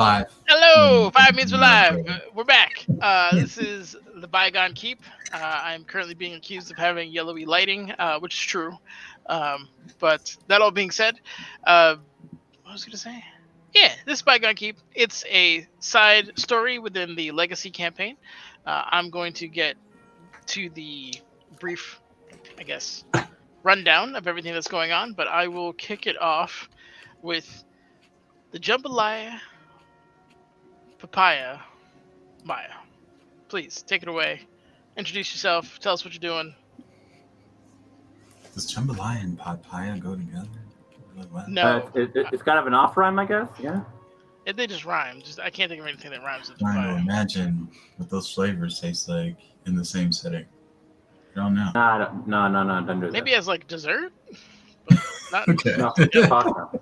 5. Hello, 5 minutes we're live. Okay. We're back. This is the Bygone Keep. I'm currently being accused of having yellowy lighting, which is true. But that all being said, what was I going to say? Yeah, this is Bygone Keep. It's a side story within the Legacy campaign. I'm going to get to the brief, I guess, rundown of everything that's going on, but I will kick it off with the jambalaya papaya Maya. Please take it away. Introduce yourself. Tell us what you're doing. Does jambalaya and papaya go together? Like what? No, It's kind of an off rhyme, I guess. Yeah. they just rhyme. Just I can't think of anything that rhymes with Trying to papaya. imagine what those flavors taste like in the same setting. I don't know. No, don't do that. Maybe as like dessert, but not. Okay. No,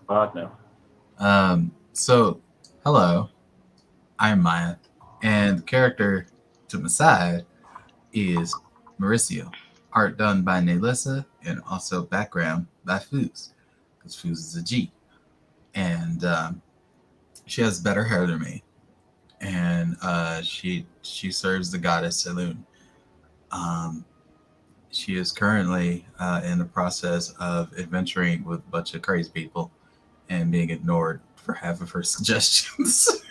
fuck no. So, hello, I'm Maya, and the character to my side is Mauricio. Art done by Nelissa, and also background by Foos, because Foos is a G. And she has better hair than me, and she serves the goddess Saloon. Um, she is currently in the process of adventuring with a bunch of crazy people and being ignored for half of her suggestions.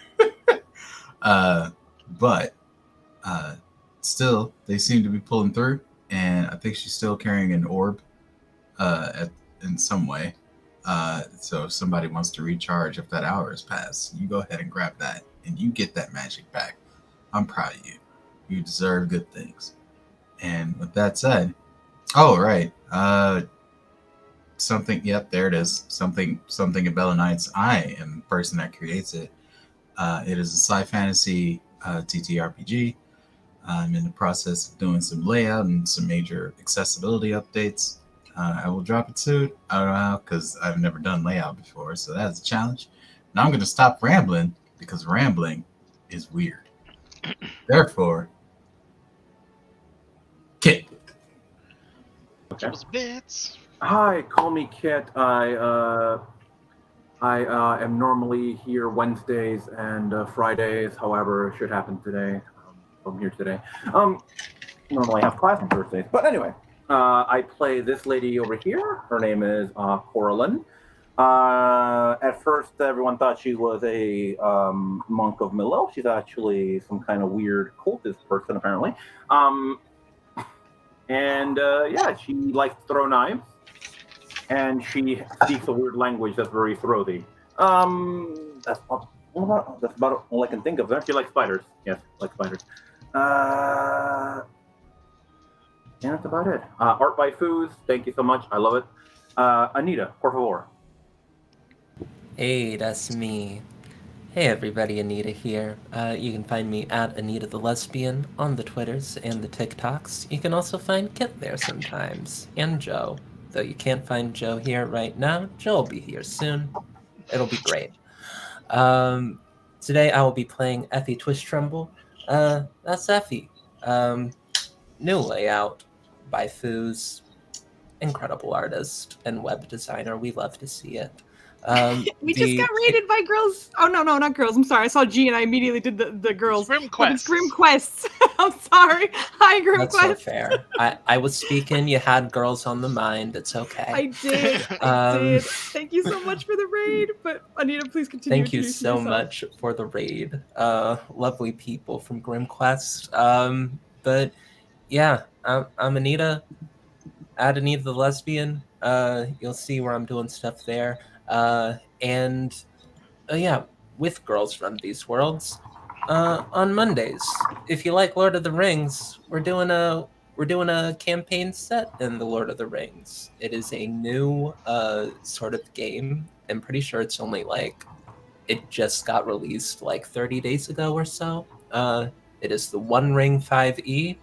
But still, they seem to be pulling through, and I think she's still carrying an orb in some way. So if somebody wants to recharge if that hour has passed, you go ahead and grab that, and you get that magic back. I'm proud of you. You deserve good things. And with that said, oh right, something. Yep, there it is. Something at Bella Knights. I am the person that creates it. It is a sci fantasy TTRPG. I'm in the process of doing some layout and some major accessibility updates. I will drop it soon. I don't know how, because I've never done layout before, so that's a challenge. Now I'm going to stop rambling, because rambling is weird. Therefore, Kit. Okay. Bits. Hi, call me Kit. I am normally here Wednesdays and Fridays. However, it should happen today. I'm here today. Normally I have class on Thursdays, but anyway, I play this lady over here. Her name is Coraline. At first, everyone thought she was a monk of Milo. She's actually some kind of weird cultist person, apparently. Yeah, she likes to throw knives, and she speaks a weird language that's very throaty. That's about all I can think of. She likes spiders. Yes, like spiders. Yeah, that's about it. Art by Foos. Thank you so much. I love it. Anita, por favor. Hey, that's me. Hey everybody, Anita here. You can find me at Anita the Lesbian on the Twitters and the TikToks. You can also find Kit there sometimes, and Joe. Though you can't find Joe here right now, Joe will be here soon. It'll be great. Today I will be playing Effie Twist Tremble. That's Effie. New layout by Foos. Incredible artist and web designer. We love to see it. We just got raided by girls. Oh no, not girls. I'm sorry. I saw G and I immediately did the girls. Grim Quest. It's Grim Quests. I'm sorry. Hi, Grim That's Quest. so fair. I was speaking. You had girls on the mind. It's okay. I did. I did. Thank you so much for the raid. But Anita, please continue. Thank you so much for the raid. Lovely people from Grim Quest. But yeah, I'm Anita. At Anita the Lesbian. You'll see where I'm doing stuff there. Yeah, with Girls Run These Worlds on Mondays. If you like Lord of the Rings, we're doing a campaign set in the Lord of the Rings. It is a new sort of game. I'm pretty sure it's only it just got released 30 days ago or so. It is the One Ring 5e.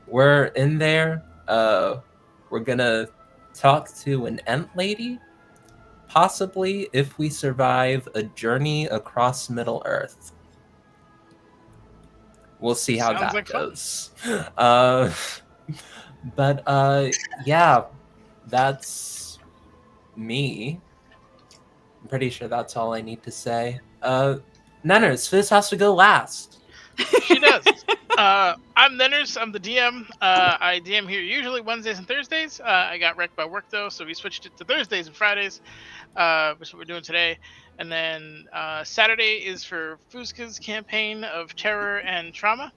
We're in there. We're gonna talk to an Ent lady. Possibly if we survive a journey across Middle Earth. We'll see how that goes. Yeah, that's me. I'm pretty sure that's all I need to say. Nenners, Fizz has to go last. She does. I'm Nenners. I'm the DM. I DM here usually Wednesdays and Thursdays. I got wrecked by work though, so we switched it to Thursdays and Fridays, which is what we're doing today. And then Saturday is for Foozca's campaign of terror and trauma.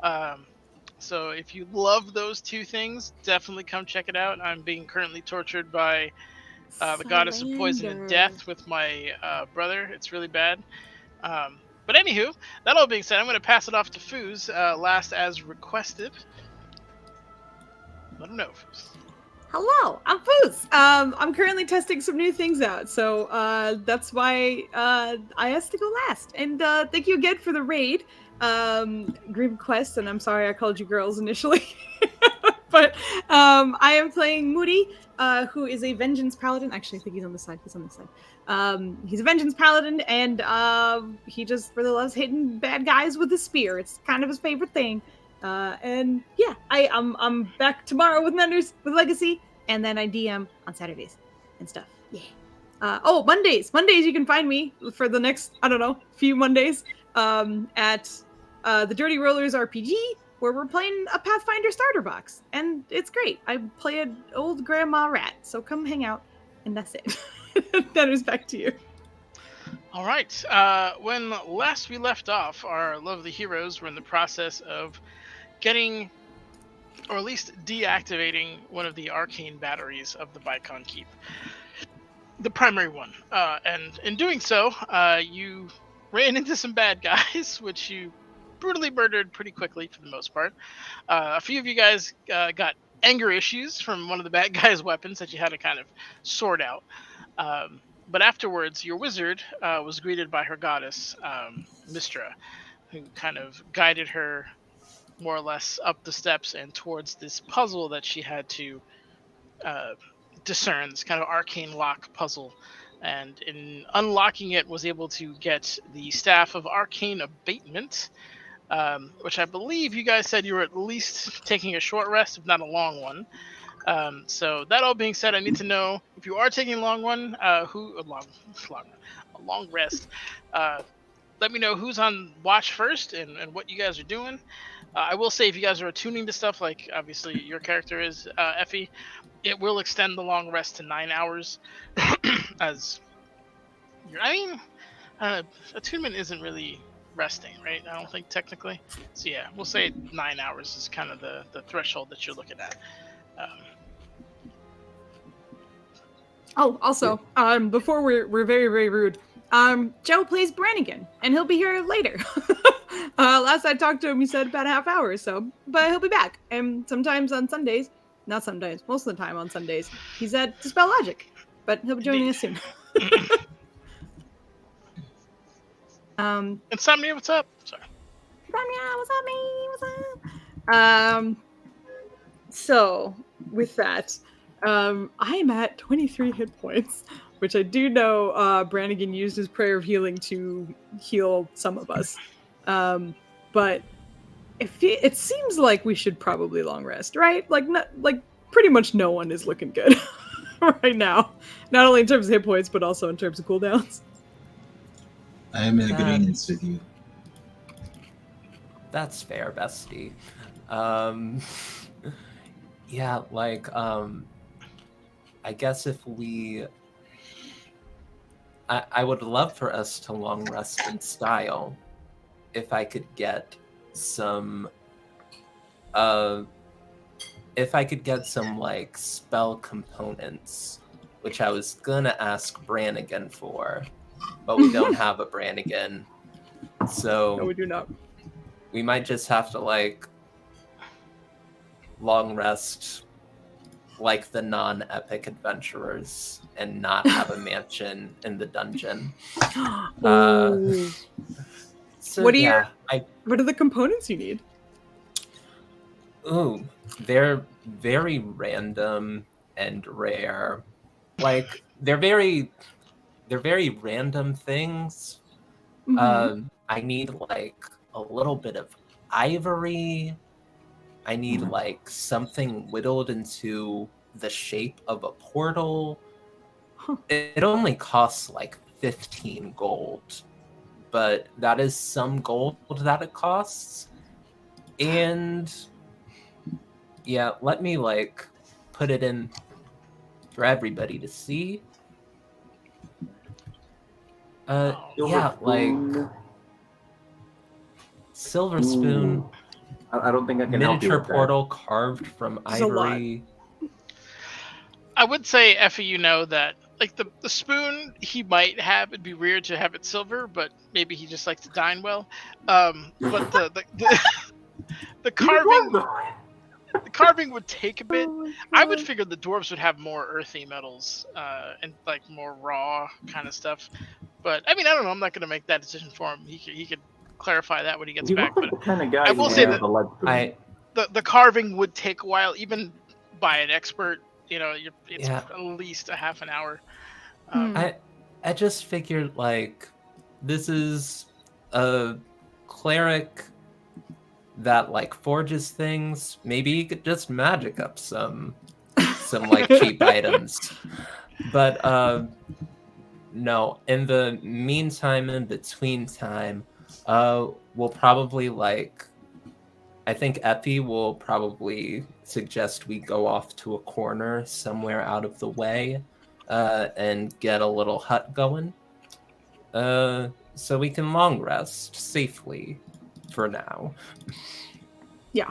Um, so if you love those two things, definitely come check it out. I'm being currently tortured by the goddess of poison and death with my brother. It's really bad. But anywho, that all being said, I'm going to pass it off to Foos last as requested. Let him know, Foos. Hello, I'm Foos. I'm currently testing some new things out, so that's why I asked to go last. And thank you again for the raid, Green Quest. And I'm sorry I called you girls initially, but I am playing Moody, who is a Vengeance Paladin. Actually, I think he's on the side. He's on the side. He's a Vengeance Paladin, and he just really loves hitting bad guys with a spear. It's kind of his favorite thing. And yeah, I'm back tomorrow with Nenders with Legacy, and then I DM on Saturdays and stuff. Yeah. Mondays you can find me for the next few Mondays at the Dirty Rollers RPG, where we're playing a Pathfinder starter box, and it's great. I play an old grandma rat, so come hang out, and that's it. Nenders, back to you. All right. When last we left off, our lovely heroes were in the process of getting, or at least deactivating, one of the arcane batteries of the Bygone Keep. The primary one. And in doing so, you ran into some bad guys, which you brutally murdered pretty quickly for the most part. A few of you guys got anger issues from one of the bad guys' weapons that you had to kind of sort out. But afterwards, your wizard was greeted by her goddess, Mistra, who kind of guided her more or less up the steps and towards this puzzle that she had to discern, this kind of arcane lock puzzle. And in unlocking it, was able to get the Staff of Arcane Abatement, which I believe you guys said you were at least taking a short rest, if not a long one. So that all being said, I need to know if you are taking a long one, a long rest. Let me know who's on watch first and what you guys are doing. I will say, if you guys are attuning to stuff, like obviously your character is, Effie, it will extend the long rest to 9 hours. As attunement isn't really resting, right? I don't think technically. So yeah, we'll say 9 hours is kind of the threshold that you're looking at. Also, before we're very, very rude, Joe plays Brannigan, and he'll be here later. Last I talked to him, he said about a half hour or so, but he'll be back. And sometimes on Sundays, not sometimes, most of the time on Sundays, he's at Dispel Logic, but he'll be joining us soon. Insomnia, what's up? Sorry. Insomnia, what's up, me? What's up? So with that, I am at 23 hit points, which I do know Brannigan used his prayer of healing to heal some of us. But it seems like we should probably long rest, right? Like pretty much no one is looking good right now. Not only in terms of hit points, but also in terms of cooldowns. I am in agreement with you. That's fair, bestie. Yeah, I guess if we... I would love for us to long rest in style if I could get some... spell components, which I was gonna ask Brannigan for, but we don't have a Brannigan. So... No, we do not. We might just have to, long rest like the non-epic adventurers and not have a mansion in the dungeon. So what are the components you need? Ooh, they're very random and rare. They're very random things. Mm-hmm. I need a little bit of ivory. I need something whittled into the shape of a portal. Huh. It only costs 15 gold, but that is some gold that it costs. And yeah, let me like put it in for everybody to see. Silver Yeah, like spoon. silver spoon, Ooh. I don't think I can help you miniature with that. portal carved from There's a lot. ivory. I would say, Effie, you know that like the spoon he might have, it'd be weird to have it silver, but maybe he just likes to dine well. But the carving the carving would take a bit. Oh my I would God. figure the dwarves would have more earthy metals and like more raw kind of stuff. But I mean, I don't know. I'm not gonna make that decision for him. He could clarify that when he gets You back. look like But the kind of guy I who will say has that a lead spoon. the carving would take a while, even by an expert. You know, it's Yeah. at least a half an hour. I just figured like this is a cleric that like forges things. Maybe you could just magic up some like cheap items. But no, in the meantime, in between time, we'll probably like I think Epi will probably suggest we go off to a corner somewhere out of the way and get a little hut going so we can long rest safely for now. Yeah.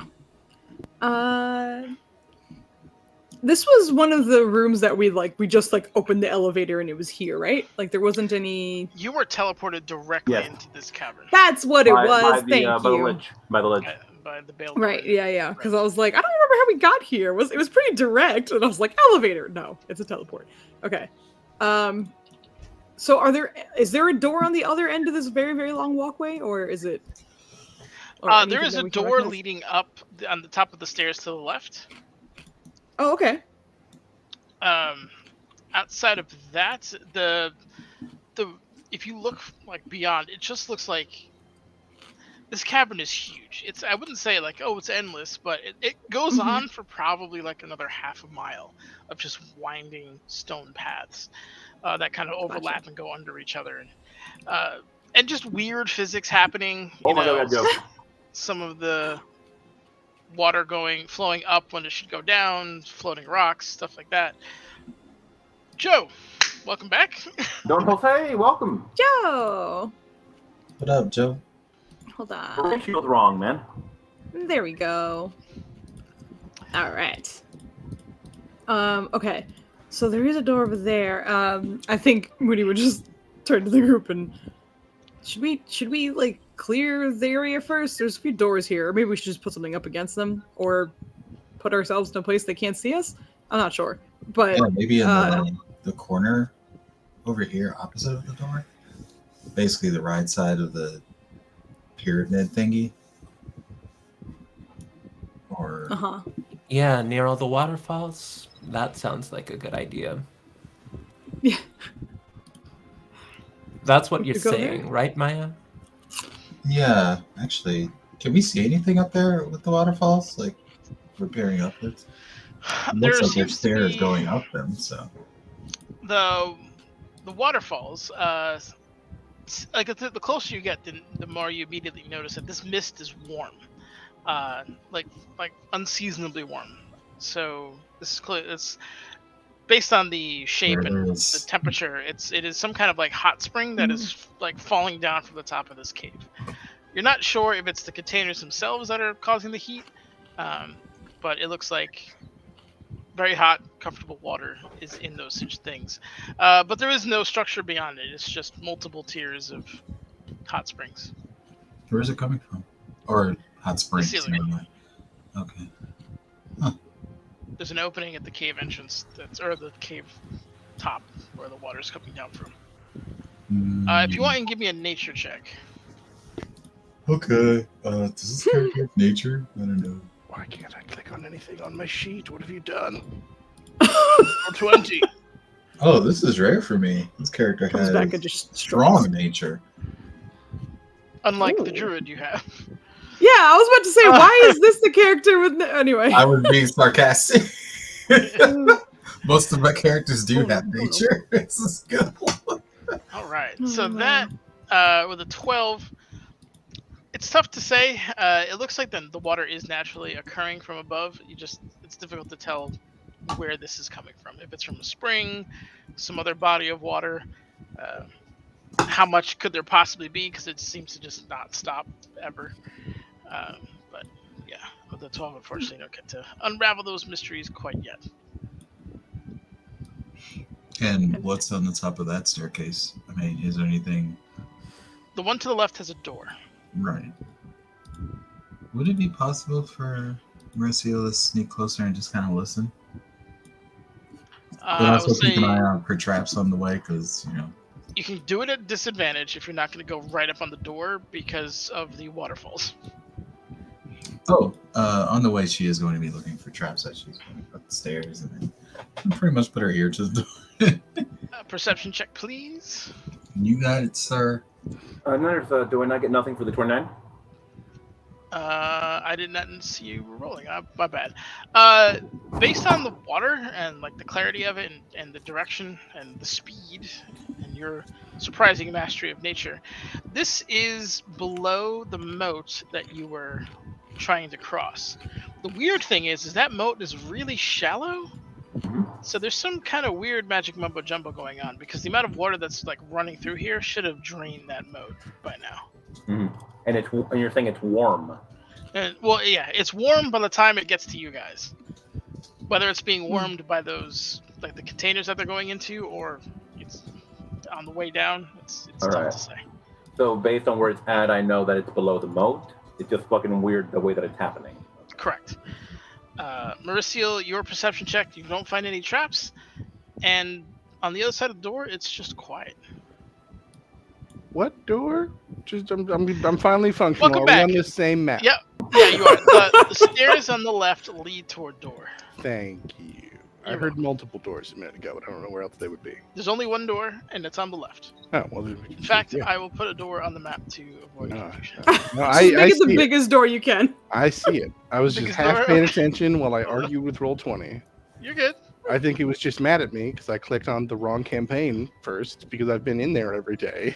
This was one of the rooms that we just opened the elevator and it was here, right? Like there wasn't any. You were teleported directly Yes. into this cavern That's what it was. By the, Thank by the you. lich. By the lich. by the Bale. Right. Yeah. Because Right. I was like, I don't remember how we got here. It was pretty direct, and I was like, elevator. No, it's a teleport. Okay. So is there a door on the other end of this very, very long walkway, or is it? or There anything is that a we can door recognize? leading up on the top of the stairs to the left. Oh, okay. Outside of that, the if you look like beyond, it just looks like this cavern is huge. I wouldn't say like, oh, it's endless, but it goes Mhm. on for probably like another half a mile of just winding stone paths that kind of overlap Gotcha. and go under each other, and just weird physics happening. Oh my god, that joke. Some of the water flowing up when it should go down, floating rocks, stuff like that. Joe, welcome back. Don Jose, welcome. Joe. What up, Joe? Hold Your on. ratio's wrong, man. There we go. All right. Okay. So there is a door over there. I think Moody would just turn to the group and should we like clear the area first? There's a few doors here, or maybe we should just put something up against them, or put ourselves in a place they can't see us. I'm not sure, but Yeah, maybe in the corner over here, opposite of the door. Basically, the right side of the pyramid thingy. Or Yeah, near all the waterfalls. That sounds like a good idea. Yeah. That's what We you're could go saying, there. right, Maya? yeah, actually, can we see anything up there with the waterfalls? Like repairing upwards? It There looks like there's seems to stairs be going up them. So the waterfalls. Like the closer you get, the more you immediately notice that this mist is warm, like unseasonably warm. So this is clear. It's based on the shape There and is. the temperature. It is some kind of like hot spring that is like falling down from the top of this cave. You're not sure if it's the containers themselves that are causing the heat, but it looks like very hot, comfortable water is in those such things. But there is no structure beyond it. It's just multiple tiers of hot springs. Where is it coming from? Or hot springs? ceiling. Never mind. Okay. There's an opening at the cave entrance, or the cave top, where the water's coming down from. If you want, you can give me a nature check. Okay. Does this character have nature? I don't know. Why can't I click on anything on my sheet? What have you done? 20. Oh, this is rare for me. This character Comes has back and just strong nature. Unlike the Ooh. druid you have. Yeah, I was about to say, why is this the character with anyway? I was being sarcastic. Most of my characters do Oh, have no. nature. This is good. All right. Oh, So wow. that With a 12, it's tough to say. It looks like the water is naturally occurring from above. It's difficult to tell where this is coming from. If it's from a spring, some other body of water, uh, how much could there possibly be? Because it seems to just not stop ever. But yeah, with the 12, unfortunately, don't get to unravel those mysteries quite yet. And what's on the top of that staircase? I mean, is there anything The one to the left has a door. right? Would it be possible for Mauricio to sneak closer and just kind of listen? But I also will keep an say eye out for traps on the way, because you can do it at disadvantage if you're not going to go right up on the door because of the waterfalls. Oh, on the way she is going to be looking for traps as she's going up the stairs, and then pretty much put her ear to the door. Perception check, please. You got it, sir. Do I not get nothing for the 29? I did not see you rolling. My bad. Based on the water and like the clarity of it and the direction and the speed and your surprising mastery of nature, this is below the moat that you were trying to cross. The weird thing is that moat is really shallow. So there's some kind of weird magic mumbo jumbo going on because the amount of water that's like running through here should have drained that moat by now. And you're saying it's warm. And, well, yeah, it's warm by the time it gets to you guys. Whether it's being warmed by those like the containers that they're going into, or it's on the way down, it's tough to say. So based on where it's at, I know that it's below the moat. It's just fucking weird the way that it's happening. Correct. Mauricio, your perception check, you don't find any traps, and on the other side of the door, it's just quiet. What door? Just I'm finally functional. Welcome Are back. we on the same map? Yep. Yeah, you are. The stairs on the left lead toward door. Thank you. I You're heard multiple doors a minute ago, but I don't know where else they would be. There's only one door, and it's on the left. Oh, well. In fact, yeah. I will put a door on the map to avoid confusion. No, Just I make it the see it. biggest door you can. I see it. I was just Biggest half door? paying attention while I argued with Roll20. You're good. I think he was just mad at me because I clicked on the wrong campaign first because I've been in there every day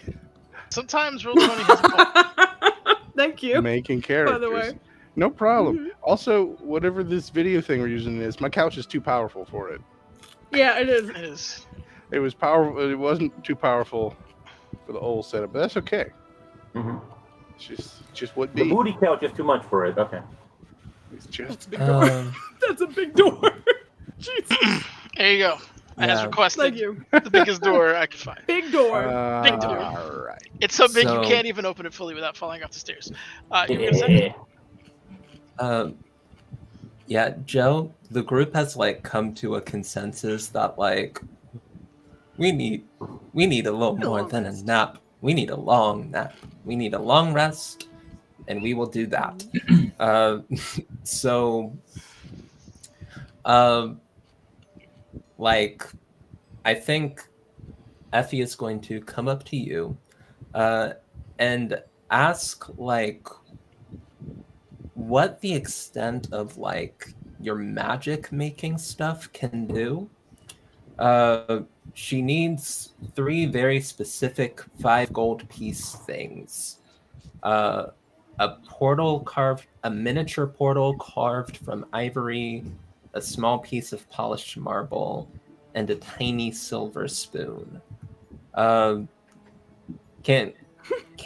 Sometimes Roll20 has a point. Thank you. making characters. By the way. No problem. Also, whatever this video thing we're using is, my couch is too powerful for it. Yeah, it is. It is. It was powerful. It wasn't too powerful for the old setup, but that's okay. It's just what The be. booty couch is too much for it. Okay. It's just That's a big door. That's a big door. Jesus. There you go. As Yeah. requested, Thank you. the biggest door I could find. Big door. Big door. All right. It's so big So- you can't even open it fully without falling off the stairs. You were gonna say? Yeah, Joe, the group has like come to a consensus that like we need a little more than a nap. We need a long nap. We need a long rest, and we will do that. Like, I think Effie is going to come up to you, and ask like what the extent of like your magic making stuff can do. She needs 3 very specific 5 gold piece things. A miniature portal carved from ivory, a small piece of polished marble, and a tiny silver spoon. Can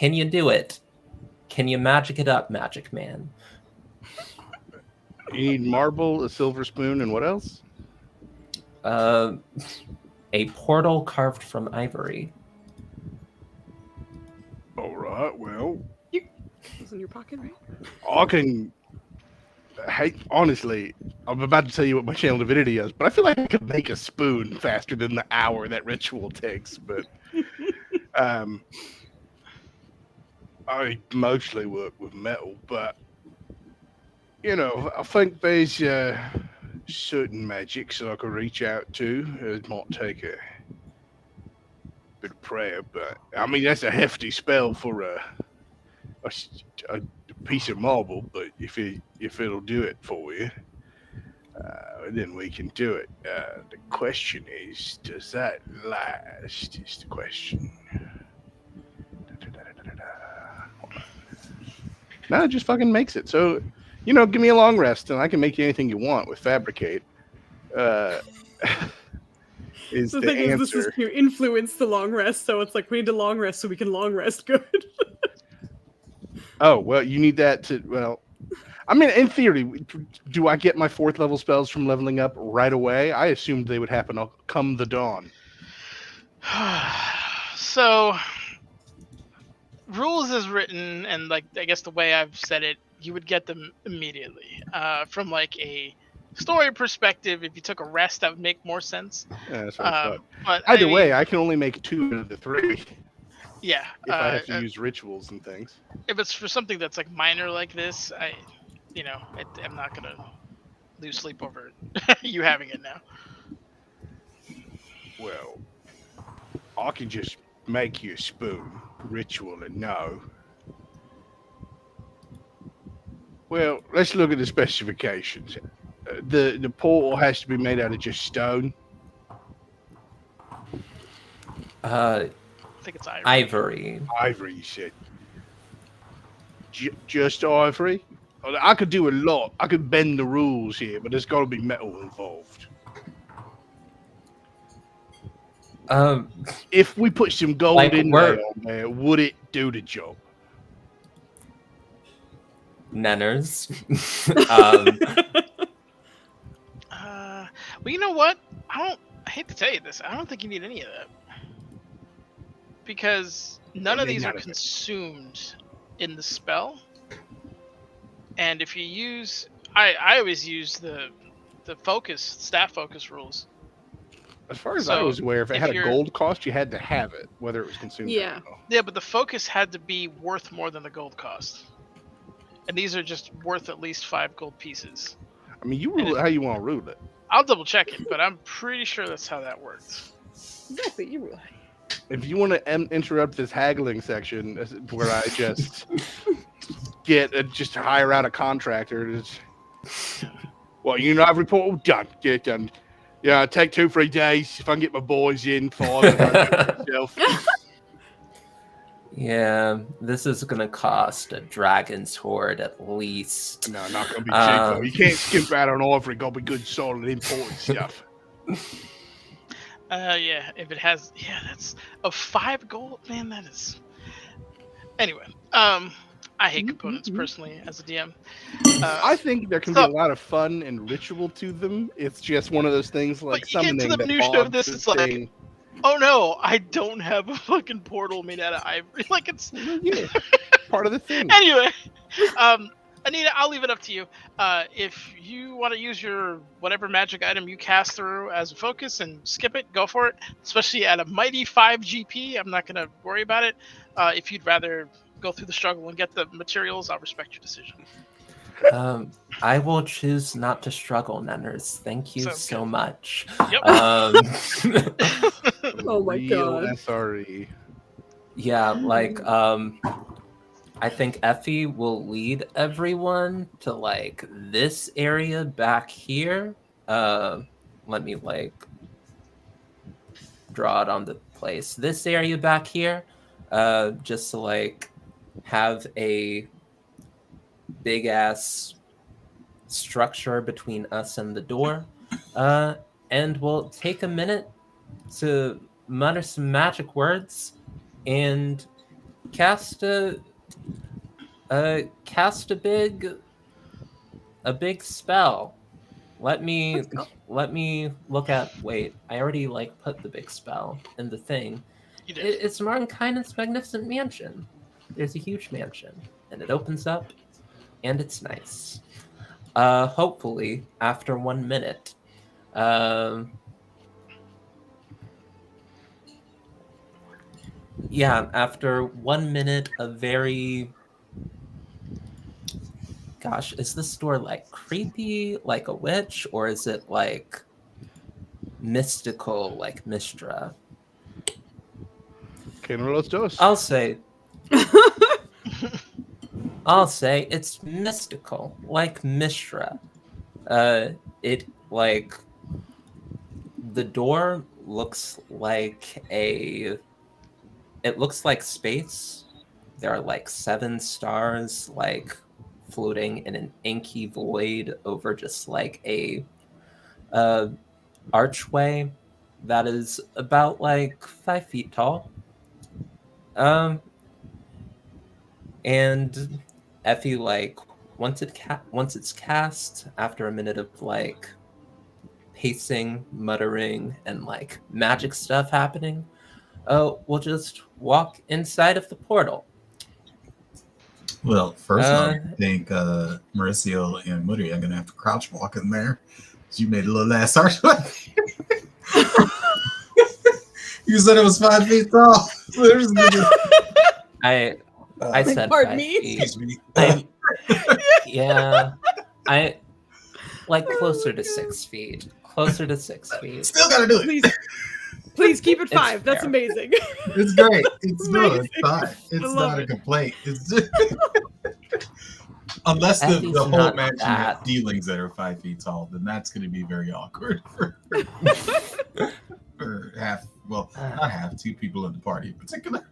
you do it? Can you magic it up, Magic Man? You need marble, a silver spoon, and what else? A portal carved from ivory. All right. Well, It's in your pocket, right? I can. Hey, honestly, I'm about to tell you what my channel divinity is, but I feel like I could make a spoon faster than the hour that ritual takes. But I mostly work with metal, but you know, I think there's certain magics that I could reach out to. It might take a bit of prayer, but I mean that's a hefty spell for a piece of marble. But if it'll do it for you, then we can do it. The question is, does that last? Is the question. No, it just fucking makes it. So, give me a long rest, and I can make you anything you want with fabricate. Uh, is The the thing is, this is answer? to influence the long rest, so it's like we need to long rest so we can long rest good. Oh well, you need that to. Well, I mean, in theory, do I get my 4th level spells from leveling up right away? I assumed they would happen come the dawn. So, rules is written, and like I guess the way I've said it, you would get them immediately. From like a story perspective, if you took a rest, that would make more sense. Yeah, that's what I thought. But Either I way, mean, I can only make 2 of the 3 yeah. if I have to use rituals and things. If it's for something that's like minor like this, I'm not gonna lose sleep over you having it now. Well, I can just make you a spoon, ritual and no. Well, let's look at the specifications. The portal has to be made out of just stone. I think it's ivory. Ivory. Ivory, you said. Just ivory? I could do a lot. I could bend the rules here, but there's got to be metal involved. If we put some gold Like, inlay on there, would it do the job? Nenners. Well, you know what? I hate to tell you this. I don't think you need any of that because none of these are consumed in the spell. And if you use, I always use the staff focus rules. As far as I was aware, if it had a gold cost, you had to have it, whether it was consumed. Yeah. Or not. Yeah, but the focus had to be worth more than the gold cost. And these are just worth at least 5 gold pieces. I mean, you rule it how you want to rule it. I'll double check it, but I'm pretty sure that's how that works. Exactly, you rule. If you want to interrupt this haggling section, where I just just hire out a contractor, well, ivory portal done, get it done. Yeah, take 2-3 days. If I can get my boys in, 5 myself. Yeah, this is gonna cost a dragon's hoard at least. No, not gonna be cheap though. You can't skimp out on ivory. Gotta be good, solid, imported stuff. Yeah, if it has, that's 5 gold, man. That is. Anyway, I hate components personally as a DM. I think there can be a lot of fun and ritual to them. It's just one of those things like but you summoning get to the that minutia of this. It's like, oh no, I don't have a fucking portal made out of ivory. Like it's part of the thing. Anyway, Anita, I'll leave it up to you. If you want to use your whatever magic item you cast through as a focus and skip it, go for it. Especially at a mighty 5 GP, I'm not gonna worry about it. If you'd rather go through the struggle and get the materials, I'll respect your decision. I will choose not to struggle, Nenners. Thank you so much. Yep. Oh my god. SRE. Yeah, like I think Effie will lead everyone to like this area back here. Let me like draw it on the place. This area back here, just to like have a big ass structure between us and the door. And we'll take a minute to mutter some magic words and cast a big spell. Let me look at. Wait, I already like put the big spell in the thing. You did. It's Mordenkainen's magnificent mansion. There's a huge mansion, and it opens up, and it's nice. Hopefully, after 1 minute, after 1 minute, a very... Gosh, is this door like creepy, like a witch, or is it like mystical, like Mistra? Que no los dos. I'll say it's mystical, like Mistra. It like the door looks like it looks like space. There are like 7 stars like floating in an inky void over just like a archway that is about like 5 feet tall. And Effie, like, once it's cast, after a minute of like pacing, muttering, and like magic stuff happening, we'll just walk inside of the portal. Well, first off, I think Mauricio and Moody are gonna have to crouch walk in there. You made a little ass archway. You said it was 5 feet tall. I said pardon 5 me? feet. Excuse me. Yeah, I like closer to 6 feet. Closer to 6 feet. Still gotta do it. Please keep it It's 5. That's fair. amazing. It's great. It's Amazing. no, it's fine. It's love not a it. complaint. It's just unless the Effie's whole not mansion has that. ceilings that are 5 feet tall, then that's going to be very awkward for half. Well, not half. 2 people in the party in particular.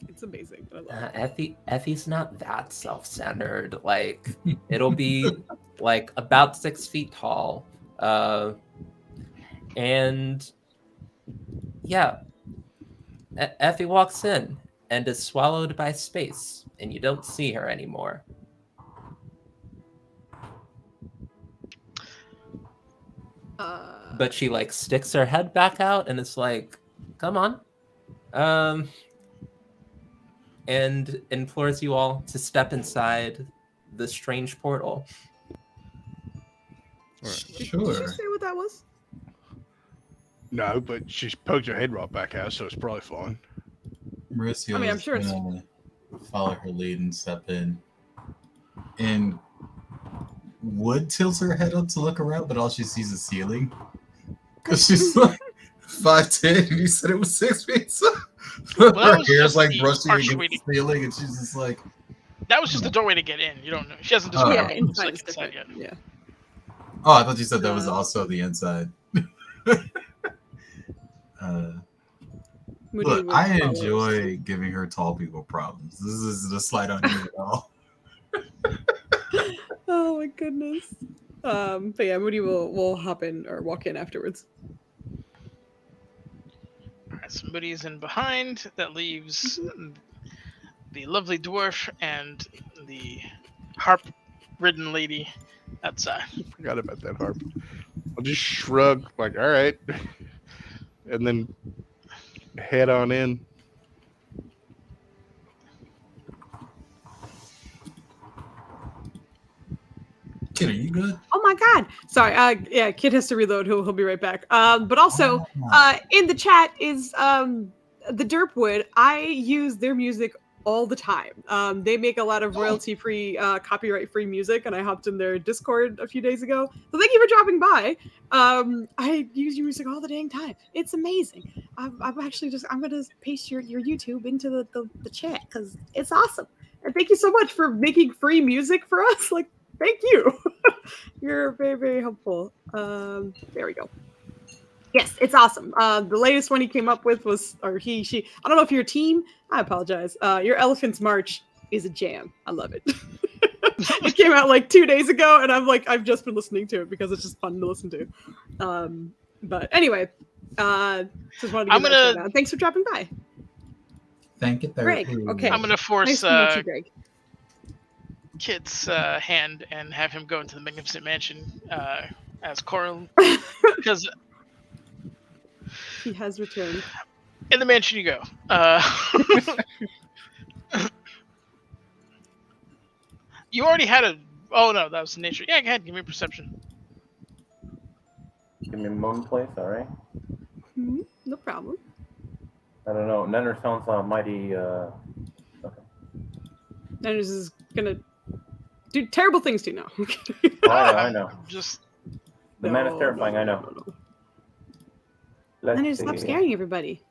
It's amazing. I love it. Effie's not that self-centered. Like, it'll be like about 6 feet tall. And yeah, Effie walks in and is swallowed by space, and you don't see her anymore. But she like sticks her head back out and it's like, come on. And implores you all to step inside the strange portal. Sure. Did you say what that was? No, but she's poked her head right back out, so it's probably fine. Mauricio, I mean, I'm sure it's gonna follow her lead and step in. And Wood tilts her head up to look around, but all she sees is ceiling. Because she's like 5'10", and you said it was 6 feet. So Well, her that was hair's just like the brushing partial against the ceiling, and she's just like, That was just the doorway to get in. You don't know. She hasn't Oh. described Yeah, what it looks inside like is inside different. yet. Yeah. oh, I thought you said that was also the inside. Moody Look, would I follow enjoy giving her tall people problems. This isn't a slight on you at all. us. Oh my goodness. But yeah, Moody will hop in or walk in afterwards. Alright, so Moody's in behind. That leaves the lovely dwarf and the harp-ridden lady outside. Forgot about that harp. I'll just shrug, like, all right, and then head on in. Kid, are you good? Oh my god. Sorry. Yeah, Kid has to reload. He'll be right back. But also, in the chat is the Derpwood. I use their music all the time. They make a lot of royalty-free, copyright-free music, and I hopped in their Discord a few days ago. So thank you for dropping by. I use your music all the dang time. It's amazing. I'm actually I'm gonna paste your YouTube into the chat because it's awesome. And thank you so much for making free music for us. Like, thank you. You're very, very helpful. There we go. Yes, it's awesome. The latest one he came up with was, or he, she, I don't know if you're a team. I apologize. Your Elephant's March is a jam. I love it. It came out like 2 days ago, and I've just been listening to it because it's just fun to listen to. But anyway, just wanted to give that a shout out. Thanks for dropping by. Thank you, Greg, okay. I'm gonna force Nice to meet you, Greg. Kit's hand and have him go into the Magnificent Mansion as Coral, because He has returned. in the mansion you go. You already had a. Oh no, that was nature. Yeah, go ahead. Give me a perception. Give me a moment, please. All right. No problem. I don't know. Nenner sounds mighty. Okay. Nanners is gonna do terrible things to you now. I know. Just The man is terrifying. I know. Let's Nanners, see. stop scaring everybody.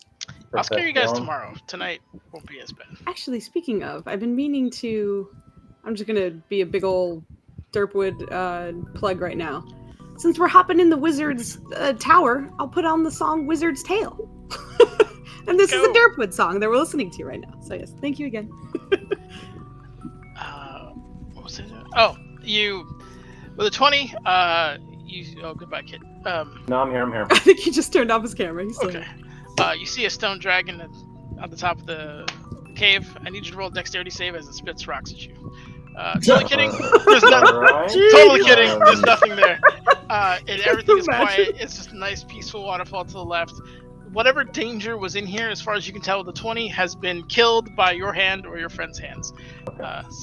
I'll scare you guys Perception. tomorrow. Tonight won't be as bad. Actually, speaking of, I've been meaning to. I'm just gonna be a big old Derpwood plug right now. Since we're hopping in the Wizard's tower, I'll put on the song Wizard's Tale. And this is a Derpwood song that we're listening to right now. So yes, thank you again. What was it? Oh, you with a 20. Oh, goodbye, kid. No, I'm here. I think he just turned off his camera. He's still Okay. here. You see a stone dragon on the top of the cave. I need you to roll a dexterity save as it spits rocks at you. Totally kidding. There's nothing. Alright. Totally kidding. There's nothing there. And everything is Imagine. quiet. It's just a nice, peaceful waterfall to the left. Whatever danger was in here, as far as you can tell, the 20 has been killed by your hand or your friend's hands.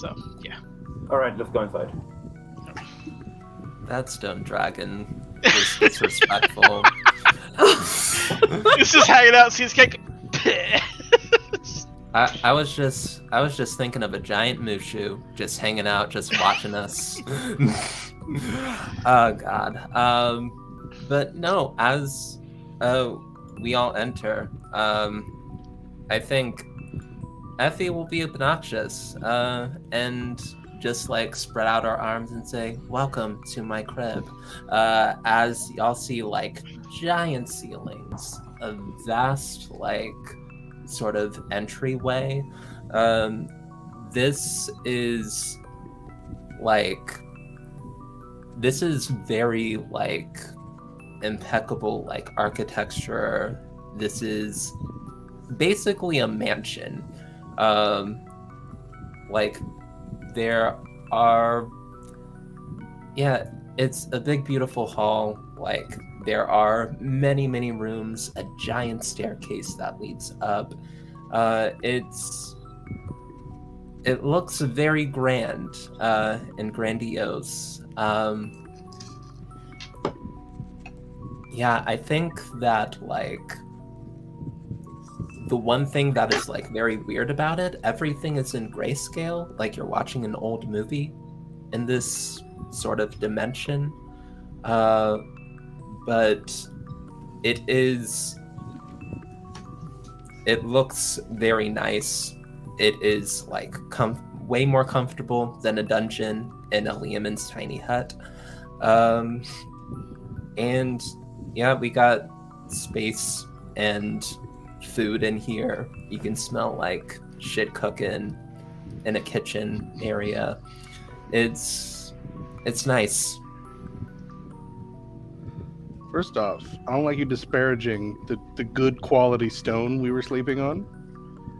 So, yeah. Alright, let's go inside. That stone dragon was disrespectful. He's just hanging out, sees cake. I was just thinking of a giant Mushu just hanging out, just watching us. Oh God. But no, as we all enter, I think Effie will be obnoxious and just like spread out our arms and say, "Welcome to my crib." As y'all see, like giant ceilings, a vast like sort of entryway. This is very like impeccable like architecture. This is basically a mansion. Like there are, yeah, it's a big beautiful hall. Like there are many rooms, a giant staircase that leads up. It looks very grand and grandiose. Yeah, I think that like the one thing that is like very weird about it, everything is in grayscale, like you're watching an old movie in this sort of dimension. But it looks very nice. It is like way more comfortable than a dungeon in a Liamon's tiny hut. And yeah, we got space and food in here. You can smell like shit cooking in a kitchen area. It's nice. First off, I don't like you disparaging the good quality stone we were sleeping on.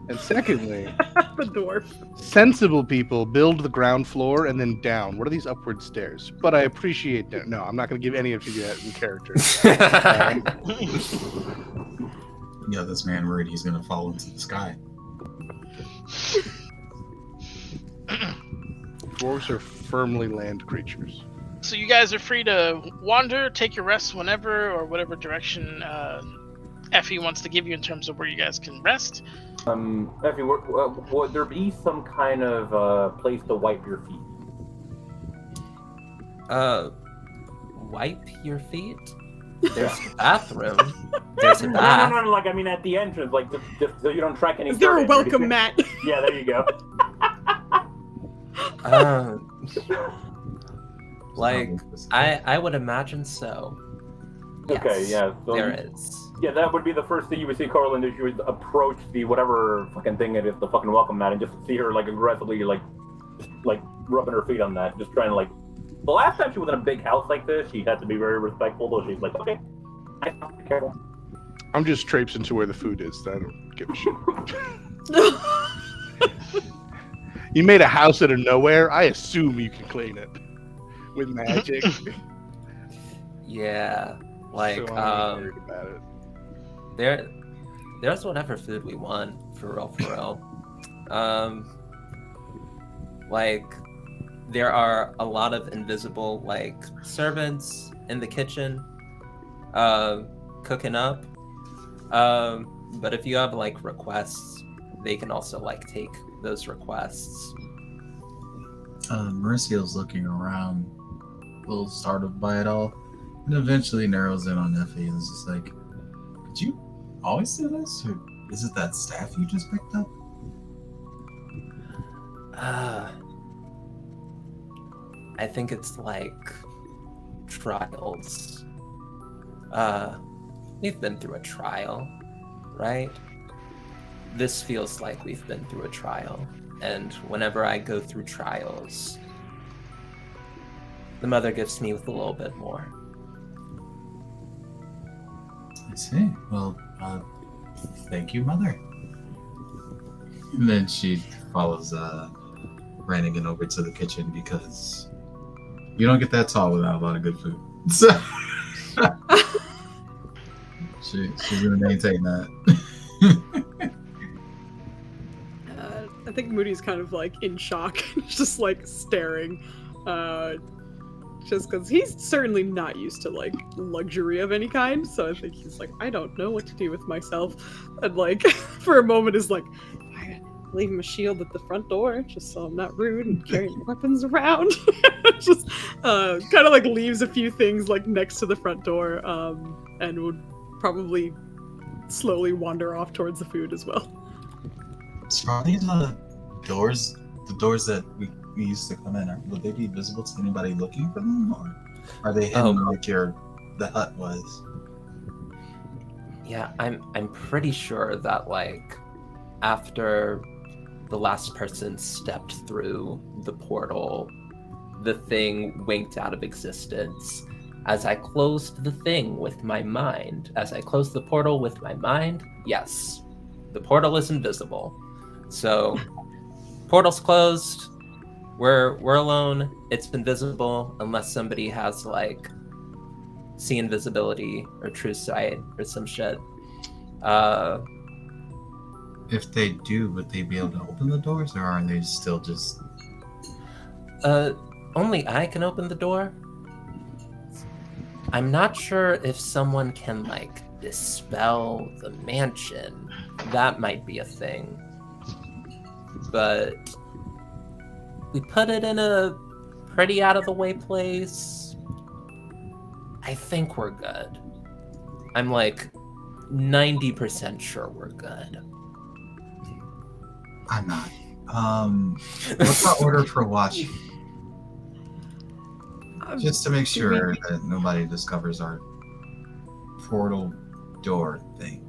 And secondly, The dwarf. sensible people build the ground floor and then down. What are these upward stairs? But I appreciate that. No, I'm not going to give any of you that in character. Yeah, this man worried he's gonna fall into the sky. Dwarves are firmly land creatures. So you guys are free to wander, take your rest whenever, or whatever direction Effie wants to give you in terms of where you guys can rest. Effie, would there be some kind of place to wipe your feet? Wipe your feet? There's a bathroom. There's a No, bath. no, like I mean at the entrance, like just so you don't track any. Is there dirt a in or welcome anything. mat? Yeah, there you go. Like I would imagine so. Yes, Okay, yeah. So there is. Yeah, that would be the first thing you would see Carlin do. She would approach the whatever fucking thing it is, the fucking welcome mat, and just see her like aggressively like rubbing her feet on that, just trying to like. The last time she was in a big house like this, she had to be very respectful. Though she's like, okay, be careful. I'm just traipsing to where the food is. I don't give a shit. You made a house out of nowhere. I assume you can clean it with magic. Yeah, like So I'm not worried about it. there's whatever food we want, for real. Like there are a lot of invisible like servants in the kitchen cooking up. But if you have like requests, they can also like take those requests. Mauricio's looking around, a little startled by it all, and eventually narrows in on Effie and is just like, "Did you always do this, or is it that staff you just picked up?" I think it's like trials. We've been through a trial, right? This feels like we've been through a trial. And whenever I go through trials, The mother gifts me with a little bit more. I see. Well, thank you, Mother. And then she follows Brannigan over to the kitchen because you don't get that tall without a lot of good food. So she's gonna maintain that. I think Moody's kind of like in shock, just like staring, just because he's certainly not used to like luxury of any kind. So I think he's like, I don't know what to do with myself, and like for a moment is like, I leave him a shield at the front door just so I'm not rude and carrying weapons around. Just kind of like leaves a few things like next to the front door, and would probably slowly wander off towards the food as well. So are these doors, the doors that we used to come in, would they be visible to anybody looking for them, or are they hidden like the hut was? Yeah, I'm pretty sure that like after the last person stepped through the portal, the thing winked out of existence. As I closed the thing with my mind, as I closed the portal with my mind, yes, the portal is invisible. So, portal's closed. We're alone. It's invisible unless somebody has like see invisibility or true sight or some shit. If they do, would they be able to open the doors, or are they still just? Only I can open the door. I'm not sure if someone can like dispel the mansion. That might be a thing. But we put it in a pretty out of the way place. I think we're good. I'm like 90% sure we're good. I'm not. What's our order for watch? Just to make sure that nobody discovers our portal door thing.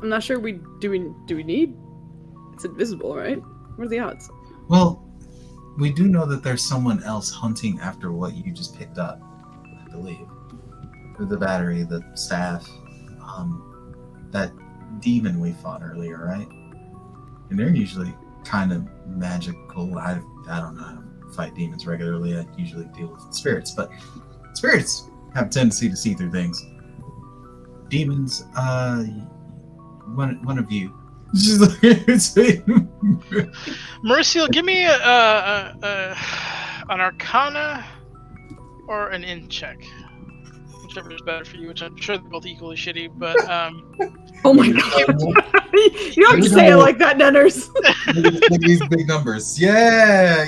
I'm not sure do we need? It's invisible, right? What are the odds? Well, we do know that there's someone else hunting after what you just picked up, I believe. The battery, the staff, that demon we fought earlier, right? And they're usually kind of magical. I don't know how to fight demons regularly. I usually deal with spirits, but spirits have a tendency to see through things. Demons, one of you. She's like, Mauricio, give me an Arcana or an In check, whichever is better for you. Which I'm sure they're both equally shitty, but Oh my god! You don't have to say it like that, Nenners. These big numbers. Yeah.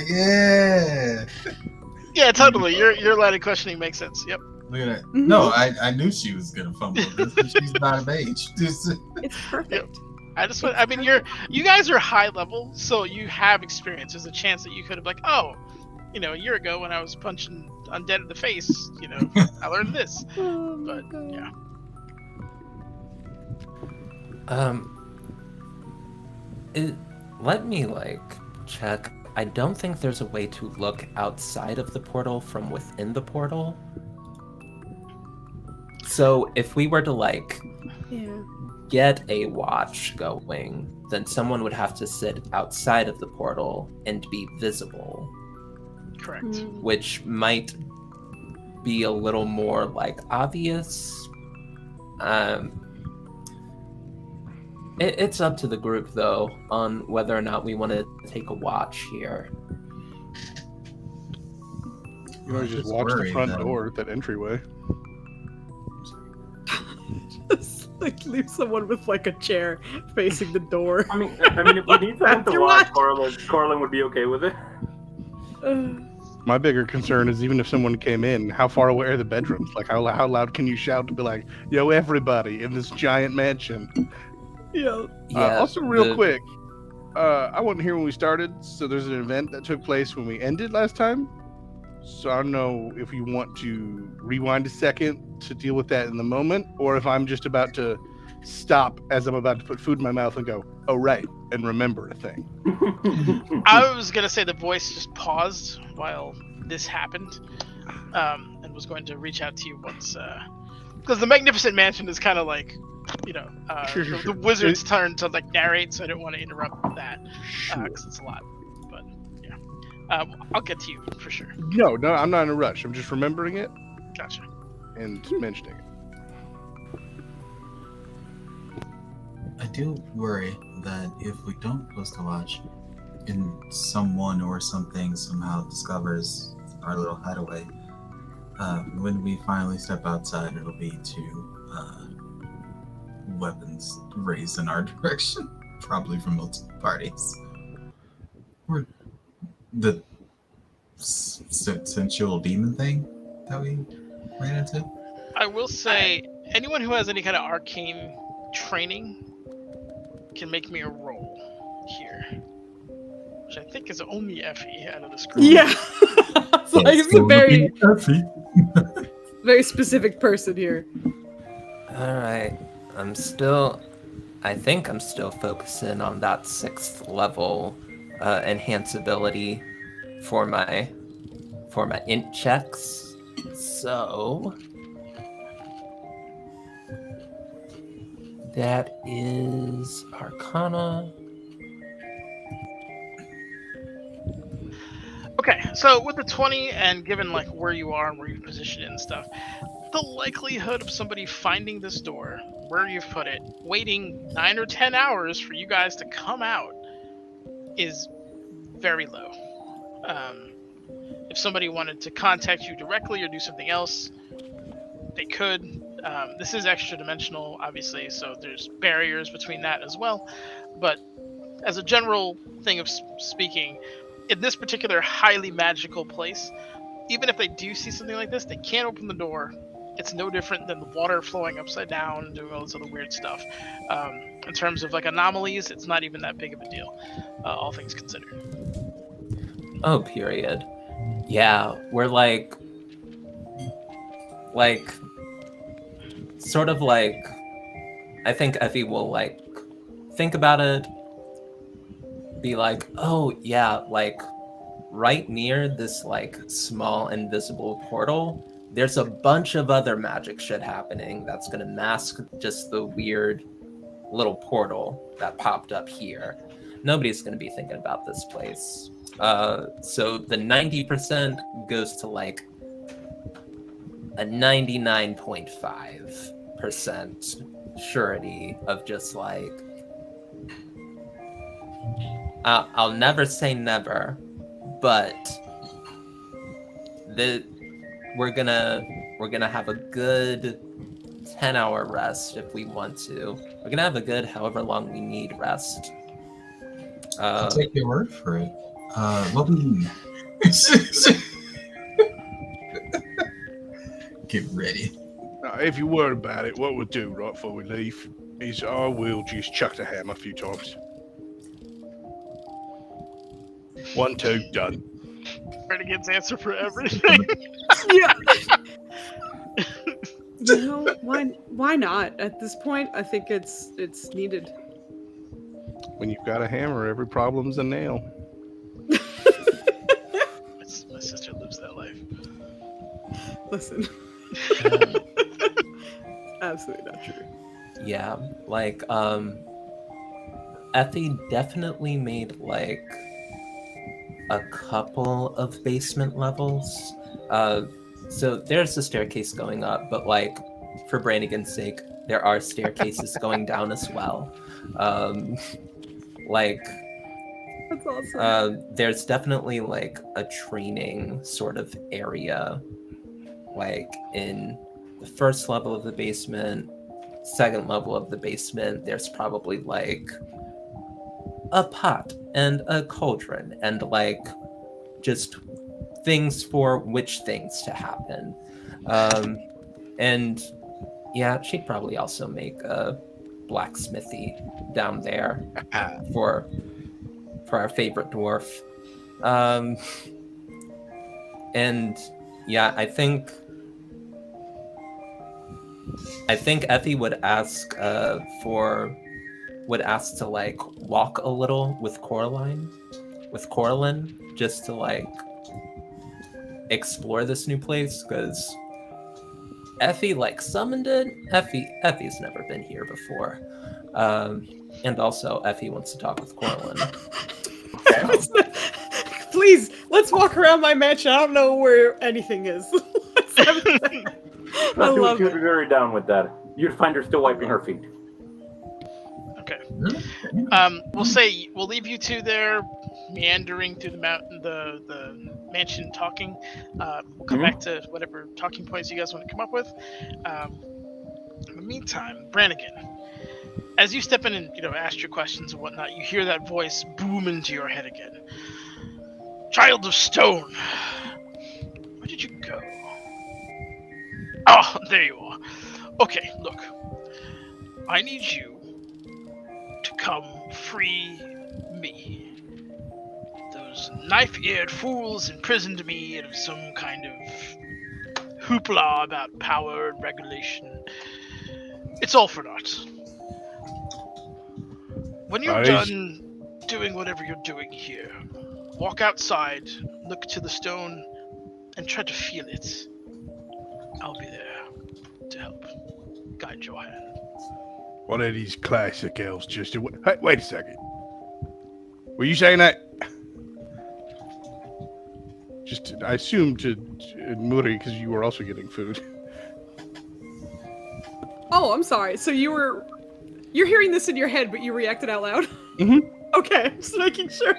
yeah, totally. Your line of questioning makes sense. Yep. Look at that. No, I knew she was gonna fumble this, but she's not of age. It's perfect. You guys are high level, so you have experience. There's a chance that you could have like, a year ago when I was punching undead in the face, I learned this. But yeah. Let me check. I don't think there's a way to look outside of the portal from within the portal. So if we were to get a watch going, then someone would have to sit outside of the portal and be visible. Correct. Which might be a little more obvious. It's up to the group though on whether or not we want to take a watch here. You always just watch the front door, that entryway. Just leave someone with a chair facing the door. I mean, if we need someone to watch, Corlin would be okay with it. My bigger concern is even if someone came in, how far away are the bedrooms? How loud can you shout to be like, "Yo, everybody in this giant mansion"? Yeah. Also, real quick, I wasn't here when we started, so there's an event that took place when we ended last time. So I don't know if you want to rewind a second to deal with that in the moment, or if I'm just about to stop as I'm about to put food in my mouth and go, "Oh right, and remember a thing. I was gonna say the voice just paused while this happened, and was going to reach out to you once, because the Magnificent Mansion is kind of like, Sure. the wizard's turn to like narrate, so I didn't want to interrupt that because it's a lot. But yeah, I'll get to you for sure. No, I'm not in a rush. I'm just remembering it Gotcha. and mentioning it. I do worry that if we don't post a watch and someone or something somehow discovers our little hideaway, when we finally step outside, it'll be to weapons raised in our direction, probably from multiple parties. Or the sensual demon thing that we ran into. I will say, anyone who has any kind of arcane training can make me a roll here, which I think is only Effie out of this group. Yeah. It's like it's a very, very specific person here. All right. I think I'm still focusing on that 6th level enhanceability for my int checks. So that is Arcana. Okay, so with the 20 and given like where you are and where you've positioned it and stuff, the likelihood of somebody finding this door, where you've put it, waiting 9 or 10 hours for you guys to come out is very low. If somebody wanted to contact you directly or do something else, they could. This is extra dimensional, obviously, so there's barriers between that as well. But as a general thing of speaking, in this particular highly magical place, even if they do see something like this, they can't open the door. It's no different than the water flowing upside down, doing all this other weird stuff. In terms of like anomalies, it's not even that big of a deal, all things considered. Oh, period. Yeah, we're like sort of like, I think Effie will like think about it, be like, oh yeah, like right near this like small invisible portal, there's a bunch of other magic shit happening that's gonna mask just the weird little portal that popped up here. Nobody's gonna be thinking about this place. So the 90% goes to like a 99.5% surety of just like, I'll never say never, but we're gonna have a good 10-hour rest if we want to. We're gonna have a good however long we need rest. I'll take your word for it. What we get ready. If you worry about it, what we'll do right before we leave is I will just chuck the hammer a few times. 1, 2, done. Renegade's answer for everything. Yeah. You know, why not? At this point, I think it's needed. When you've got a hammer, every problem's a nail. My sister lives that life. Listen. Absolutely not true. Yeah, like Effie definitely made like a couple of basement levels. So there's a staircase going up, but like for Brannigan's sake, there are staircases going down as well. Like That's awesome. there's definitely like a training sort of area, like in the first level of the basement, second level of the basement. There's probably like a pot and a cauldron and like just things for which things to happen. And yeah, she'd probably also make a blacksmithy down there for our favorite dwarf. And yeah, I think Effie would ask for would ask to like walk a little with Coraline, just to like explore this new place because Effie like summoned it. Effie's never been here before, and also Effie wants to talk with Coraline. Please, let's walk around my mansion. I don't know where anything is. I love She would it. be very down with that. You'd find her still wiping her feet. Okay. Really? We'll leave you two there, meandering through the mountain, the mansion, talking. We'll come back to whatever talking points you guys want to come up with. In the meantime, Brannigan, as you step in and ask your questions and whatnot, you hear that voice boom into your head again. Child of Stone, where did you go? Oh, there you are. Okay, look, I need you to come free me. Those knife-eared fools imprisoned me out of some kind of hoopla about power and regulation. It's all for naught. When you're done doing whatever you're doing here, walk outside, look to the stone, and try to feel it. I'll be there to help guide your hand. One of these classic elves just... Hey, wait a second. Were you saying that? Just, I assumed to Muri, because you were also getting food. Oh, I'm sorry. So you're hearing this in your head, but you reacted out loud? Mm-hmm. Okay, just making sure.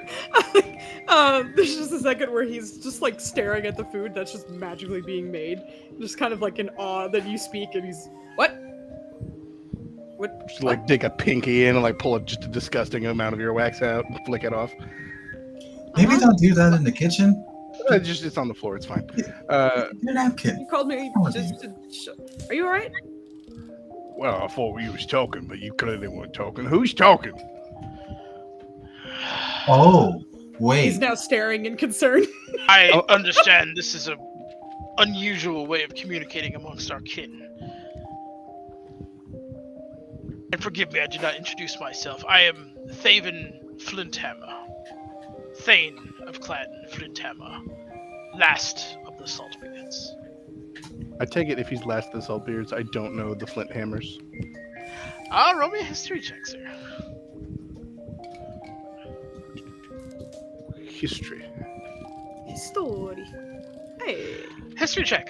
There's just a second where he's just like staring at the food that's just magically being made. Just kind of like in awe that you speak and he's, what? What? Just like dig a pinky in and like pull just a disgusting amount of your wax out and flick it off. Maybe don't do that in the kitchen. It's on the floor. It's fine. Your napkin. You called me Oh, just to Are you alright? Well, I thought you was talking, but you clearly weren't talking. Who's talking? Oh, He's wait. now staring in concern. I understand this is a unusual way of communicating amongst our kin. And forgive me, I did not introduce myself. I am Thaven Flinthammer. Thane of Clan Flinthammer. Last of the Saltbeards. I take it if he's last of the Saltbeards, I don't know the Flint Hammers. Roll me a history check, sir. History. Story. Hey. History check.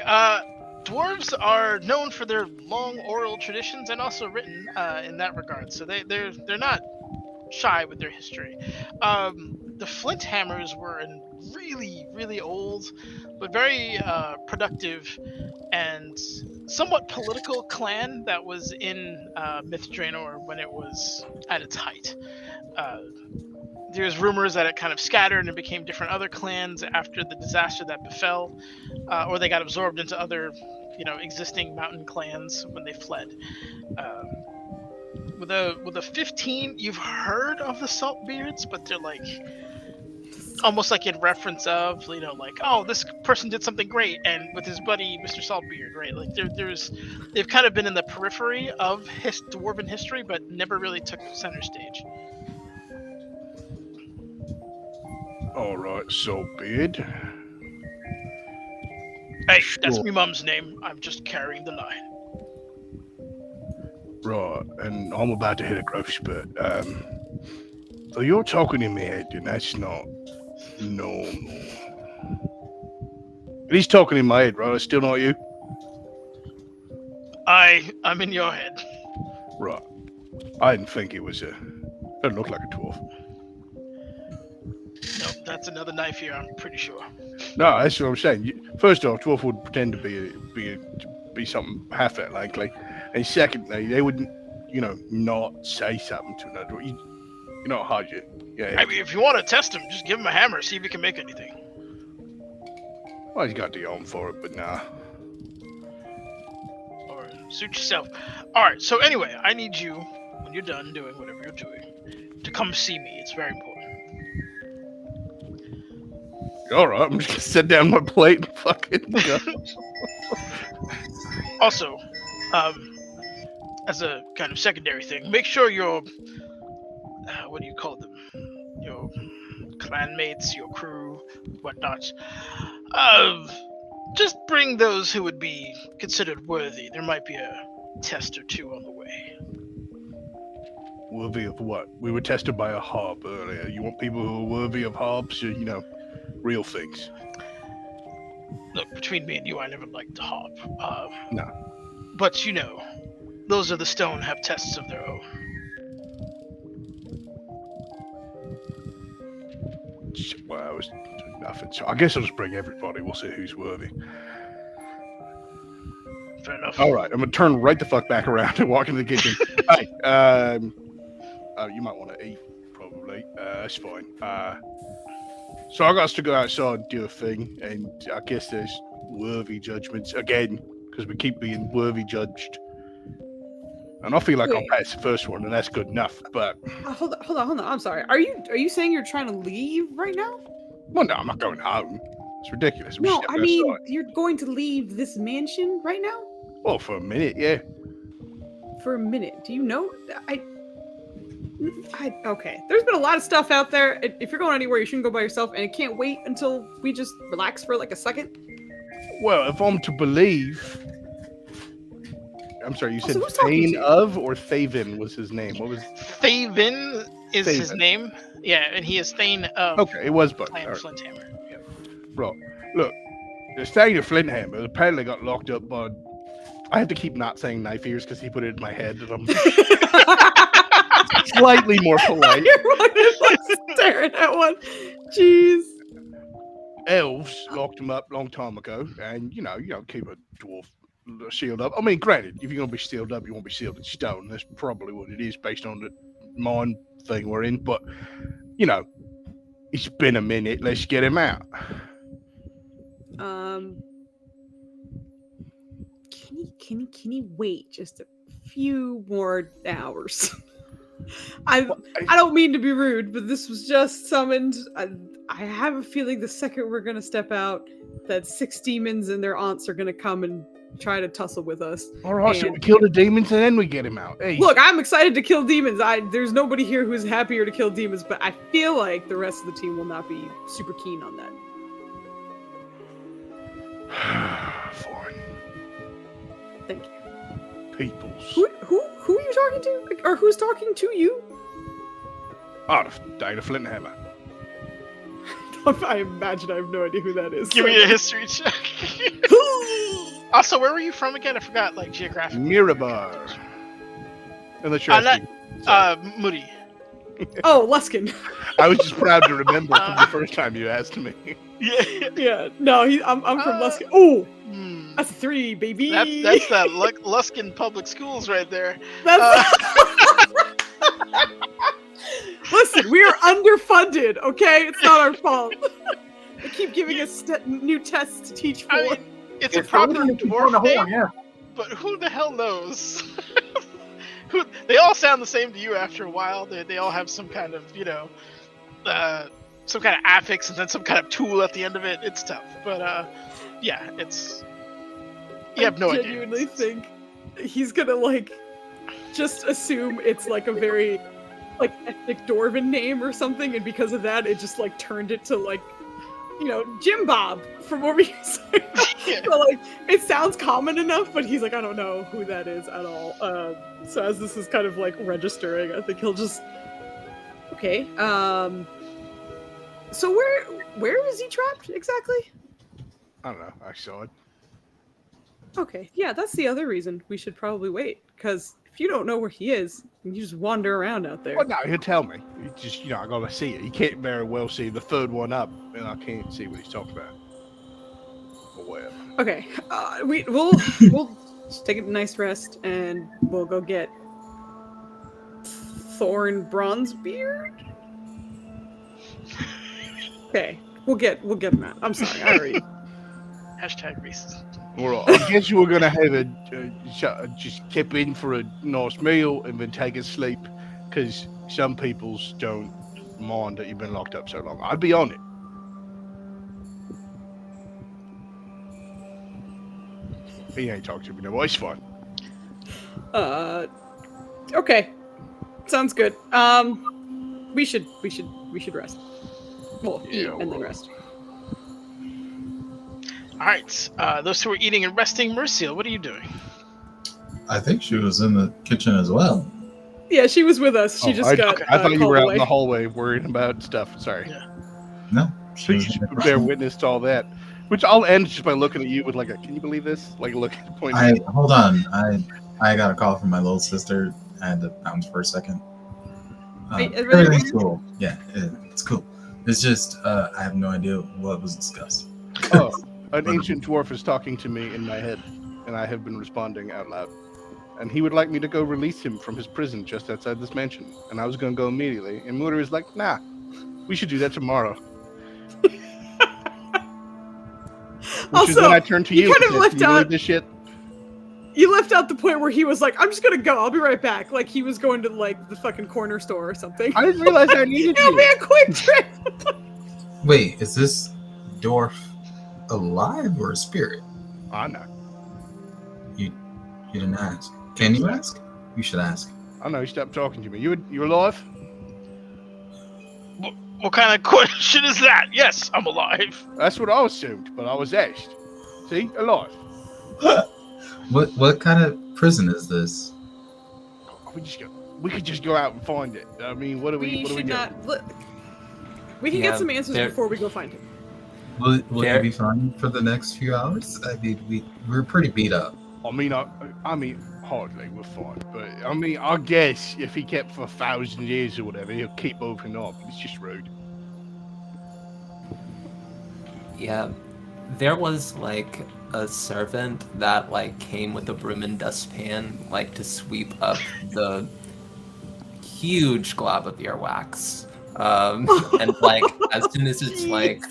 Dwarves are known for their long oral traditions and also written in that regard. So they're not shy with their history. The Flint Hammers were a really, really old, but very productive and somewhat political clan that was in Myth Draenor when it was at its height. There's rumors that it kind of scattered and became different other clans after the disaster that befell, or they got absorbed into other, existing mountain clans when they fled. With a 15, you've heard of the Saltbeards, but they're like almost like in reference of, like, oh, this person did something great, and with his buddy Mr. Saltbeard, right? Like they've kind of been in the periphery of dwarven history, but never really took center stage. All right, Saltbeard. Hey, Sure. that's me mum's name. I'm just carrying the line. Right, and I'm about to hit a growth spurt. So you're talking in my head, and that's not normal. And he's talking in my head, right? It's still not you? I'm in your head. Right. I didn't think it was doesn't look like a dwarf. Nope, that's another knife here, I'm pretty sure. No, that's what I'm saying. First off, dwarf would pretend to be something half that likely, and secondly, they wouldn't, not say something to another dwarf. You know how hard you. Yeah. I mean, if you want to test him, just give him a hammer, see if he can make anything. Well, he's got the arm for it, but nah. Or suit yourself. Alright, so anyway, I need you, when you're done doing whatever you're doing, to come see me. It's very important. All right, I'm just gonna set down my plate and fucking go. Also, as a kind of secondary thing, make sure your what do you call them? Your clanmates, your crew, whatnot. Just bring those who would be considered worthy. There might be a test or two on the way. Worthy of what? We were tested by a hob earlier. You want people who are worthy of hobs, or, real things? Look, between me and you, I never liked the hob. No. But those of the stone have tests of their own. Well, I was doing nothing. So I guess I'll just bring everybody. We'll see who's worthy. Fair enough. All right, I'm gonna turn right the fuck back around and walk into the kitchen. Hey, you might want to eat, probably. That's fine. So I got to go outside and do a thing, and I guess there's worthy judgments again because we keep being worthy judged. And I feel like I'll pass the first one, and that's good enough. But Hold on. I'm sorry. Are you saying you're trying to leave right now? well, no, I'm not going home. It's ridiculous. I'm No, stepping I mean outside. you're going to leave this mansion right now Well, for a minute, yeah. for a minute. Do you know? Okay. There's been a lot of stuff out there. If you're going anywhere, you shouldn't go by yourself, and it can't wait until we just relax for like a second. Well, if I'm to believe, I'm sorry, you said who's talking Thane to you? of or Thaven was his name? What was? Thaven is his Thaven. name. Yeah, and he is Thane of Okay, it was both. Clan All right. Flinthammer. Right. Look, the Thane of Flinthammer apparently got locked up by. I have to keep not saying knife ears because he put it in my head, and I'm slightly more polite. Everyone like staring at one. Jeez. Elves locked him up a long time ago, and you keep a dwarf sealed up. I mean, granted, if you're gonna be sealed up, you won't be sealed in stone. That's probably what it is based on the mine thing we're in. But it's been a minute. Let's get him out. Can he wait just a few more hours? I don't mean to be rude, but this was just summoned. I have a feeling the second we're gonna step out, that 6 demons and their aunts are gonna come and try to tussle with us. All right, so we kill the demons and then we get him out. Hey, Look, I'm excited to kill demons. There's nobody here who's happier to kill demons, but I feel like the rest of the team will not be super keen on that. fine. Thank you. Peoples. Who are you talking to? Or who's talking to you? Oh, the Dana Flinthammer. I imagine I have no idea who that is. Give me a history check. Also, where were you from again? I forgot, like, geographically. Mirabar. Unless you're asking. Moody. Oh, Luskin. I was just proud to remember from the first time you asked me. Yeah. Yeah. No, I'm from Luskin. Oh, Hmm. that's a 3, baby. That's that Luskin Public Schools right there. Listen, we are underfunded, okay? It's not our fault. They keep giving us new tests to teach for. I mean, it's a proper dwarf the name, horn, yeah. but who the hell knows? They all sound the same to you after a while. They all have some kind of, some kind of affix and then some kind of tool at the end of it. It's tough, but yeah, it's. You have no idea. I genuinely think he's gonna just assume it's like a very ethnic Dwarven name or something, and because of that, it just turned it to Jim Bob from what we say. Yeah. So it sounds common enough, but he's like, I don't know who that is at all. So as this is kind of registering, I think he'll just okay. So where is he trapped exactly? I don't know. I saw it. Okay, yeah, that's the other reason we should probably wait, because if you don't know where he is, you just wander around out there. Well, no, he'll tell me. He just, I gotta see it. He can't very well see the third one up, and I can't see what he's talking about. Or whatever. Okay, we'll just take a nice rest, and we'll go get Thorn Bronzebeard. Okay, we'll get him out. I'm sorry, I already. Hashtag racist. Well, I guess you were gonna have just keep in for a nice meal and then take a sleep, because some peoples don't mind that you've been locked up so long. I'd be on it. He ain't talking to me no. It's fine. Okay, sounds good. We should rest. Well, eat Yeah, and then rest. All right. Those who are eating and resting, Mercia, what are you doing? I think she was in the kitchen as well. Yeah, she was with us. She just got I thought you called were out away. in the hallway worrying about stuff. Sorry. Yeah. No, she was Please in the bear kitchen. witness to all that. Which I'll end just by looking at you with like a, can you believe this? Like look at the point. Hold on. I got a call from my little sister. I had to bounce for a second. Everything's cool. Yeah, it's cool. It's just I have no idea what was discussed. Oh, an ancient dwarf is talking to me in my head, and I have been responding out loud. And he would like me to go release him from his prison just outside this mansion. And I was going to go immediately. And Mutter is like, nah, we should do that tomorrow. Which Also, is when I turned to you. kind of and said, left "Can you believe out. this shit. You left out the point where he was like, "I'm just gonna go. I'll be right back." Like he was going to like the fucking corner store or something. I didn't realize I needed It'll be you. a quick trip. Wait, is this dwarf alive or a spirit? I know. You didn't ask. Can you ask? You should ask. I know. You stopped talking to me. You alive? What kind of question is that? Yes, I'm alive. That's what I assumed, but I was asked. See, alive. What kind of prison is this? We could just go out and find it. I mean, what do we should do? not. Look, we can Yeah, get some answers there- before we go find him. Will There- you be fine for the next few hours? I mean, we're pretty beat up. I mean, hardly. We're fine, but I mean, I guess if he kept for 1,000 years or whatever, he'll keep opening up. It's just rude. Yeah, there was like a servant that like came with a broom and dustpan, like to sweep up the huge glob of earwax. And like as soon as it's like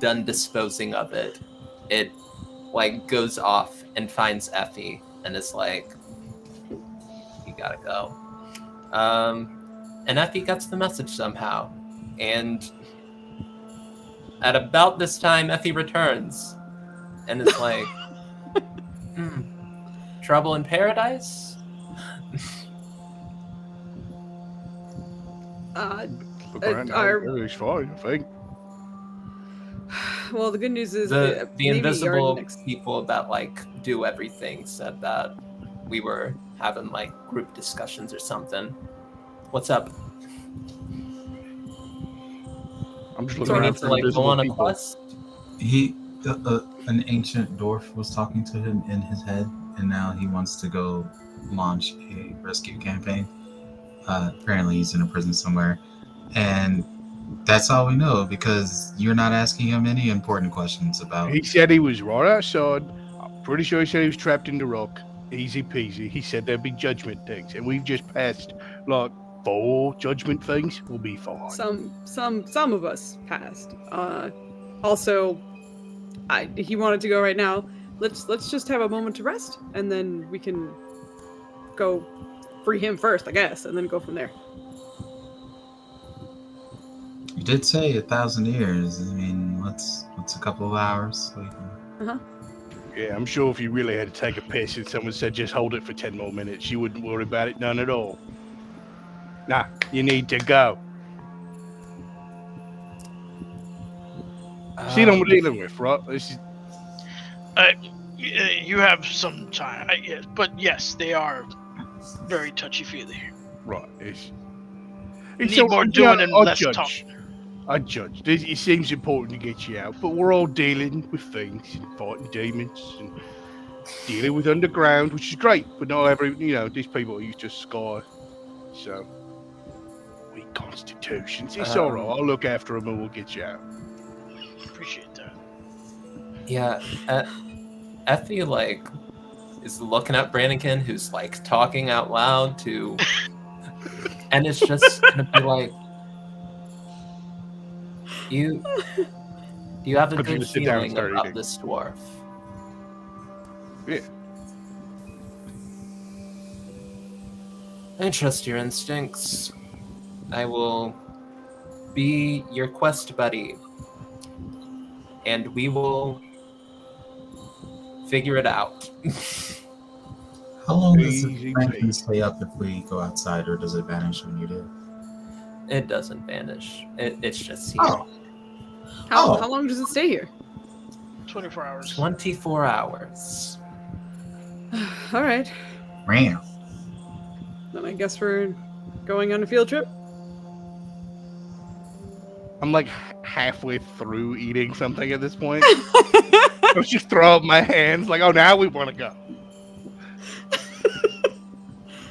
done disposing of it, it like goes off and finds Effie and is like, "You gotta go." And Effie gets the message somehow, and at about this time, Effie returns, and it's like, trouble in paradise? Look around now, everything's fine, I think. Well, the good news is The maybe our invisible next- people that like do everything said that we were having like group discussions or something. What's up? I'm just Do looking we around need for to like go invisible on a people. quest? An ancient dwarf was talking to him in his head, and now he wants to go launch a rescue campaign. Apparently, he's in a prison somewhere, and that's all we know because you're not asking him any important questions about. He said he was right outside. I'm pretty sure he said he was trapped in the rock. Easy peasy. He said there'd be judgment things, and we've just passed like 4 judgment things. We'll be fine. some of us passed. Also, he wanted to go right now. Let's just have a moment to rest, and then we can go free him first, I guess, and then go from there. You did say 1,000 years. I mean, what's a couple of hours? Yeah, I'm sure if you really had to take a piss and someone said just hold it for 10 more minutes, you wouldn't worry about it none at all. Nah, you need to go. See what we're dealing with, right? This is You have some time, yes, but yes, they are very touchy-feely. right. Need more doing and less talking. I judge. It seems important to get you out, but we're all dealing with things and fighting demons and dealing with underground, which is great. But not every, these people are used to sky, so weak constitutions. It's all right. I'll look after them and we'll get you out. Appreciate that. Yeah, Effie like is looking at Brannigan, who's like talking out loud to, and it's just gonna be like, you have a I'm gonna good sit down and feeling start about eating. this dwarf. Yeah. I trust your instincts. I will be your quest buddy, and we will figure it out. How long does Easy the lantern peasy. stay up if we go outside, or does it vanish when you do? It doesn't vanish. It's just here. Oh, How long does it stay here? 24 hours. 24 hours. All right. man. Then I guess we're going on a field trip. I'm like halfway through eating something at this point. I was just throw up my hands like, oh, now we want to go.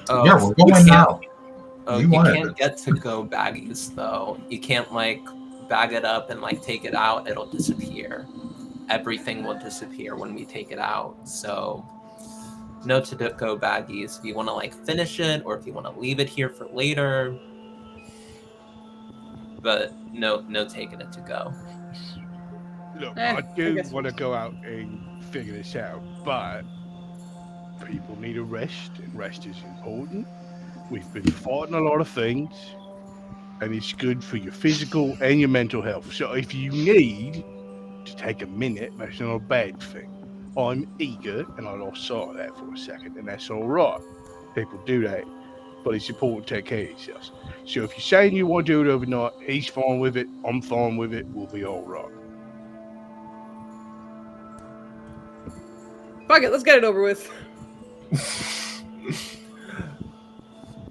Oh, Yeah, we're you going can't- now. Oh, We you wanted can't it. get to go baggies though. You can't like bag it up and like take it out. It'll disappear. Everything will disappear when we take it out. So no to go baggies. If you want to like finish it or if you want to leave it here for later. But no taking it to go. Look, I I do guess want to go out and figure this out, but people need a rest, and rest is important. We've been fighting a lot of things, and it's good for your physical and your mental health. So if you need to take a minute, that's not a bad thing. I'm eager, and I lost sight of that for a second, and that's all right. People do that, but it's important to take care of yourselves. So if you're saying you want to do it overnight, he's fine with it. I'm fine with it. We'll be all right. Fuck it, let's get it over with.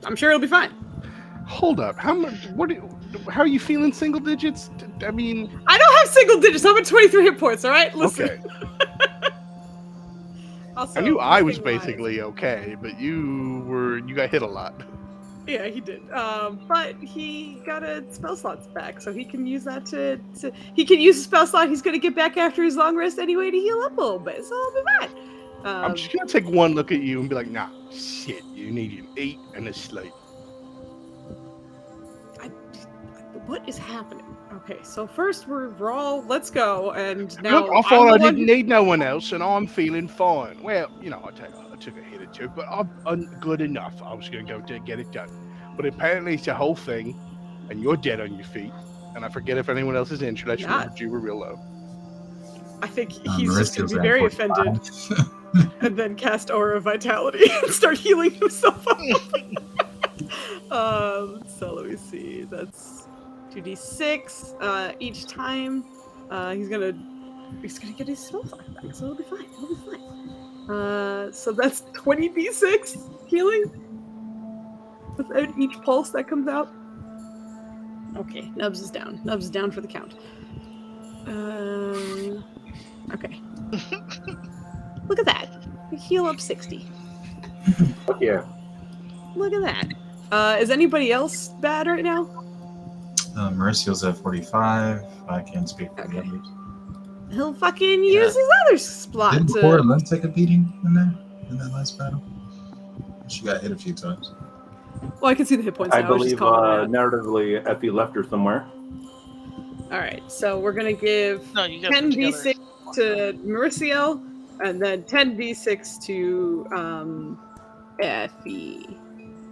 I'm sure it'll be fine. Hold up. How much? How are you feeling? Single digits? I mean, I don't have single digits. I'm at 23 hit points. All right, listen. okay. Also, I knew I was thing-wise- basically okay, but you got hit a lot. Yeah, he did. But he got a spell slots back, so he can use that to he can use a spell slot he's gonna get back after his long rest anyway to heal up a little bit. So I'll be fine. I'm just gonna take one look at you and be like, nah, shit, you need an eat and a sleep. What is happening? Okay, so first we're all let's go, and now Look, I thought I I'm the didn't need no one else, and I'm feeling fine. Well, you know, I took a hit or two, but I'm good enough. I was gonna go to get it done, but apparently it's a whole thing, and you're dead on your feet. And I forget if anyone else is injured. I just Not. remembered you were real low. I think he's just gonna Mariska's be at very 45. offended, and then cast Aura of Vitality and start healing himself up. So let me see. That's 2d6 each time. He's gonna get his spell slot back, so it'll be fine. It'll be fine. So that's 20d6 healing with each pulse that comes out. Okay, Nubs is down. Nubs is down for the count. Okay. Look at that. We heal up 60. Fuck yeah. Look at that. Is anybody else bad right now? Mauricio's at 45. I can't speak for the Okay. others. He'll fucking use his other spot Didn't to. Coraline take a beating in that last battle? She got hit a few times. Well, I can see the hit points I now. I was believe just calling it narratively Effie left her somewhere. out. All right, so we're gonna give No, you guys put together. 10d6 to Mauricio, and then 10d6 to Effie.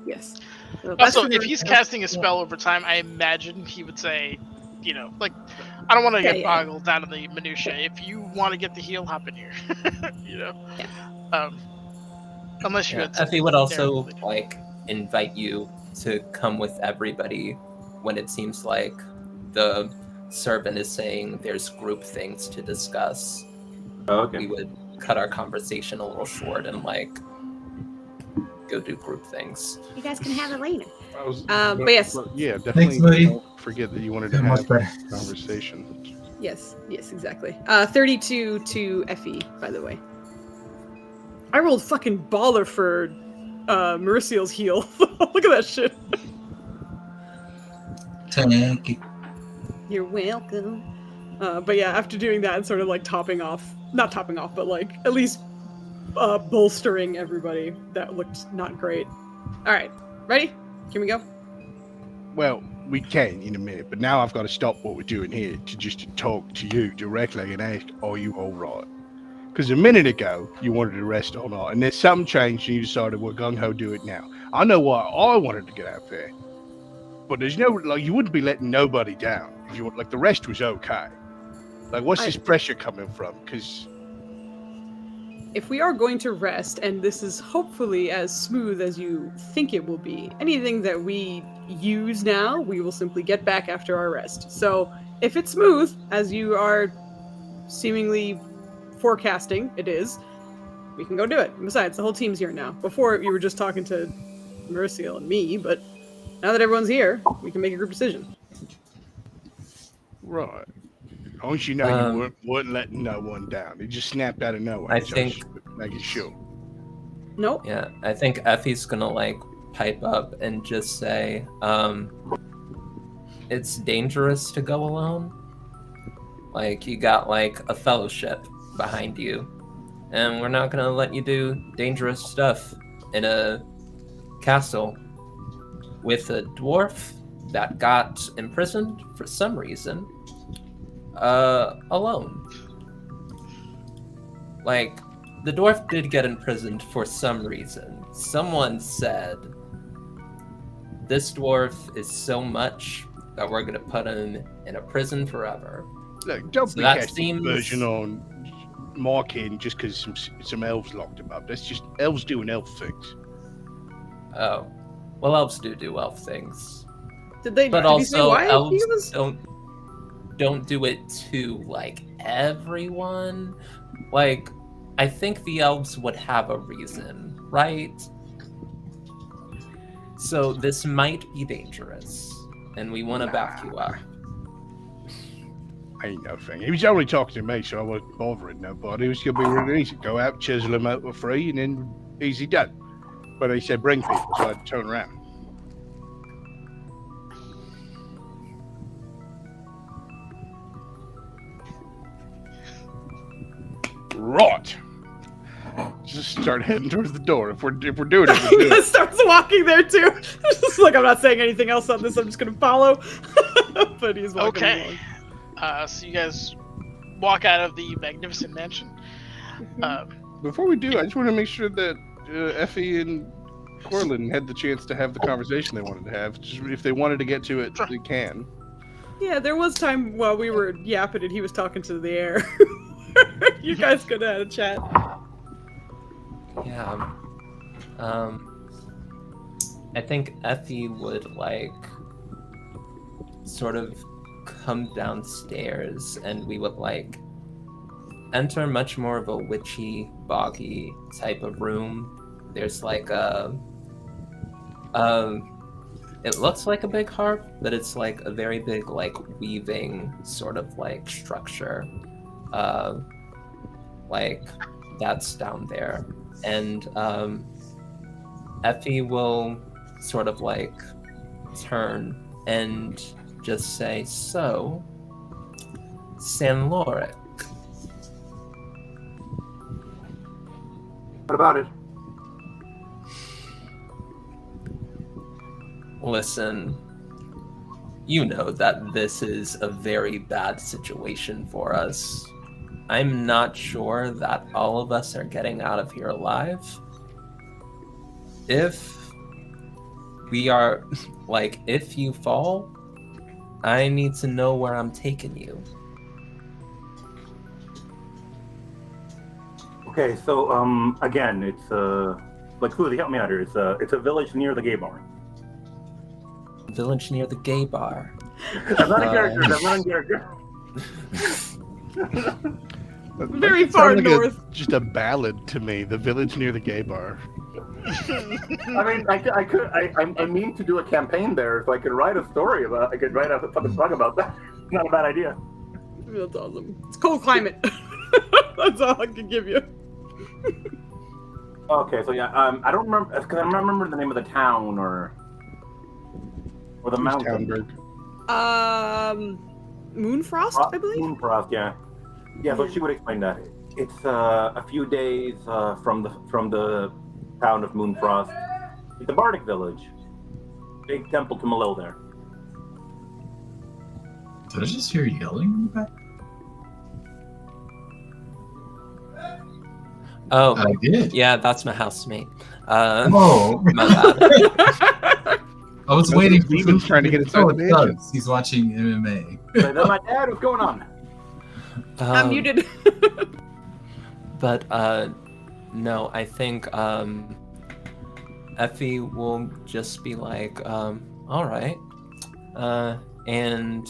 Yes. So that's Also, for if he's Mauricio. casting a spell over time, I imagine he would say, you know, like, I don't want to Yeah, get yeah. boggled down in the minutia. If you want to get the heal, hop in here. You know. Yeah. Unless you Yeah, had something Effie would also narratively. like invite you to come with everybody when it seems like the servant is saying there's group things to discuss. Oh, okay. We would cut our conversation a little short and like go do group things. You guys can have it later. But yes. yeah, definitely buddy. don't forget that you wanted to Yeah, much have better. a conversation. Yes, exactly. 32 to Effie, by the way. I rolled fucking baller for Mauricio's heal. Look at that shit. Thank you. You're welcome. But yeah, after doing that and sort of like not topping off, but like at least bolstering everybody, that looked not great. All right, ready? Can we go? Well, we can in a minute, but now I've got to stop what we're doing here to talk to you directly and ask, are you all right? Because a minute ago, you wanted to rest all night, and then something changed and you decided, well, gung-ho, do it now. I know why I wanted to get out there, but there's no, like, you wouldn't be letting nobody down. If you want, like, the rest was okay. Like, what's this pressure coming from? Because if we are going to rest, and this is hopefully as smooth as you think it will be, anything that we use now, we will simply get back after our rest. So if it's smooth, as you are seemingly forecasting it is, we can go do it. And besides, the whole team's here now. Before, you were just talking to Mauricio and me, but now that everyone's here, we can make a group decision. Right. As long as you know you weren't letting no one down. He just snapped out of nowhere. I so think- just making sure. Nope. Yeah, I think Effie's gonna like pipe up and just say, it's dangerous to go alone. Like, you got like a fellowship behind you, and we're not gonna let you do dangerous stuff in a castle with a dwarf that got imprisoned for some reason, alone. Like, the dwarf did get imprisoned for some reason. Someone said, this dwarf is so much that we're gonna put him in a prison forever. Look, don't So be that casting seems- version on Markin just because some elves locked him up. That's just elves doing elf things. Oh, well, elves do elf things, Did they? but did you say also why elves he was? don't do it to like everyone. Like, I think the elves would have a reason, right? So this might be dangerous, and we want to back you up. Ain't no thing. He was only talking to me, so I wasn't bothering nobody. It was gonna be really easy. Go out, chisel them out for free, and then easy done. But they said bring people, so I had to turn around. Right. Just start heading towards the door. If we're doing it, we're doing it. Starts walking there too. Just like, I'm not saying anything else on this. I'm just gonna follow. But he's walking Okay. along. So you guys walk out of the magnificent mansion. Before we do, I just want to make sure that Effie and Corlin had the chance to have the conversation they wanted to have. Just if they wanted to get to it, Sure. they can. Yeah, there was time while we were yapping and he was talking to the air. You guys could have had a chat. Yeah. I think Effie would like sort of come downstairs, and we would like enter much more of a witchy, boggy type of room. There's like it looks like a big harp, but it's like a very big like weaving sort of like structure. Like that's down there. And Effie will sort of like turn and just say, so, San Loric. What about it? Listen, you know that this is a very bad situation for us. I'm not sure that all of us are getting out of here alive. If we are, like, if you fall, I need to know where I'm taking you. Okay, so again, it's like Foozca, help me out here. It's a village near the gay barn. Village near the gay bar. I'm not a character. I'm not a character. Very It far sounds like north. just a ballad to me. The village near the gay bar. I mean, I mean to do a campaign there, so I could write a story about. I could write a fucking song about that. Not a bad idea. That's awesome. It's cold climate. That's all I can give you. Okay, so yeah, I don't remember because I don't remember the name of the town or the mountain. Townburg. Moonfrost, I believe. Moonfrost, yeah. Yeah, so she would explain that. It's a few days from the town of Moonfrost. It's a bardic village. Big temple to Malil there. Did I just hear yelling in the back? Oh, I did. yeah, that's my housemate. Oh, My bad. I was Those waiting are demons trying to get inside the mansion. He's watching MMA. Is that my dad? What's going on? I'm muted. But no, I think Effie will just be like, All right. And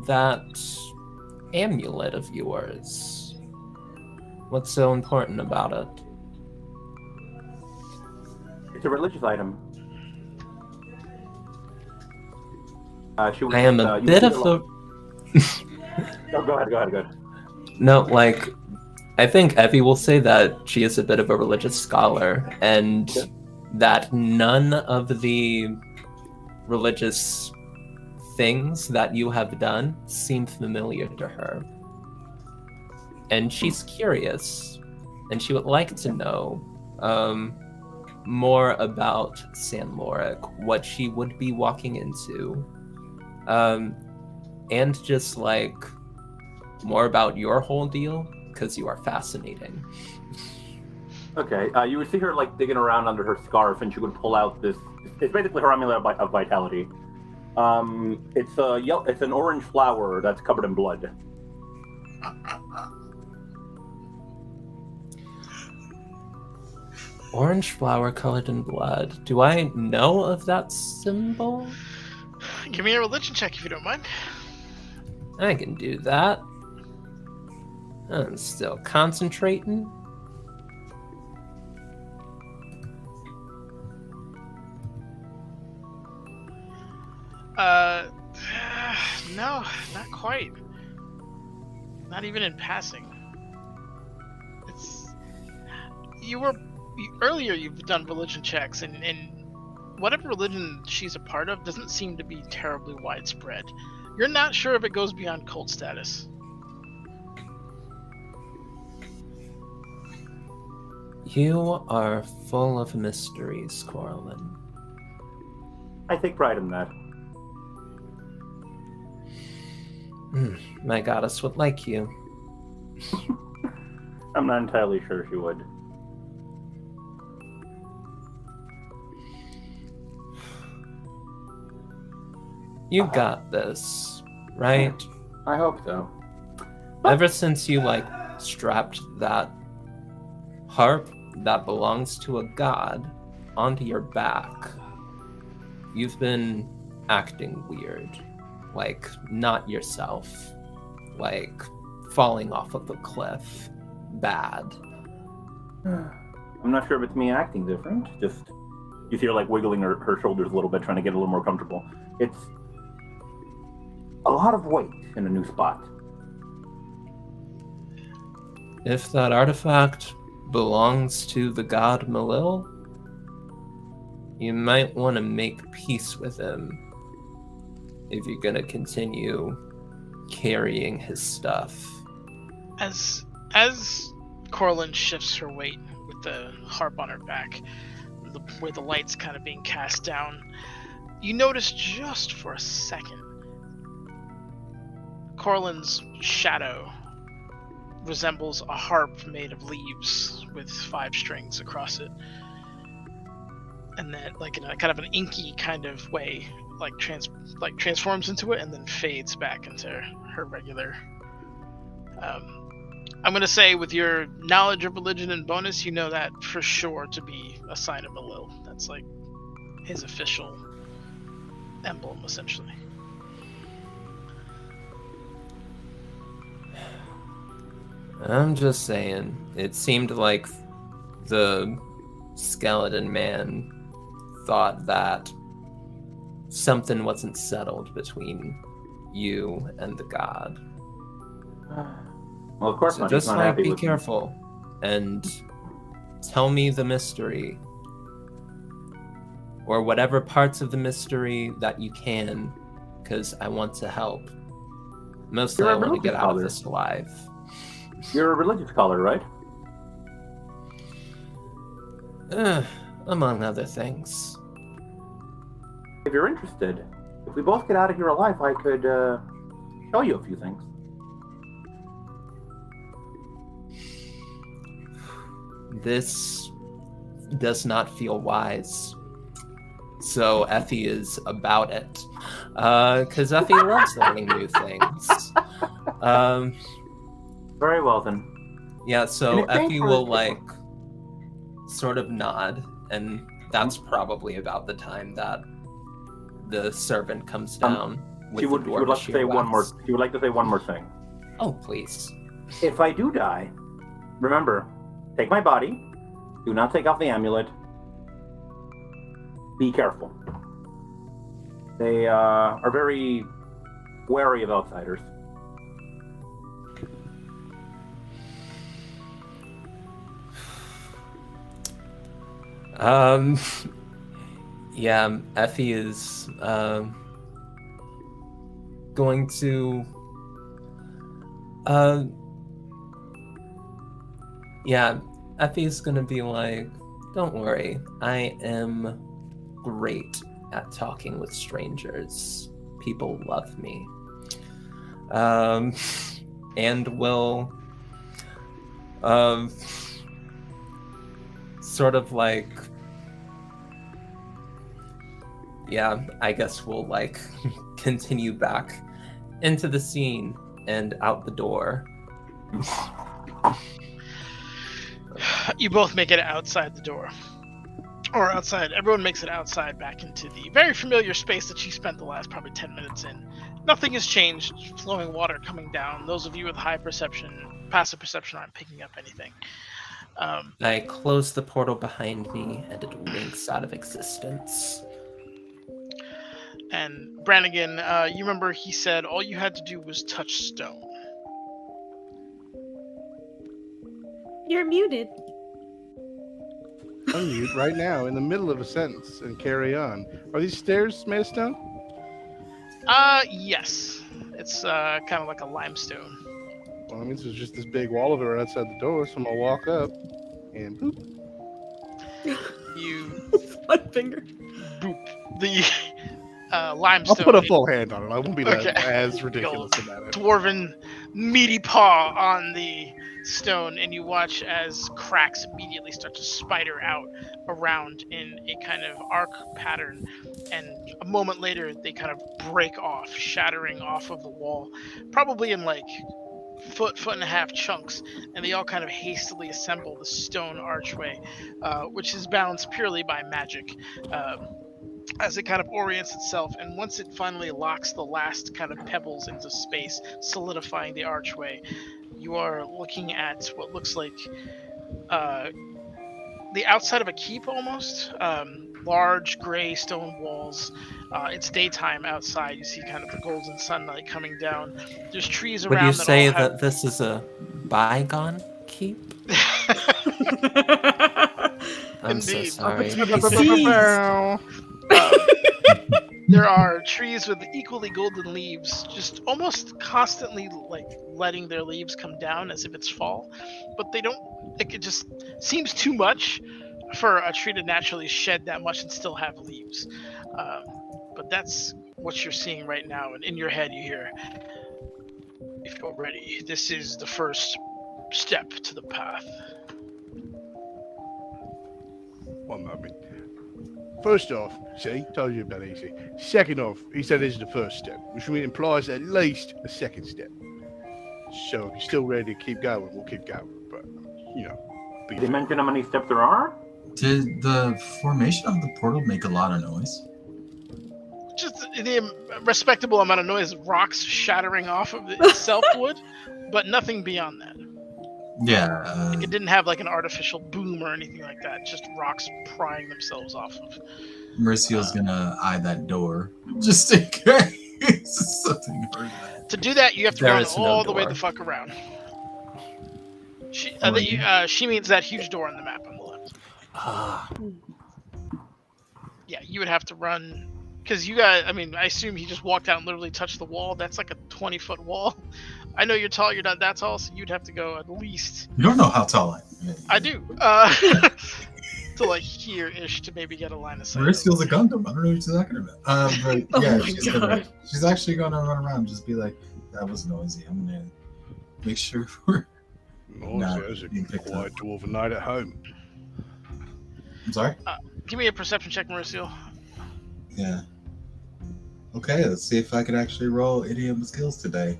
that amulet of yours, what's so important about it? It's a religious item. I am a bit of a... No, go ahead. No, like, I think Evie will say that she is a bit of a religious scholar, and that none of the religious things that you have done seem familiar to her. And she's curious, and she would like to know more about San Lorik, what she would be walking into, and just like more about your whole deal, because you are fascinating. Okay, you would see her like digging around under her scarf, and she would pull out this. It's basically her amulet of vitality. It's an orange flower that's covered in blood. Orange flower colored in blood. Do I know of that symbol? Give me a religion check if you don't mind. I can do that. I'm still concentrating. No, not quite. Not even in passing. Earlier you've done religion checks, and whatever religion she's a part of doesn't seem to be terribly widespread. You're not sure if it goes beyond cult status. You are full of mysteries, Corlin. I take pride in that. My goddess would like you. I'm not entirely sure she would. You got this, right? I hope so. Ever since you, strapped that harp that belongs to a god onto your back, you've been acting weird. Like, not yourself. Like, falling off of a cliff. Bad. I'm not sure if it's me acting different. Just, you see her, wiggling her shoulders a little bit, trying to get a little more comfortable. It's a lot of weight in a new spot. If that artifact belongs to the god Malil, you might want to make peace with him if you're going to continue carrying his stuff. As Corlin shifts her weight with the harp on her back, where the light's kind of being cast down, you notice just for a second Corlin's shadow resembles a harp made of leaves with 5 strings across it. And then, in a kind of an inky kind of way, transforms into it and then fades back into her regular. I'm gonna say, with your knowledge of religion and bonus, you know that for sure to be a sign of Malil. That's his official emblem, essentially. I'm just saying, it seemed like the skeleton man thought that something wasn't settled between you and the god. Well, of course so not. Just He's not happy be with careful and tell me the mystery, or whatever parts of the mystery that you can, because I want to help. Mostly I want to get out of this alive. You're a religious scholar, right? Among other things. If you're interested, if we both get out of here alive, I could show you a few things. This does not feel wise. So Effie is about it. Because Effie loves learning new things. Very well then. Yeah, so Effie will sort of nod, and that's probably about the time that the servant comes down with She would the dwarvish like to say one more. earwax. She would like to say one more thing. Oh, please. If I do die, remember, take my body. Do not take off the amulet. Be careful. They are very wary of outsiders. Yeah, Effie is going to yeah, Effie's gonna be like, don't worry, I am great at talking with strangers. People love me. And will sort of like, yeah, I guess we'll like continue back into the scene and out the door. You both make it outside the door. Or outside. Everyone makes it outside back into the very familiar space that you spent the last probably 10 minutes in. Nothing has changed. Flowing water coming down. Those of you with high perception, passive perception aren't picking up anything. I close the portal behind me and it winks out of existence. And Brannigan, you remember he said all you had to do was touch stone. You're muted. Unmute right now in the middle of a sentence and carry on. Are these stairs made of stone? Yes. It's kind of like a limestone. Well, I mean, there's just this big wall of it right outside the door, so I'm gonna walk up and boop. You One finger. boop the I'll limestone. put a full hand on it. I won't be Okay. as ridiculous about it. Dwarven meaty paw on the stone, and you watch as cracks immediately start to spider out around in a kind of arc pattern, and a moment later they kind of break off, shattering off of the wall, probably in like foot and a half chunks, and they all kind of hastily assemble the stone archway, which is balanced purely by magic. As it kind of orients itself, and once it finally locks the last kind of pebbles into space, solidifying the archway, you are looking at what looks like the outside of a keep almost. Large gray stone walls. It's daytime outside. You see kind of the golden sunlight coming down. There's trees around. Would you say all that this is a bygone keep? I'm so Indeed. sorry. There are trees with equally golden leaves, just almost constantly like letting their leaves come down as if it's fall, but they don't. Like, it just seems too much for a tree to naturally shed that much and still have leaves. But that's what you're seeing right now, and in your head you hear, "If you're ready, this is the first step to the path." One moment. First off, see, told you about easy. Second off, he said this is the first step, which implies at least a second step. So if you're still ready to keep going, we'll keep going. But, you know. Did they mention how many steps there are? Did the formation of the portal make a lot of noise? Just the respectable amount of noise rocks shattering off of itself would, but nothing beyond that. Yeah. It didn't have like an artificial boom or anything like that. Just rocks prying themselves off of. Mauricio's gonna eye that door just in case something heard that. To do that, you have to There run is no all the way door. the fuck around. She means that huge door on the map on the left. Ah, Yeah, you would have to run. Because you guys, I mean, I assume he just walked out and literally touched the wall. That's like a 20-foot wall. I know you're tall, you're not that tall, so you'd have to go at least. You don't know how tall I am. I do. To like here-ish to maybe get a line of sight. Mauricio's a Gundam. I don't know what you're talking about. But Oh yeah, my she's actually gonna run around and just be like, that was noisy. I'm gonna make sure we're... Also, it was a being picked up. quiet dwarven night at home. I'm sorry? Give me a perception check, Mauricio. Yeah. Okay, let's see if I can actually roll any of my skills today.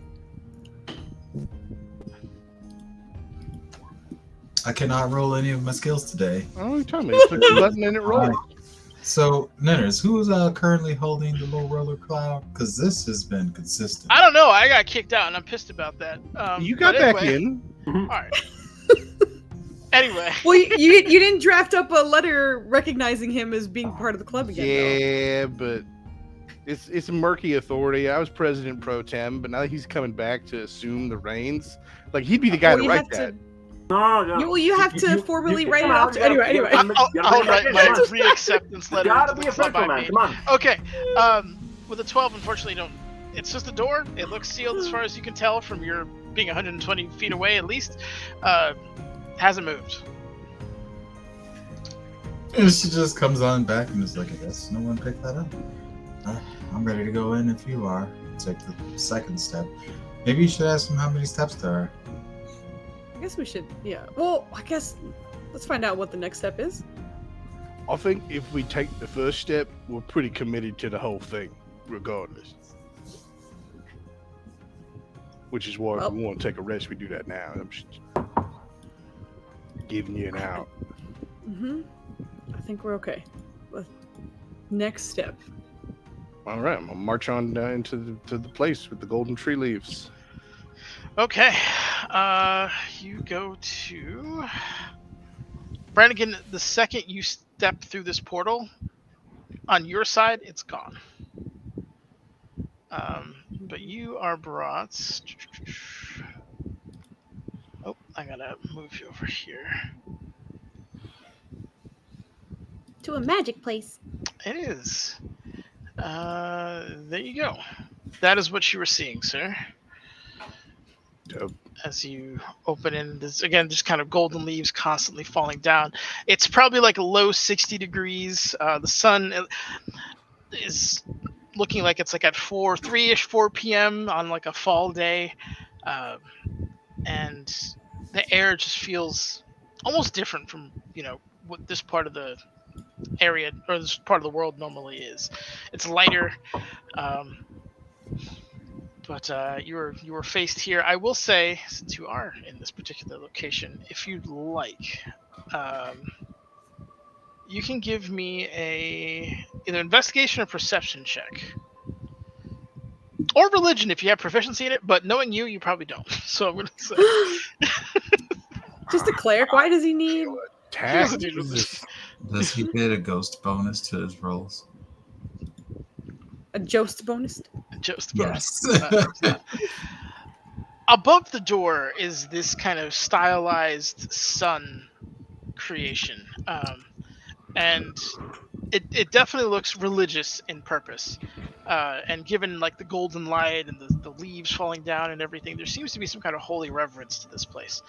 I cannot roll any of my skills today. Oh, you told me. Click the button and it rolled. So, Ninners, who's currently holding the low roller cloud? Because this has been consistent. I don't know. I got kicked out, and I'm pissed about that. You got but back anyway, in. All right. Anyway. Well, you didn't draft up a letter recognizing him as being part of the club again, Yeah, but it's a murky authority. I was president pro tem, but now he's coming back to assume the reins. Like he'd be the guy Well, to you write have that. to- No. Well, you have to formally you- write it come on, off. you gotta- Anyway. I'll write my Come on. re-acceptance You letter. gotta to be the club official, I man. made. Come on. Okay. With a 12, unfortunately, don't. It's just a door. It looks sealed as far as you can tell from your being 120 feet away at least. Hasn't moved. And she just comes on back and is like, I guess no one picked that up. I'm ready to go in if you are. Take the second step. Maybe you should ask him how many steps there are. I guess we should. Yeah. Well, I guess let's find out what the next step is. I think if we take the first step, we're pretty committed to the whole thing, regardless. Which is why if we want to take a rest, we do that now. I'm just giving you an out. I think we're okay. Next step. All right, I'm gonna march on into the place with the golden tree leaves. Okay. You go to Brannigan. The second you step through this portal, on your side, it's gone. But you are brought. Oh, I gotta move you over here. To a magic place. It is. There you go. That is what you were seeing, sir. Dope. As you open in, this again, just kind of golden leaves constantly falling down. It's probably like a low 60 degrees. The sun is looking like it's like at 4 p.m. on like a fall day, and the air just feels almost different from what this part of the area or this part of the world normally is. It's lighter, but you were faced here. I will say, since you are in this particular location, if you'd like, you can give me either investigation or perception check. Or religion if you have proficiency in it, but knowing you, you probably don't. So I'm gonna say Just a cleric. Why does he need? Taxes. Does he get a ghost bonus to his rolls? A joust bonus? just Yes. above the door is this kind of stylized sun creation, and it definitely looks religious in purpose. And given like the golden light and the leaves falling down and everything, there seems to be some kind of holy reverence to this place.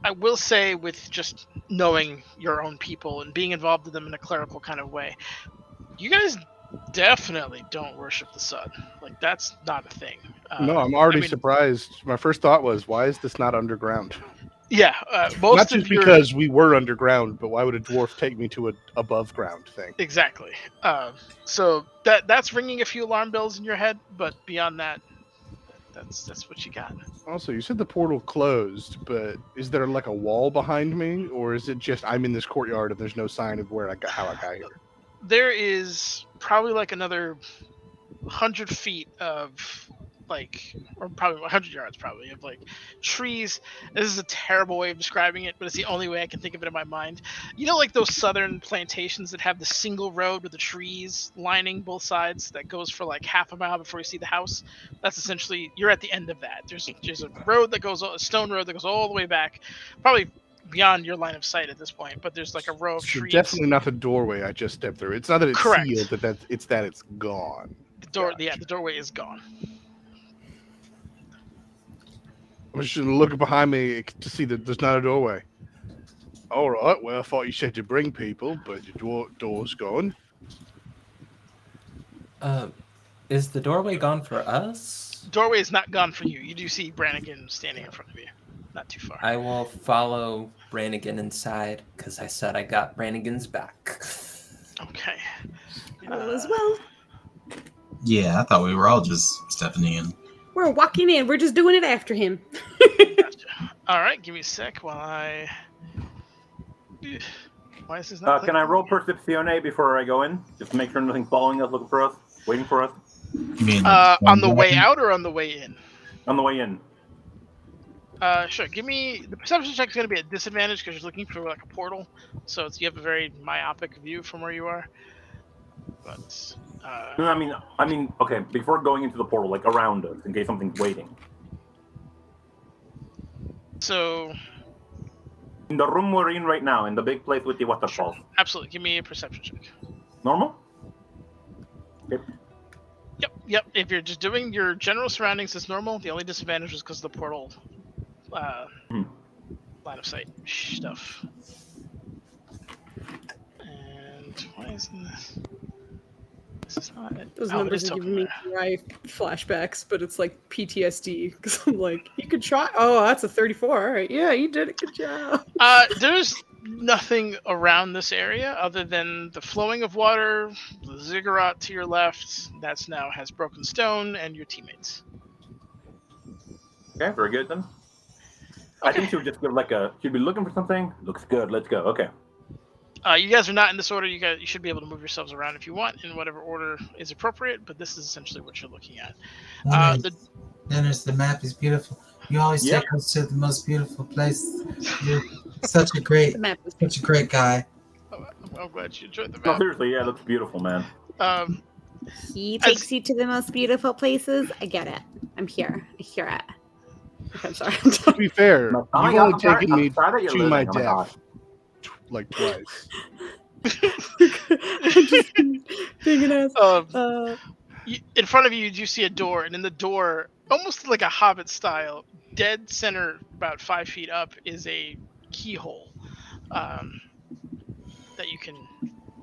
I will say, with just knowing your own people and being involved with them in a clerical kind of way, you guys definitely don't worship the sun. Like, that's not a thing. No, I'm already surprised. My first thought was, why is this not underground? Yeah, most Not of just your... because we were underground, but why would a dwarf take me to an above ground thing? Exactly. So that's ringing a few alarm bells in your head, but beyond that, that's what you got. Also, you said the portal closed, but is there like a wall behind me, or is it just I'm in this courtyard and there's no sign of how I got here? There is probably like another 100 feet of or probably 100 yards probably of like trees. This is a terrible way of describing it, but it's the only way I can think of it in my mind. You know, like those southern plantations that have the single road with the trees lining both sides that goes for like half a mile before you see the house? That's essentially, you're at the end of that. There's a road that goes, a stone road that goes all the way back, probably beyond your line of sight at this point, but there's like a row of trees. Definitely not the doorway I just stepped through. It's not that it's sealed, it's that it's gone. The doorway is gone. I'm just looking behind me to see that there's not a doorway. All right, well, I thought you said to bring people, but the door's gone. Is the doorway gone for us? The doorway is not gone for you. You do see Brannigan standing in front of you. Not too far. I will follow Brannigan inside, because I said I got Brannigan's back. Okay. All as well. Yeah, I thought we were all just stepping in. We're walking in. We're just doing it after him. Gotcha. All right, give me a sec while I Why is this not? Can I roll Percepcione before I go in? Just to make sure nothing's following us, looking for us, waiting for us? You mean On the way out or on the way in? On the way in. Sure. Give me the perception check is going to be a disadvantage because you're looking for like a portal, so you have a very myopic view from where you are. But No, I mean, okay. Before going into the portal, like around us, in case something's waiting. so In the room we're in right now, in the big place with the waterfalls. absolutely, give me a perception check. Normal? Yep. Yep. If you're just doing your general surroundings as normal, the only disadvantage is because of the portal line of sight stuff. And why isn't this? This is not it. Those Oh, it numbers is are token giving me there. dry flashbacks, but it's like PTSD because I'm like, you could try. Oh, that's a 34. All right, yeah, you did it. Good job. There's nothing around this area other than the flowing of water, the ziggurat to your left. That's now has broken stone, and your teammates. Okay, very good then. I think she would just give like she'd be looking for something. Looks good. Let's go. Okay. You guys are not in this order. You should be able to move yourselves around if you want in whatever order is appropriate. But this is essentially what you're looking at. Leonard, the map is beautiful. You always take us to the most beautiful place. You're such a great guy. I'm glad you enjoyed the No, map. seriously, yeah, that's beautiful, man. He takes you to the most beautiful places. I get it. I'm here. I hear it. Okay, I'm sorry. To be fair, No, you've I'm only sorry- taken I'm me sorry that you're to my living, oh my death like twice. I'm just being an ass. In front of you see a door, and in the door, almost like a Hobbit style, dead center, about 5 feet up, is a keyhole that you can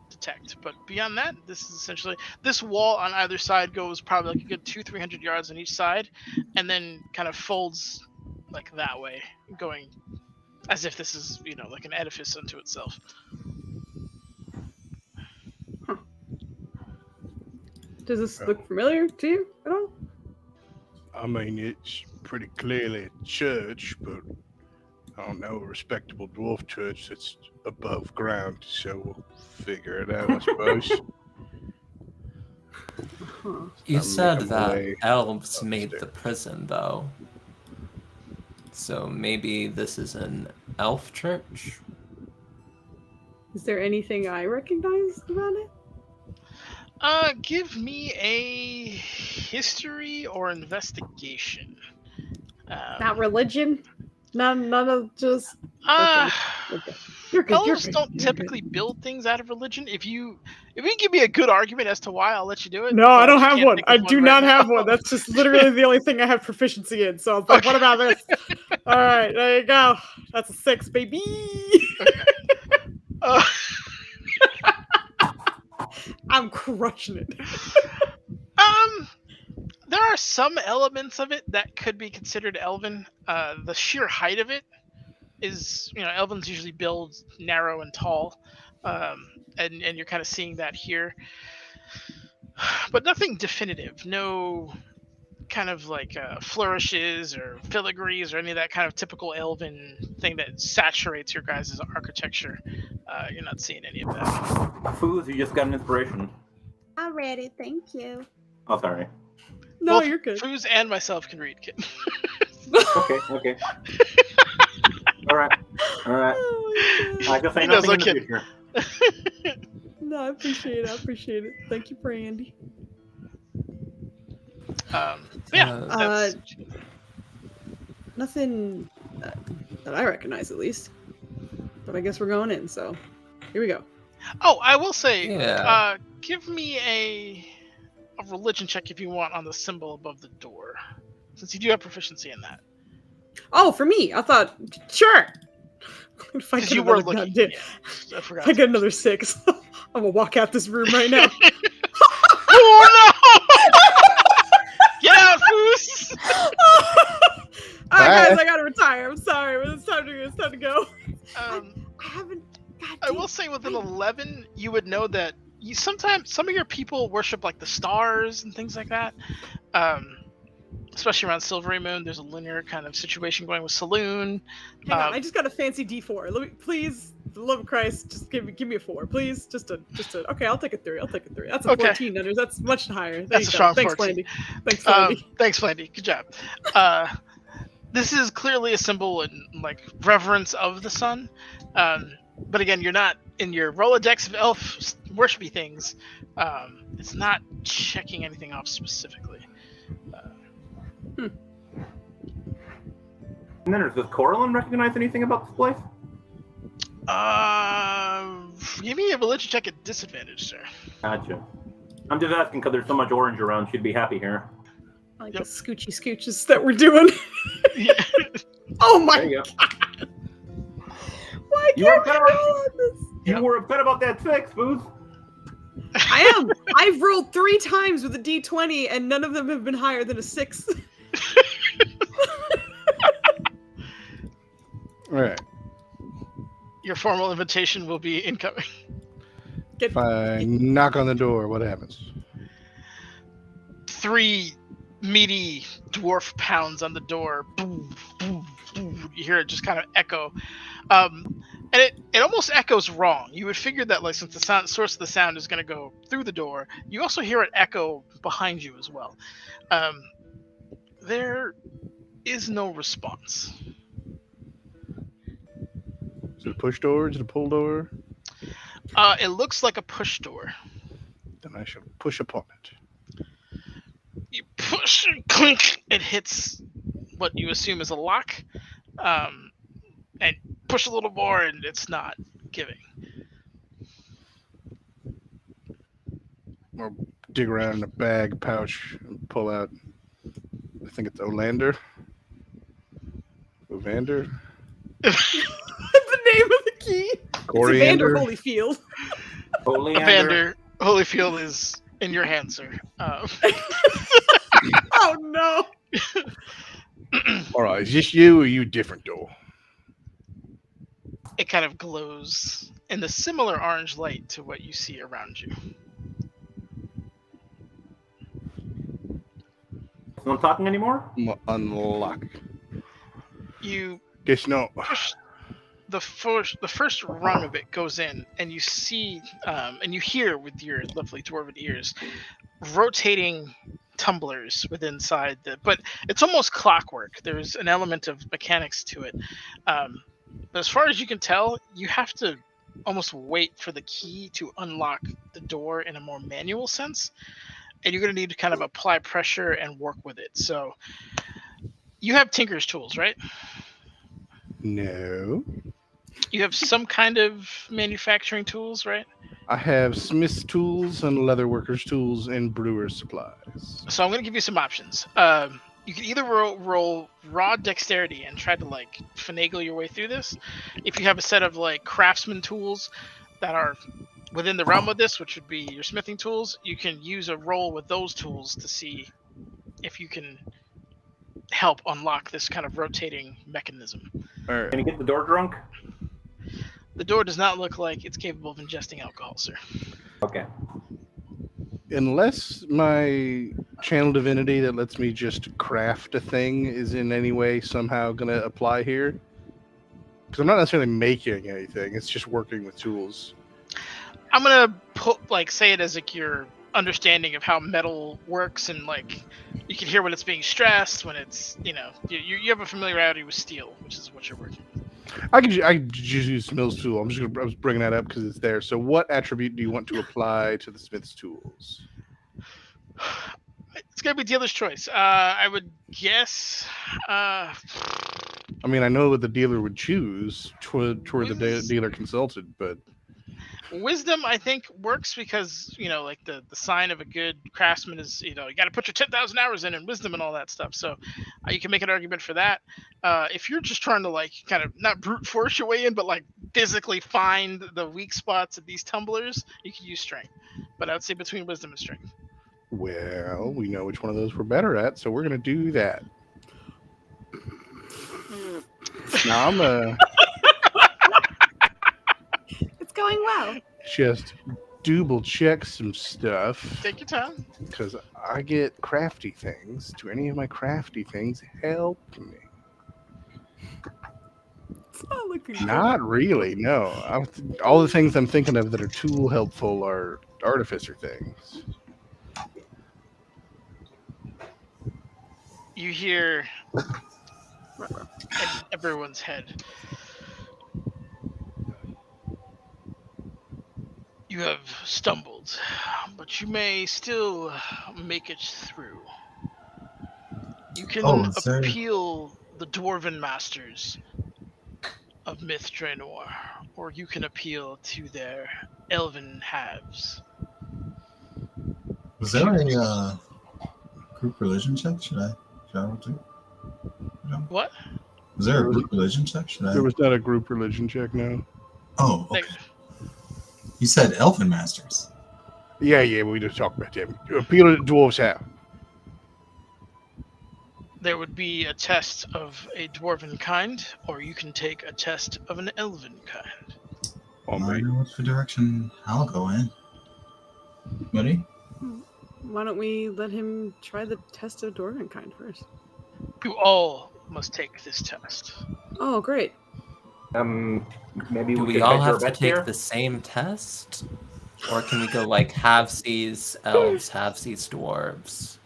detect. But beyond that, this is essentially this wall on either side goes probably like a good 200-300 yards on each side, and then kind of folds like that way, going as if this is like an edifice unto itself. Does this look familiar to you at all? I mean, it's pretty clearly a church, but I don't know, a respectable dwarf church that's above ground, so we'll figure it out, I suppose. You I'm said making my that way elves made upstairs. the prison, though. So maybe this is an elf church? Is there anything I recognize about it? Give me a history or investigation. Not religion? None of just... Okay. You're good. Elves don't typically build things out of religion. If you can give me a good argument as to why, I'll let you do it. No, I don't just have can't one. think I of do right not now. have one. That's just literally the only thing I have proficiency in. So I was like, Okay. what about this? All right, there you go. That's a 6, baby. Uh, I'm crushing it. there are some elements of it that could be considered elven. The sheer height of it is, elvens usually build narrow and tall, and you're kind of seeing that here. But nothing definitive. No kind of like flourishes or filigrees or any of that kind of typical elven thing that saturates your guys' architecture. You're not seeing any of that. Foos, you just got an inspiration. I read it. Thank you. Oh, sorry. No, Both you're good. Foos and myself can read, kid. Okay. All right. Oh my I can say He knows nothing in the I future. God. No, I appreciate it. Thank you for Andy. That's, Nothing that I recognize, at least. But I guess we're going in, so here we go. oh, I will say, Yeah. give me a religion check if you want on the symbol above the door, since you do have proficiency in that. Oh, for me, I thought, sure. If I Because get you were another looking. goddamn- Yeah, I forgot. if I get another 6, I'm gonna walk out this room right now. Oh no! Get out, Foos! All right, guys, I gotta retire. I'm sorry, but it's time to go. I haven't. God I will say, with an 11, you would know that sometimes some of your people worship like the stars and things like that. Especially around Silvery Moon, there's a linear kind of situation going with Saloon. Hang on, I just got a fancy D4. Let me please the love of Christ, just give me a 4, please. Just a. Okay, I'll take a 3. That's a Okay. 14, Nutters. That's much higher. There That's you a go. strong Thanks, 14. Flandy. Thanks, Flandy. Good job. This is clearly a symbol in like reverence of the sun. But again, you're not in your Rolodex of elf worshipy things. It's not checking anything off specifically. And then does Coralyn recognize anything about this place? Give me a religion check at disadvantage, sir. Gotcha. I'm just asking because there's so much orange around. She'd be happy here. I like Yep. the scoochy scooches that we're doing. Yeah. Oh my There you go. god! Why You were can't we upset roll on this? You were upset about that 6, Foos. I am. I've rolled 3 times with a D20, and none of them have been higher than a 6. All right. Your formal invitation will be incoming. If I knock on the door, what happens? 3 meaty dwarf pounds on the door. Boom, boom, boom. You hear it just kind of echo. And it almost echoes wrong. You would figure that, like, since the source of the sound is going to go through the door, you also hear it echo behind you as well. There is no response. Is it a push door? Is it a pull door? It looks like a push door. Then I shall push upon it. You push and clink. It hits what you assume is a lock. And push a little more, and it's not giving. Or dig around in a bag pouch and pull out. I think it's Olander. Ovander. The name of the key. Coriander. It's Evander Holyfield. Oleander. Holyfield is in your hand, sir. Oh no! All right, is this you or you different door? It kind of glows in the similar orange light to what you see around you. No one talking anymore? Unlock. You Guess not. push the first rung of it goes in, and you see and you hear with your lovely dwarven ears rotating tumblers within inside but it's almost clockwork. There's an element of mechanics to it. But as far as you can tell, you have to almost wait for the key to unlock the door in a more manual sense, and you're going to need to kind of apply pressure and work with it. So you have tinker's tools, right? No. You have some kind of manufacturing tools, right? I have smith's tools and leatherworker's tools and brewer's supplies. So I'm going to give you some options. You can either roll raw dexterity and try to like finagle your way through this. If you have a set of like craftsman tools that are within the realm of this, which would be your smithing tools, you can use a roll with those tools to see if you can help unlock this kind of rotating mechanism. All right. Can you get the door drunk? The door does not look like it's capable of ingesting alcohol, sir. Okay. Unless my channel divinity that lets me just craft a thing is in any way somehow going to apply here. Because I'm not necessarily making anything. It's just working with tools. I'm going to say it as like your understanding of how metal works, and like you can hear when it's being stressed, when it's, you have a familiarity with steel, which is what you're working with. I could just use Smith's tool. I was bringing that up because it's there. So what attribute do you want to apply to the Smith's tools? It's going to be dealer's choice. I would guess... I mean, I know what the dealer would choose toward the dealer consulted, but... Wisdom, I think, works because, like the sign of a good craftsman is, you got to put your 10,000 hours in wisdom and all that stuff. So you can make an argument for that. If you're just trying to, like, kind of not brute force your way in, but, like, physically find the weak spots of these tumblers, you can use strength. But I would say between wisdom and strength. Well, we know which one of those we're better at, so we're going to do that. Now, I'm It's going well. just double check some stuff. Take your time. Because I get crafty things. Do any of my crafty things help me? Oh not looking good. Not really, no. All the things I'm thinking of that are tool helpful are artificer things. You hear in everyone's head. You have stumbled, but you may still make it through. You can Oh, is there? appeal the dwarven masters of Myth Draenor, or you can appeal to their elven halves. Was there a group religion check? Should I roll too? No. What? Was there a group religion check? Should I? There was not a group religion check, no. Oh, okay. Like, You said elfin masters. Yeah, we just talked about them. Appeal to dwarves how? there would be a test of a dwarven kind, or you can take a test of an elven kind. Oh, I mate. know which direction I'll go in. Buddy? Why don't we let him try the test of dwarven kind first? You all must take this test. Oh, great. Maybe Do we we should all hedge our have to bets take here. the same test? Or can we go like half-seas elves, half-seas dwarves?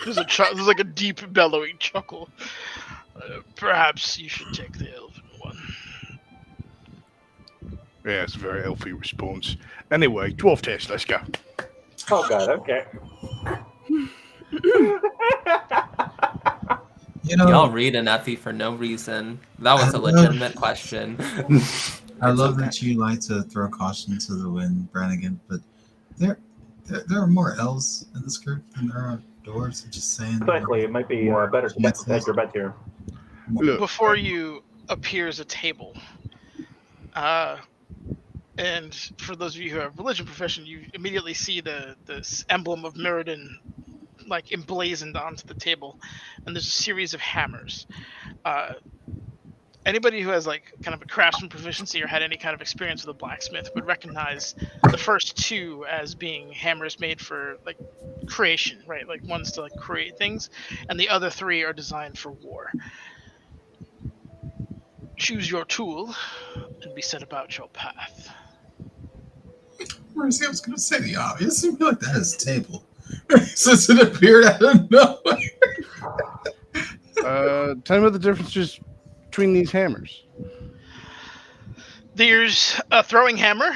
There's like a deep bellowing chuckle. Perhaps you should take the elven one. Yeah, it's a very elfy response. Anyway, dwarf test, let's go. Oh god, okay. You know, Y'all read an Effie for no reason. That was a legitimate question. I It's love okay. that you like to throw caution to the wind, Brannigan, but there are more elves in this group than there are dwarves. I'm just saying. Exactly, it might be better to hedge your bets here. Look, Before you appears a table. And for those of you who have religion profession, you immediately see this emblem of Mirrodin like emblazoned onto the table, and there's a series of hammers. Anybody who has like kind of a craftsman proficiency or had any kind of experience with a blacksmith would recognize the first two as being hammers made for like creation, right? Like ones to like create things, and the other three are designed for war. Choose your tool and be set about your path. I was going to say the obvious. I feel like that is a table. Since it appeared out of nowhere. tell me what the difference is between these hammers. There's a throwing hammer,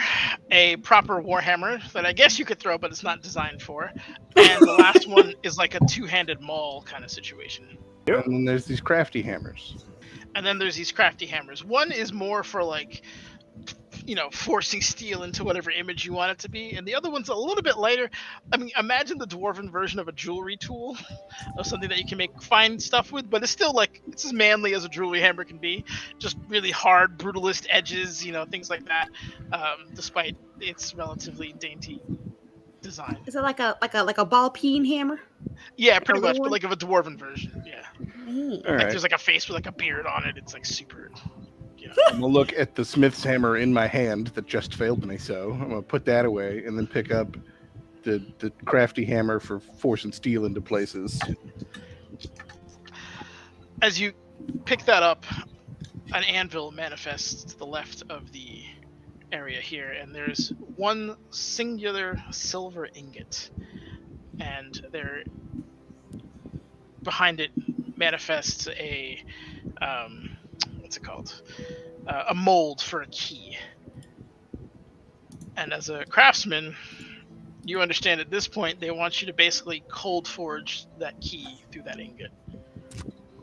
a proper war hammer that I guess you could throw, but it's not designed for. And the last one is like a two-handed maul kind of situation. And then there's these crafty hammers. And then there's these crafty hammers. One is more for like, you know, forcing steel into whatever image you want it to be. And the other one's a little bit lighter. I mean, imagine the dwarven version of a jewelry tool, of something that you can make fine stuff with, but it's still like, it's as manly as a jewelry hammer can be. Just really hard, brutalist edges, you know, things like that, despite its relatively dainty design. Is it like a ball peen hammer? Yeah, Like a pretty much, little but one? like of a dwarven version, yeah. Neat. All Like right. there's like a face with like a beard on it. It's like super, you know. I'm going to look at the smith's hammer in my hand that just failed me, so I'm going to put that away and then pick up the crafty hammer for forcing steel into places. As you pick that up, an anvil manifests to the left of the area here, and there's one singular silver ingot, and there behind it manifests a what's it called? A mold for a key. And as a craftsman, you understand at this point they want you to basically cold forge that key through that ingot.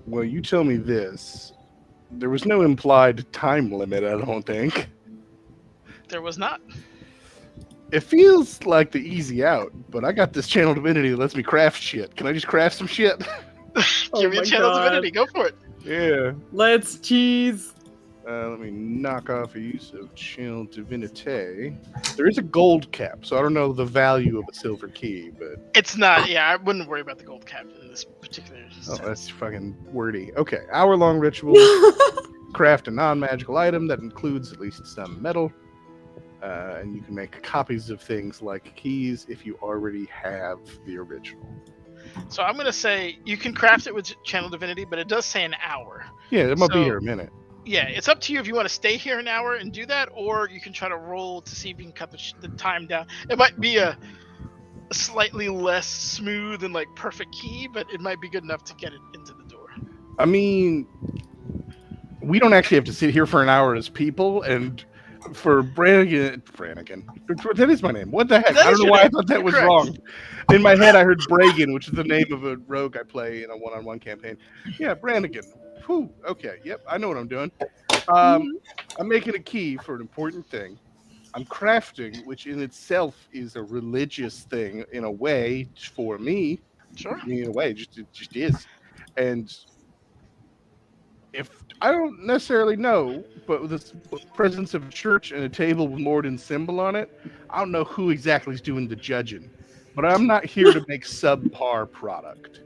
Well, you tell me this. There was no implied time limit, I don't think. There was not. It feels like the easy out, but I got this channel divinity that lets me craft shit. Can I just craft some shit? Give me my a channel God. divinity. Go for it. Yeah. Let's cheese. Let me knock off a use of channel divinity. There is a gold cap, so I don't know the value of a silver key, but It's not. Yeah, I wouldn't worry about the gold cap in this particular. oh, instance. that's fucking wordy. Okay, hour-long ritual. Craft a non-magical item that includes at least some metal, and you can make copies of things like keys if you already have the original. So I'm gonna say you can craft it with channel divinity, but it does say an hour. Yeah, it might be So- here a minute. Yeah, it's up to you if you want to stay here an hour and do that, or you can try to roll to see if you can cut the time down. It might be a slightly less smooth and like perfect key, but it might be good enough to get it into the door. I mean, we don't actually have to sit here for an hour as people, and for Brannigan, that is my name. What the heck? That I is don't know your why I name. thought that You're was correct. wrong. In my head, I heard Bragan, which is the name of a rogue I play in a one-on-one campaign. Yeah, Brannigan. Whew. Okay. Yep. I know what I'm doing. I'm making a key for an important thing. I'm crafting, which in itself is a religious thing in a way for me. Sure. I mean, in a way, it just is. And if I don't necessarily know, but with the presence of a church and a table with Morden symbol on it, I don't know who exactly is doing the judging. But I'm not here to make subpar product.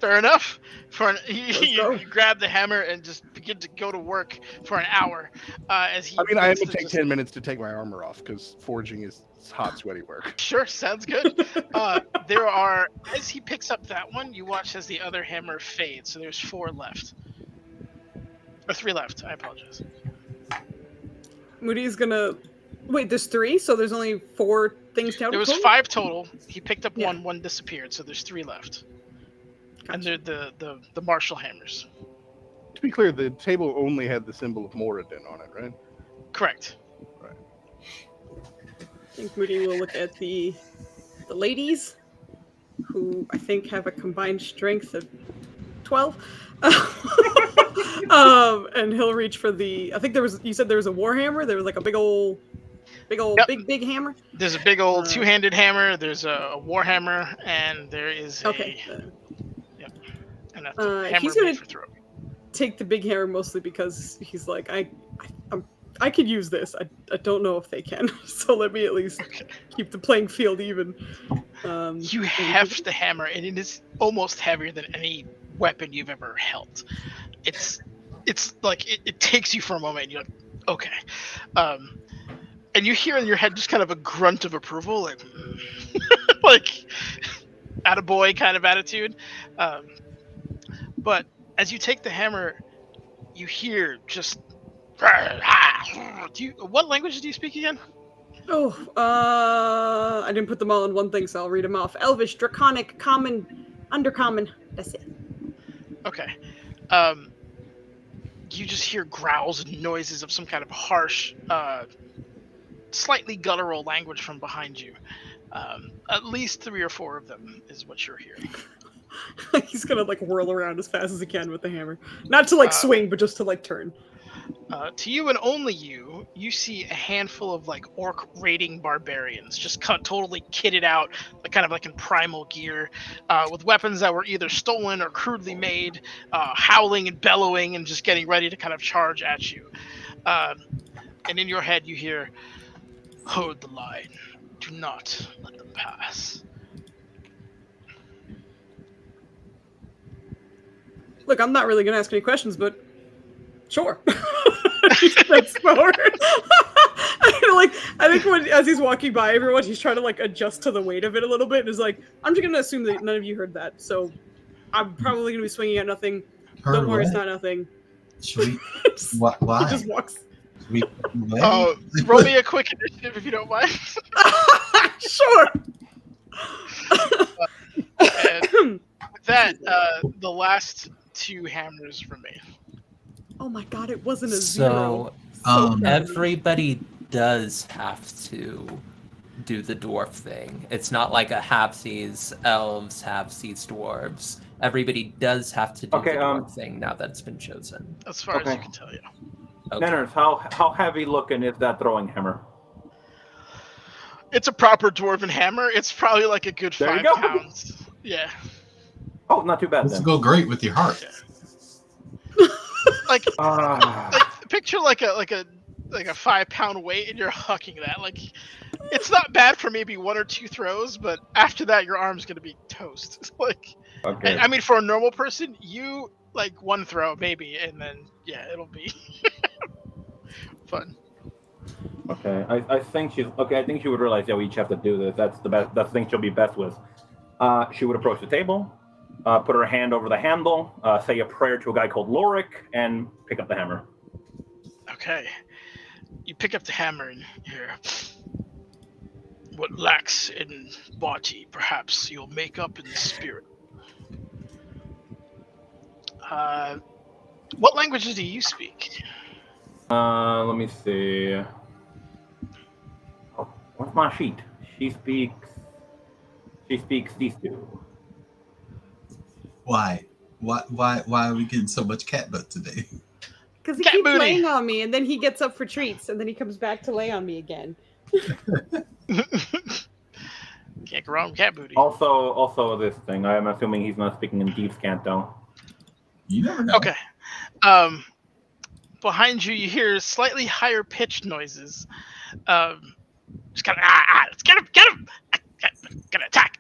Fair enough. Let's go. You grab the hammer and just begin to go to work for an hour. As he I mean, I am begins going to to take just- 10 minutes to take my armor off because forging is hot, sweaty work. Sure, sounds good. There are, as he picks up that one, you watch as the other hammer fades. So there's 4 left. Or 3 left. I apologize. Moody's gonna. Wait, there's 3, so there's only 4 things down. There was total? 5 total. He picked up Yeah. one disappeared. So there's 3 left. And Gotcha. they're the martial hammers. To be clear, the table only had the symbol of Moradin on it, right? Correct. I think Moody will look at the ladies, who I think have a combined strength of 12. And he'll reach for the. I think you said there was a warhammer. There was like a big old, Yep. big hammer. There's a big old two-handed hammer. There's a war hammer, and there is Okay. and a hammer He's gonna made for throw. take the big hammer mostly because he's like, I could use this. I don't know if they can. So let me at least keep the playing field even. You heft the hammer, and it is almost heavier than any weapon you've ever held. It's like it takes you for a moment, and you're like, okay. And you hear in your head just kind of a grunt of approval, like, like, attaboy kind of attitude. But as you take the hammer, you hear just. What languages do you speak again? Oh, I didn't put them all in one thing, so I'll read them off. Elvish, Draconic, Common, Undercommon. That's it. Okay. You just hear growls and noises of some kind of harsh, slightly guttural language from behind you. At least 3 or 4 of them is what you're hearing. He's gonna like whirl around as fast as he can with the hammer. Not to like swing, but just to like turn. To you and only you see a handful of like orc raiding barbarians, just totally kitted out, like kind of like in primal gear, with weapons that were either stolen or crudely made, howling and bellowing and just getting ready to kind of charge at you. And in your head you hear, "Hold the line. Do not let them pass." Look, I'm not really gonna ask any questions, but sure. That's forward. I think as he's walking by everyone, he's trying to like adjust to the weight of it a little bit, and is like, I'm just gonna assume that none of you heard that, so I'm probably gonna be swinging at nothing. Don't worry, it's not nothing. Should we? He Why? just walks. Should we? Roll me a quick initiative if you don't mind. Sure. And with that, the last 2 hammers remain. Oh my god, it wasn't a So, zero. everybody does have to do the dwarf thing. It's not like a half-seas elves, half-seas dwarves. Everybody does have to do the dwarf thing now that it's been chosen. As far as you can tell, yeah. Okay. Nanners, how heavy looking is that throwing hammer? It's a proper dwarven hammer. It's probably like a good There 5 you go. pounds. Yeah. Oh, not too bad This then. will go great with your heart. Like, Ah. like picture like a 5-pound weight, and you're hucking that. Like, it's not bad for maybe 1 or 2 throws, but after that, your arm's gonna be toast. Like, Okay. I mean, for a normal person, you like 1 throw maybe, and then yeah, it'll be fun. Okay. I think she's okay. I think she would realize that we each have to do this. That's the best. That's the thing she'll be best with. She would approach the table, put her hand over the handle, say a prayer to a guy called Lorik, and pick up the hammer. Okay. You pick up the hammer and hear, what lacks in body, perhaps you'll make up in spirit. What languages do you speak? Let me see. Oh, what's my sheet? She speaks these two. Why? Why are we getting so much cat butt today? Because he Cat keeps booty. laying on me, and then he gets up for treats, and then he comes back to lay on me again. Can't go wrong with cat booty. Also this thing. I'm assuming he's not speaking in Thieves' Cant, though. You never know. Okay. Behind you, you hear slightly higher pitched noises. Just kind of let's get him! Gonna attack!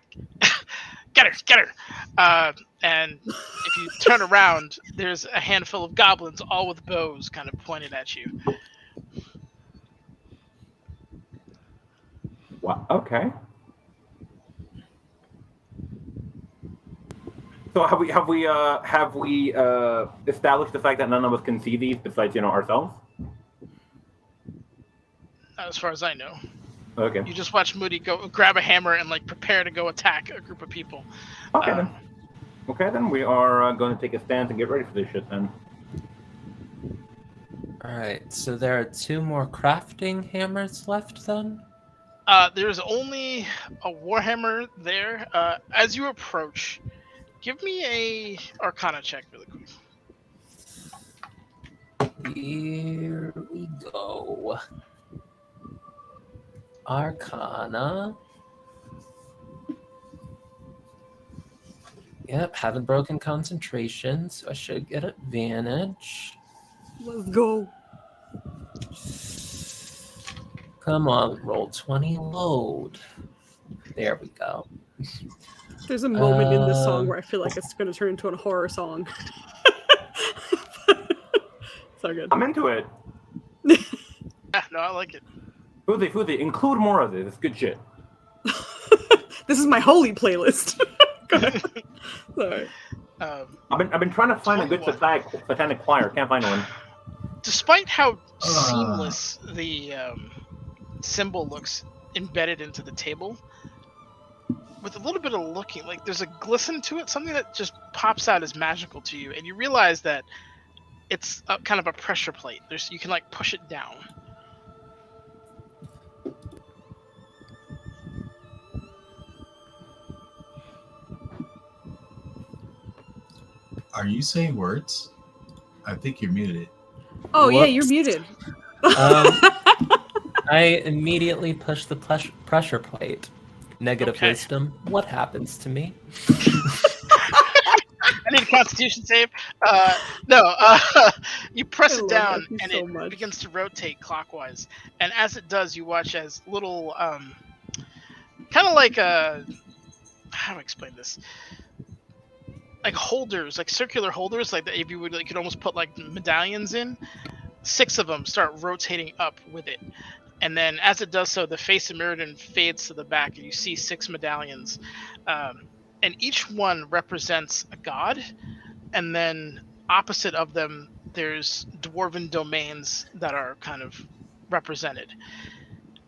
Get her! And if you turn around, there's a handful of goblins, all with bows, kind of pointed at you. What? Okay. So have we established the fact that none of us can see these besides ourselves? As far as I know. Okay. You just watch Moody go grab a hammer and prepare to go attack a group of people. Okay then. Okay then, we are going to take a stance and get ready for this shit then. Alright, so there are 2 more crafting hammers left then? There's only a warhammer there. As you approach, give me a Arcana check really quick. Here we go. Arcana. Yep, haven't broken concentration, so I should get advantage. Let's go. Come on, roll 20, load. There we go. There's a moment in this song where I feel like it's going to turn into a horror song. So good. I'm into it. Yeah, no, I like it. Foozzy, include more of this. It's good shit. This is my holy playlist. Sorry. I've been trying to find a good satanic choir. Can't find one. Despite how seamless the symbol looks embedded into the table, with a little bit of looking, there's a glisten to it, something that just pops out as magical to you, and you realize that it's kind of a pressure plate. You can push it down. Are you saying words? I think you're muted. Oh, yeah, Whoops. you're muted. I immediately push the pressure plate. Negative Okay. wisdom. What happens to me? I need a Constitution save. No, you press I it love down, Effie and so it much. begins to rotate clockwise. And as it does, you watch as little, kind of like how do I explain this? Like holders, like circular holders, like that if you could almost put medallions in. 6 of them start rotating up with it. And then as it does so, the face of Mirrodin fades to the back, and you see 6 medallions. And each one represents a god. And then opposite of them, there's dwarven domains that are kind of represented.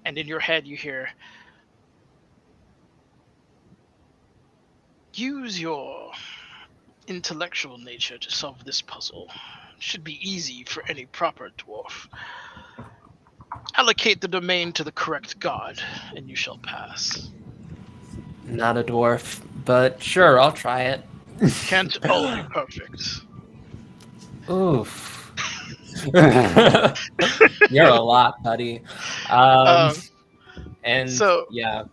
And in your head, you hear, use your intellectual nature to solve this puzzle. Should be easy for any proper dwarf. Allocate the domain to the correct god, and you shall pass. Not a dwarf, but sure, I'll try it. Can't all be perfect. Oof. You're a lot, buddy. And so- yeah.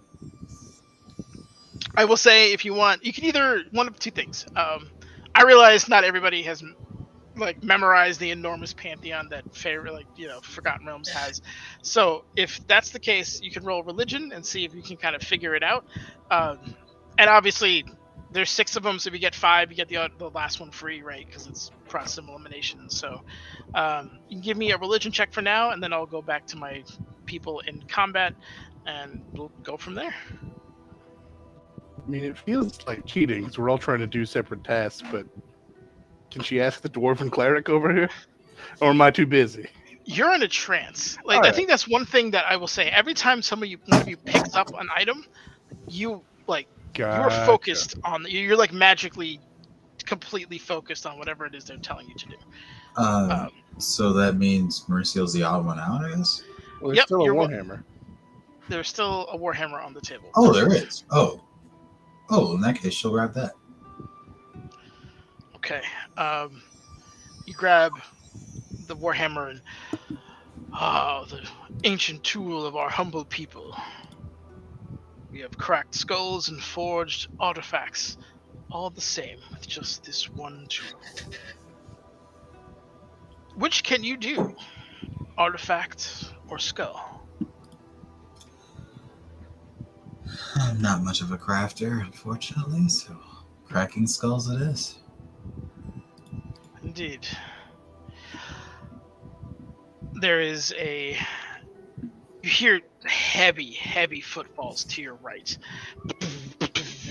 I will say, if you want, you can either one of 2 things. I realize not everybody has memorized the enormous pantheon that Forgotten Realms has. So if that's the case, you can roll religion and see if you can kind of figure it out. And obviously, there's 6 of them, so if you get 5, you get the last one free, right? Because it's process of elimination. So you can give me a religion check for now, and then I'll go back to my people in combat, and we'll go from there. I mean, it feels like cheating because we're all trying to do separate tasks, but can she ask the dwarven cleric over here? Or am I too busy? You're in a trance. Like, I Alright. think that's one thing that I will say. Every time one of you picks up an item, you're Gotcha. focused on. You're like magically, completely focused on whatever it is they're telling you to do. So that means Mauricio's the odd one out, I guess? Well, there's Yep, still a you're warhammer. There's still a warhammer on the table. Oh, there is. Oh, in that case, she'll grab that. Okay. You grab the warhammer and the ancient tool of our humble people. We have cracked skulls and forged artifacts, all the same, with just this one tool. Which can you do? Artifact or skull? I'm not much of a crafter, unfortunately, so cracking skulls it is. Indeed. There is you hear heavy footfalls to your right.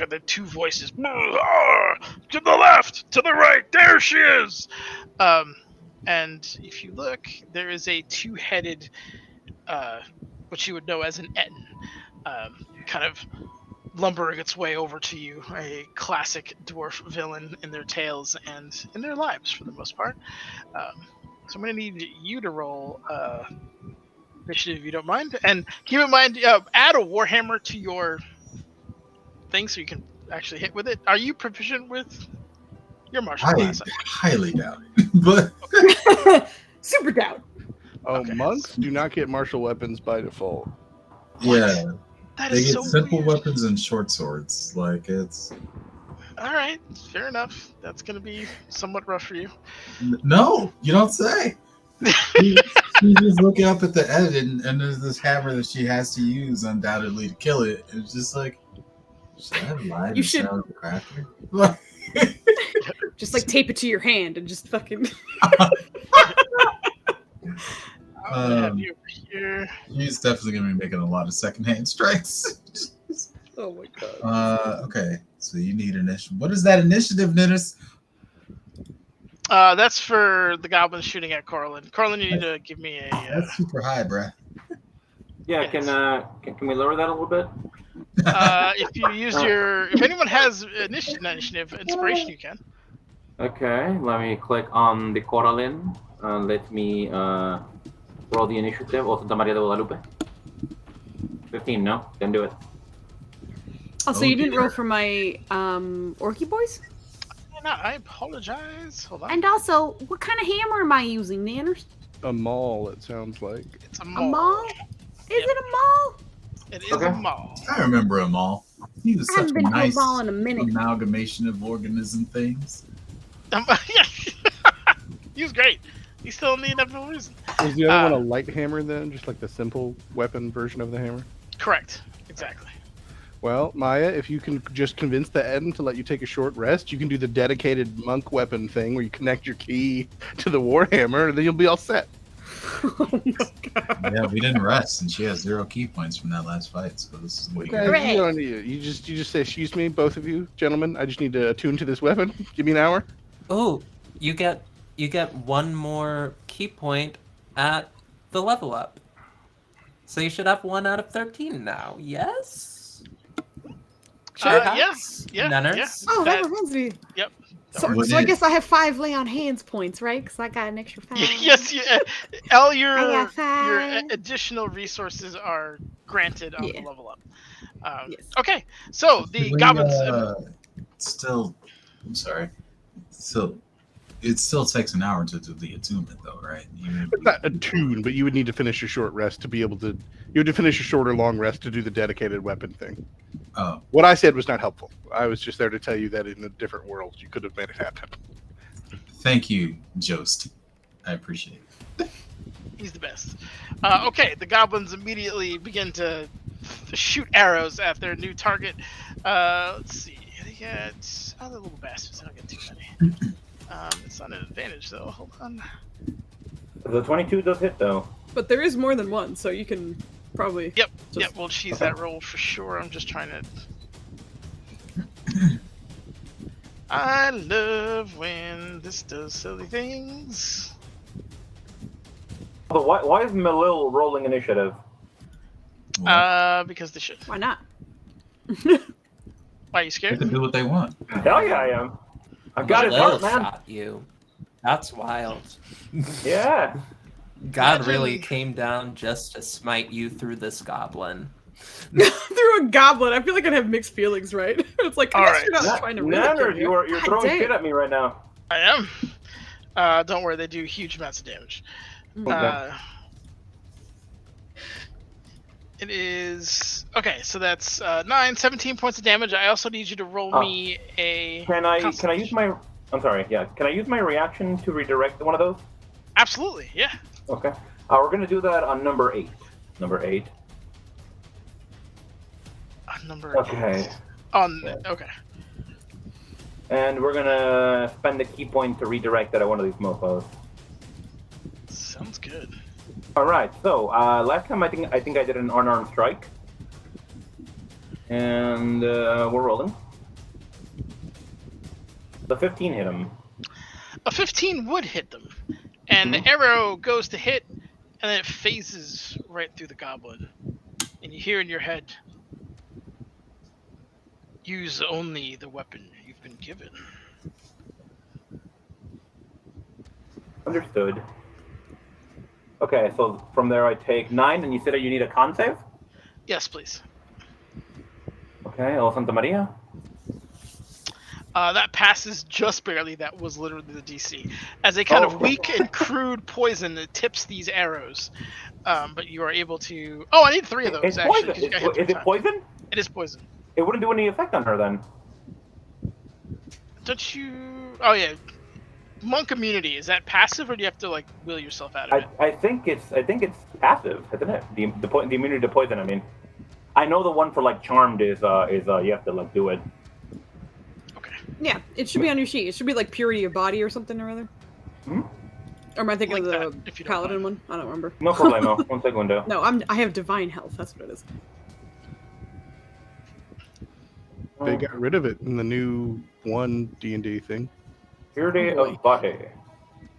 And the two voices. To the left, to the right, there she is! And if you look, there is a two-headed, what you would know as an Etten, kind of lumbering its way over to you, a classic dwarf villain in their tales and in their lives for the most part. So I'm going to need you to roll initiative if you don't mind. And keep in mind, add a warhammer to your thing so you can actually hit with it. Are you proficient with your martial class? Highly doubt it, but Super doubt. Oh, Okay. monks do not get martial weapons by default. yeah, That they is get so simple weird. weapons and short swords. Like it's All right, fair enough. That's going to be somewhat rough for you. no, you don't say. She's just looking up at the edit, and there's this hammer that she has to use undoubtedly to kill it. It's just like, should I have lied You and should- said I was a crafter? Just like tape it to your hand and just fucking. I'm going to have you over here. He's definitely gonna be making a lot of secondhand strikes. Oh my god. Okay, so you need initiative. What is that initiative, Ninnis? That's for the goblins shooting at Corlin. Corlin, you need to give me a. That's super high, bruh. Yeah, Yes. can we lower that a little bit? If you use if anyone has initiative, inspiration, you can. Okay, let me click on the Coraline. Let me roll the initiative. Also, Maria de Guadalupe. 15, no? Didn't do it. Oh, so Oh, you didn't dear. roll for my Orky boys? I apologize. Hold on. And also, what kind of hammer am I using, Nanners? A maul, it sounds like. It's a A maul. maul? Is Yep. it a maul? It is Okay. a maul. I remember them all. He was I such haven't a been to a nice mall in a minute. amalgamation of organism things. He was great. He's still in the inevitable reason. Is the other one a light hammer then? Just like the simple weapon version of the hammer? Correct. Exactly. Well, Maya, if you can just convince the Eden to let you take a short rest, you can do the dedicated monk weapon thing where you connect your key to the warhammer, and then you'll be all set. Oh my god. Yeah, we didn't rest, and she has 0 key points from that last fight. So this is Okay, good. Hooray. you don't need it. You just say, "Excuse me, both of you, gentlemen. I just need to attune to this weapon. Give me an hour." Oh, you get one more key point at the level up. So you should have 1 out of 13 now. Yes? Yeah. Nanners? Oh, That- that reminds me. Yep. So, What so I is- guess I have 5 lay on hands points, right? Because I got an extra 5. Yes, all your I got 5. additional resources are granted on Yeah. the level up. Yes. Okay, so the Should we, goblins. still, I'm sorry. It still takes an hour to do the attunement, though, right? It's not attune, but you would need to finish a short rest to be able to. You would to finish a short or long rest to do the dedicated weapon thing. Oh, What I said was not helpful. I was just there to tell you that in a different world, you could have made it happen. thank you, Jost. I appreciate it. He's the best. Okay, the goblins immediately begin to shoot arrows at their new target. Let's see. They get the little bastards. I don't get too many. It's not an advantage though. Hold on. The 22 does hit, though. But there is more than one, so you can probably. Yep. Just- Yep. We'll cheese that roll for sure. I'm just trying to. I love when this does silly things. So why is Melil rolling initiative? Because they should. Why not? Why are you They scared? can do what they want. Hell yeah, I am. I got his Lil heart, man. shot you. That's wild. Yeah. God Imagine- really came down just to smite you through this goblin. Through a goblin. I feel like I'd have mixed feelings, right? It's like, I guess Alright. you're not trying to really Nanners, kill me. you're God throwing dang. shit at me right now. I am. Don't worry, they do huge amounts of damage. Okay. It is okay. So that's 17 points of damage. I also need you to roll me a. Can I Constitution. use my? I'm sorry. Yeah. Can I use my reaction to redirect one of those? Absolutely, yeah. Okay. We're gonna do that on number 8. Number 8. Number. Okay. Okay. And we're gonna spend the key point to redirect that at one of these mofos. Sounds good. All right. So last time I think I did an unarmed strike, and we're rolling. The 15 hit him. A 15 would hit them, and Mm-hmm. the arrow goes to hit, and then it phases right through the goblin, and you hear in your head, "Use only the weapon you've been given." Understood. Okay, so from there I take 9, and you said that you need a con save? Yes, please. Okay, El Santa Maria. That passes just barely. That was literally the DC. As a kind of weak and crude poison that tips these arrows, but you are able to. Oh, I need 3 of those It's actually. poison. 'Cause you got hit Is 3 it times. poison? It is poison. It wouldn't do any effect on her then. Don't you? Oh yeah. Monk immunity, is that passive, or do you have to like will yourself out of it? I think it's passive, isn't it? The immunity to poison. I mean, I know the one for like charmed is you have to like do it. Okay. Yeah, it should be on your sheet. It should be like purity of body or something or other. Hmm? Or am I thinking Like of that, the if you don't paladin mind. one? I don't remember. No problemo. Un segundo. No, I have divine health. That's what it is. They got rid of it in the new one D&D thing. Purity Oh, boy. of body.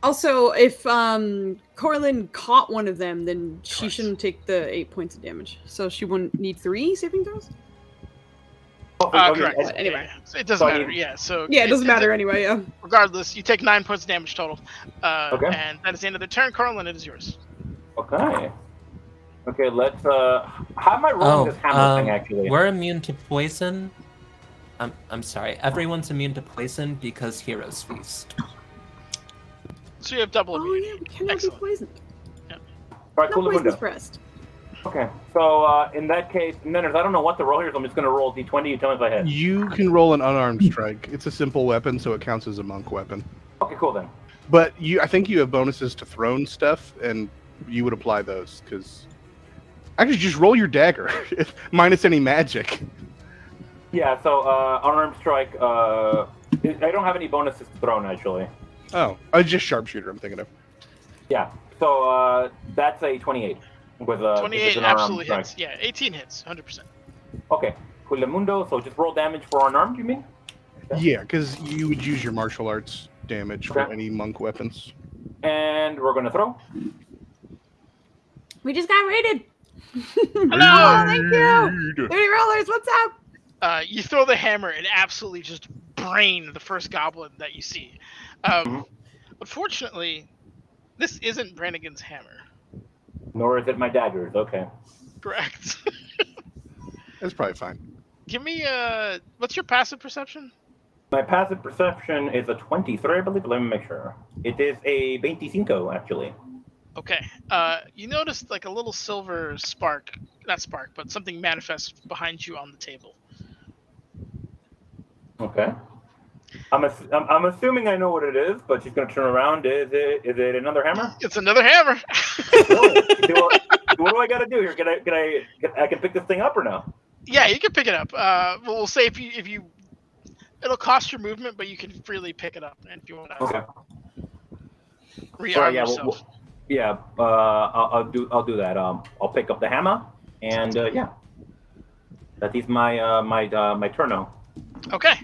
Also, if Corlin caught one of them, then she Correct. shouldn't take the 8 points of damage. So she wouldn't need 3 saving throws? Correct. But anyway. Yeah. So it doesn't So I matter. need- Yeah. So Yeah, it doesn't matter anyway, yeah. Regardless, you take 9 points of damage total. Okay. And that is the end of the turn. Corlin, it is yours. Okay. Okay, let's how am I rolling this hammer thing actually? We're immune to poison. I'm sorry. Everyone's immune to poison because Heroes Feast. So you have double Oh immunity. yeah, we cannot Excellent. be poisoned. Alright, No cool poison's window. pressed. Okay. So in that case, Nenners, I don't know what to roll here, so I'm just gonna roll D20, you tell me if I hit. You can roll an unarmed strike. It's a simple weapon, so it counts as a monk weapon. Okay, cool then. But I think you have bonuses to thrown stuff, and you would apply those because actually just roll your dagger minus any magic. Yeah, so unarmed strike, I don't have any bonuses to thrown actually. Oh, just sharpshooter. I'm thinking of. Yeah. So that's a 28 with a 28 an unarmed absolutely strike. hits. Yeah, 18 hits, 100%. Okay. Culemundo, so just roll damage for unarmed, you mean? Yeah, because you would use your martial arts damage for Okay. any monk weapons. And we're gonna throw. We just got raided. Hello! Thank you. 30 rollers, what's up? You throw the hammer and absolutely just brain the first goblin that you see. Unfortunately, this isn't Brannigan's hammer. Nor is it my daggers. Okay. Correct. That's probably fine. Give me what's your passive perception? My passive perception is a 23, I believe. Let me make sure. It is a 25, actually. Okay. You noticed like a little silver spark, not spark, but something manifests behind you on the table. Okay. I'm assuming I know what it is, but she's gonna turn around. Is it another hammer? It's another hammer. What do I gotta do here? Can I pick this thing up or no? Yeah, you can pick it up. We'll say if you, it'll cost your movement, but you can freely pick it up, and if you want to Okay. rearm yeah, yourself. I'll do that. I'll pick up the hammer, and yeah, that is my turno. Okay.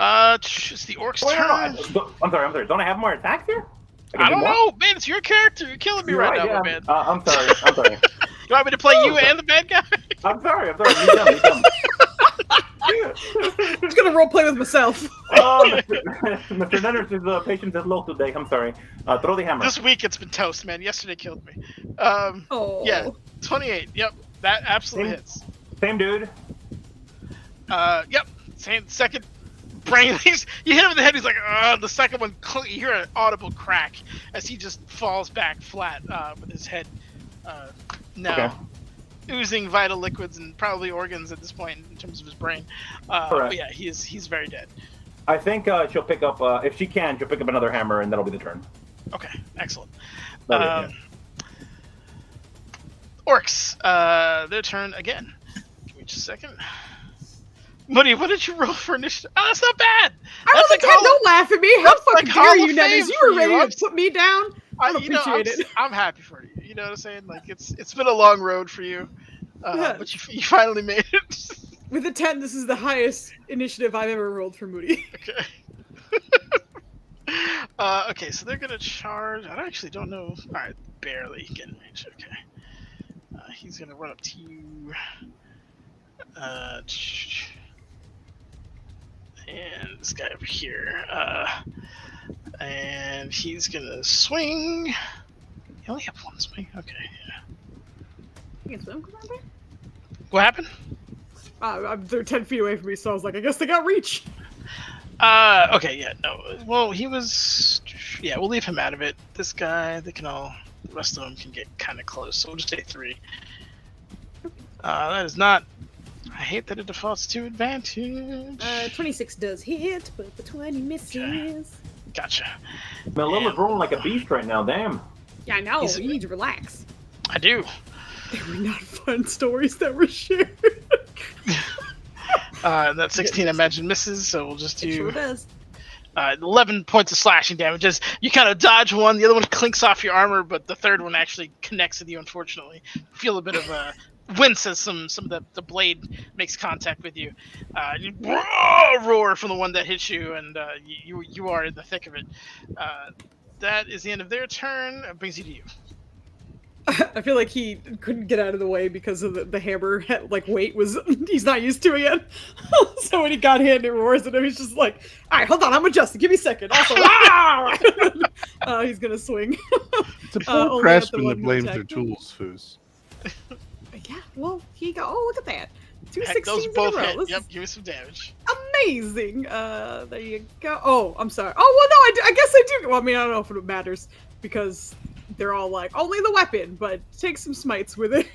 It's the orc's Wait, no, turn. I'm sorry. Don't I have more attacks here? can I do don't more? know, man. It's your character. You're killing me You're right right, now, yeah. my man. I'm sorry. You want me to play you and the bad guy? I'm sorry. Me dumb. I'm just gonna role play with myself. Oh, Mr. Nenner's patience is low today. I'm sorry. Throw the hammer. This week it's been toast, man. Yesterday killed me. Oh. Yeah, 28. Yep, that absolutely hits. Same dude. Yep, same second brain. You hit him in the head. He's like, the second one. You hear an audible crack as he just falls back flat with his head now oozing vital liquids and probably organs at this point in terms of his brain. But yeah, he's very dead. I think she'll pick up if she can. She'll pick up another hammer, and that'll be the turn. Okay, excellent. Yeah. Orcs, their turn again. Give me just a second. Moody, what did you roll for initiative? Oh, that's not bad. I was like, don't laugh at me. How that's fucking like dare Hall you, of Nevers? Fame You for were ready you. to put me down. I don't appreciate it. I'm happy for you. You know what I'm saying? Like it's been a long road for you, but you finally made it. With a 10, this is the highest initiative I've ever rolled for Moody. Okay. Okay, so they're gonna charge. I actually don't know. All right, barely getting range. Okay. He's gonna run up to you. And this guy over here. And he's gonna swing. He only have one swing. Okay. Yeah. You can swim, Commander? What happened? They're 10 feet away from me, so I was like, I guess they got reach. Okay, yeah, no. Well, he was. Yeah, we'll leave him out of it. This guy, they can all. The rest of them can get kind of close, so we'll just take 3. That is not. I hate that it defaults to advantage. 26 does hit, but the 20 misses. Okay. Gotcha. Melilla's rolling like a beast right now. Damn. Yeah, I know. He's- You need to relax. I do. They were not fun stories that were shared. That 16 I imagine misses, so we'll just It sure do does. 11 points of slashing damage. As you kind of dodge one, the other one clinks off your armor, but the third one actually connects with you, unfortunately. Feel a bit of a wince as some of the blade makes contact with you. You roar from the one that hits you, and you are in the thick of it. That is the end of their turn. It brings you to you. I feel like he couldn't get out of the way because of the hammer, weight was, he's not used to it yet. So when he got hit and it roars at him, he's just like, all right, hold on, I'm adjusting, give me a second. Also, he's gonna swing. It's a poor only craftsman at the that one blames who their attacked him. tools, Foos. Yeah, well, he got, oh, look at that. 2 Heck, those 16s in a both row. hit. This Yep, is give me some damage. amazing. There you go. Oh, I'm sorry. Oh, well, no, I guess I do. Well, I mean, I don't know if it matters because they're all like, only the weapon, but take some smites with it.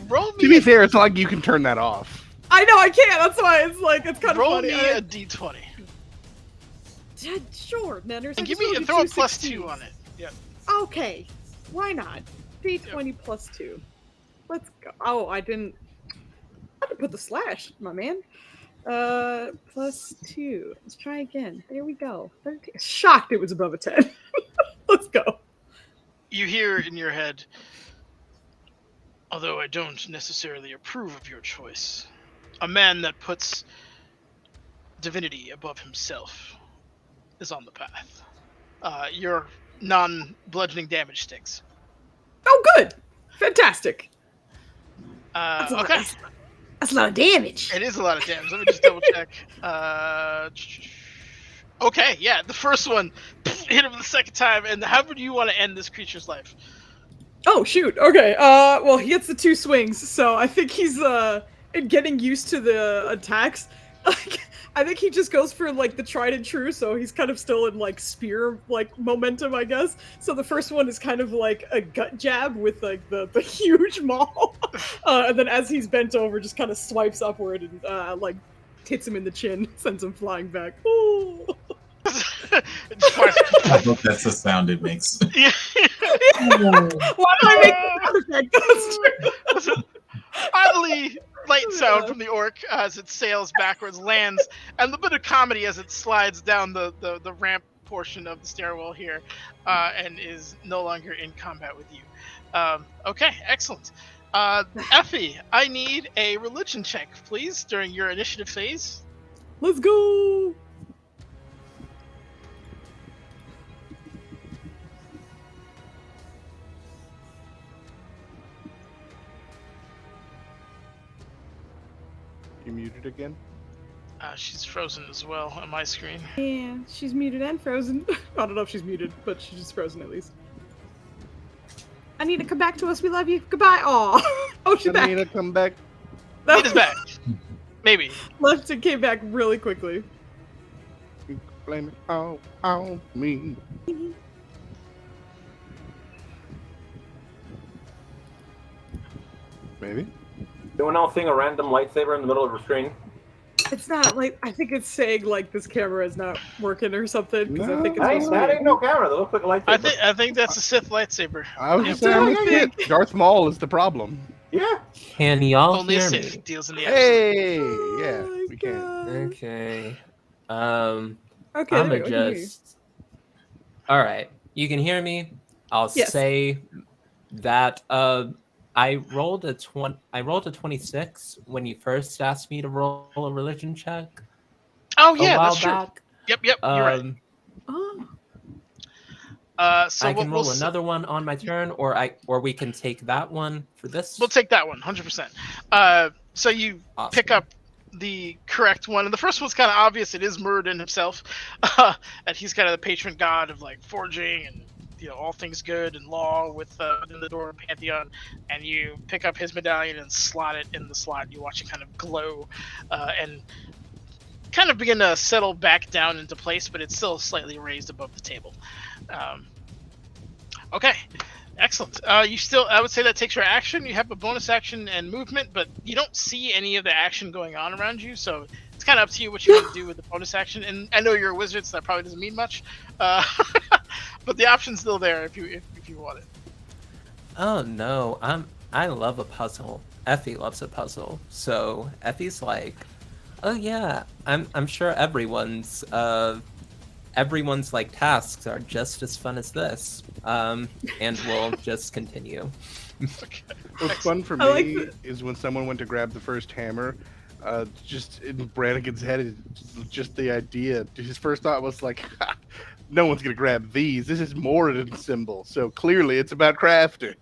Roll me. To be fair, it's not like you can turn that off. I know, I can't. That's why it's like, it's kind of Roll funny. me a d20. Yeah, sure, Nanners. And give me throw a +2 on it. Yeah. Okay, why not? D20 plus 2. Let's go. Oh, I didn't put the slash, my man. Plus 2. Let's try again. There we go. 13. Shocked it was above a 10. Let's go. You hear in your head, although I don't necessarily approve of your choice, a man that puts divinity above himself is on the path. Your non-bludgeoning damage sticks. Oh, good. Fantastic. Okay. That's a lot of damage. It is a lot of damage. Let me just double check. Okay, yeah, the first one hit him the second time, and how would you want to end this creature's life? Oh, shoot. Okay. Well, he gets the 2 swings, so I think he's getting used to the attacks. I think he just goes for the tried and true, so he's kind of still in spear momentum, I guess. So the first one is kind of like a gut jab with the huge maul, and then as he's bent over, just kind of swipes upward and hits him in the chin, sends him flying back. Ooh. I hope that's the sound it makes. Yeah. Why did I make the sound effect? Oddly light sound from the orc as it sails backwards, lands, and a bit of comedy as it slides down the ramp portion of the stairwell here, and is no longer in combat with you. Okay, excellent. Effie, I need a religion check, please, during your initiative phase. Let's go. You muted again? She's frozen as well on my screen. Yeah, she's muted and frozen. I don't know if she's muted, but she's just frozen at least. Anita, come back to us. We love you. Goodbye. Aw. Oh, she's back. Anita, come back. Anita's back. Maybe. Left and came back really quickly. Blame it all on me. Maybe. Anyone else seeing a random lightsaber in the middle of her screen? It's not like, I think it's saying like this camera is not working or something. Because I think it's That supposed to ain't no camera. That looks like a lightsaber. I think that's a Sith lightsaber. I was Yeah, just saying, I think- Darth Maul is the problem. Yeah. Can y'all Only a hear Sith me? deals in the Hey, Oh yeah, my we can. God. Okay. Okay, I'ma there we go, I can hear you. just. All right, you can hear me. I'll Yes. say that I rolled a 26 when you first asked me to roll a religion check. Oh a yeah, while that's true. back. Yep, you're right. Oh. So I can roll we'll another one on my turn, or we can take that one for this. We'll take that one, 100%. So you Awesome. pick up the correct one, and the first one's kind of obvious. It is Muradin himself, and he's kind of the patron god of like forging and all things good and law within the door of Pantheon. And you pick up his medallion and slot it in the slot. You watch it kind of glow, and kind of begin to settle back down into place, but it's still slightly raised above the table. Okay, excellent. I would say that takes your action. You have a bonus action and movement, but you don't see any of the action going on around you, so it's kind of up to you what you want to do with the bonus action. And I know you're a wizard, so that probably doesn't mean much, but the option's still there if you want it. Oh no, I love a puzzle. Effie loves a puzzle, so Effie's like, oh yeah, I'm sure everyone's like tasks are just as fun as this, and we'll just continue. Okay. What's fun for I like me is when someone went to grab the first hammer. Just in Brannigan's head is just the idea. His first thought was like, ha, no one's gonna grab these. This is Moradin's symbol, so clearly it's about crafting.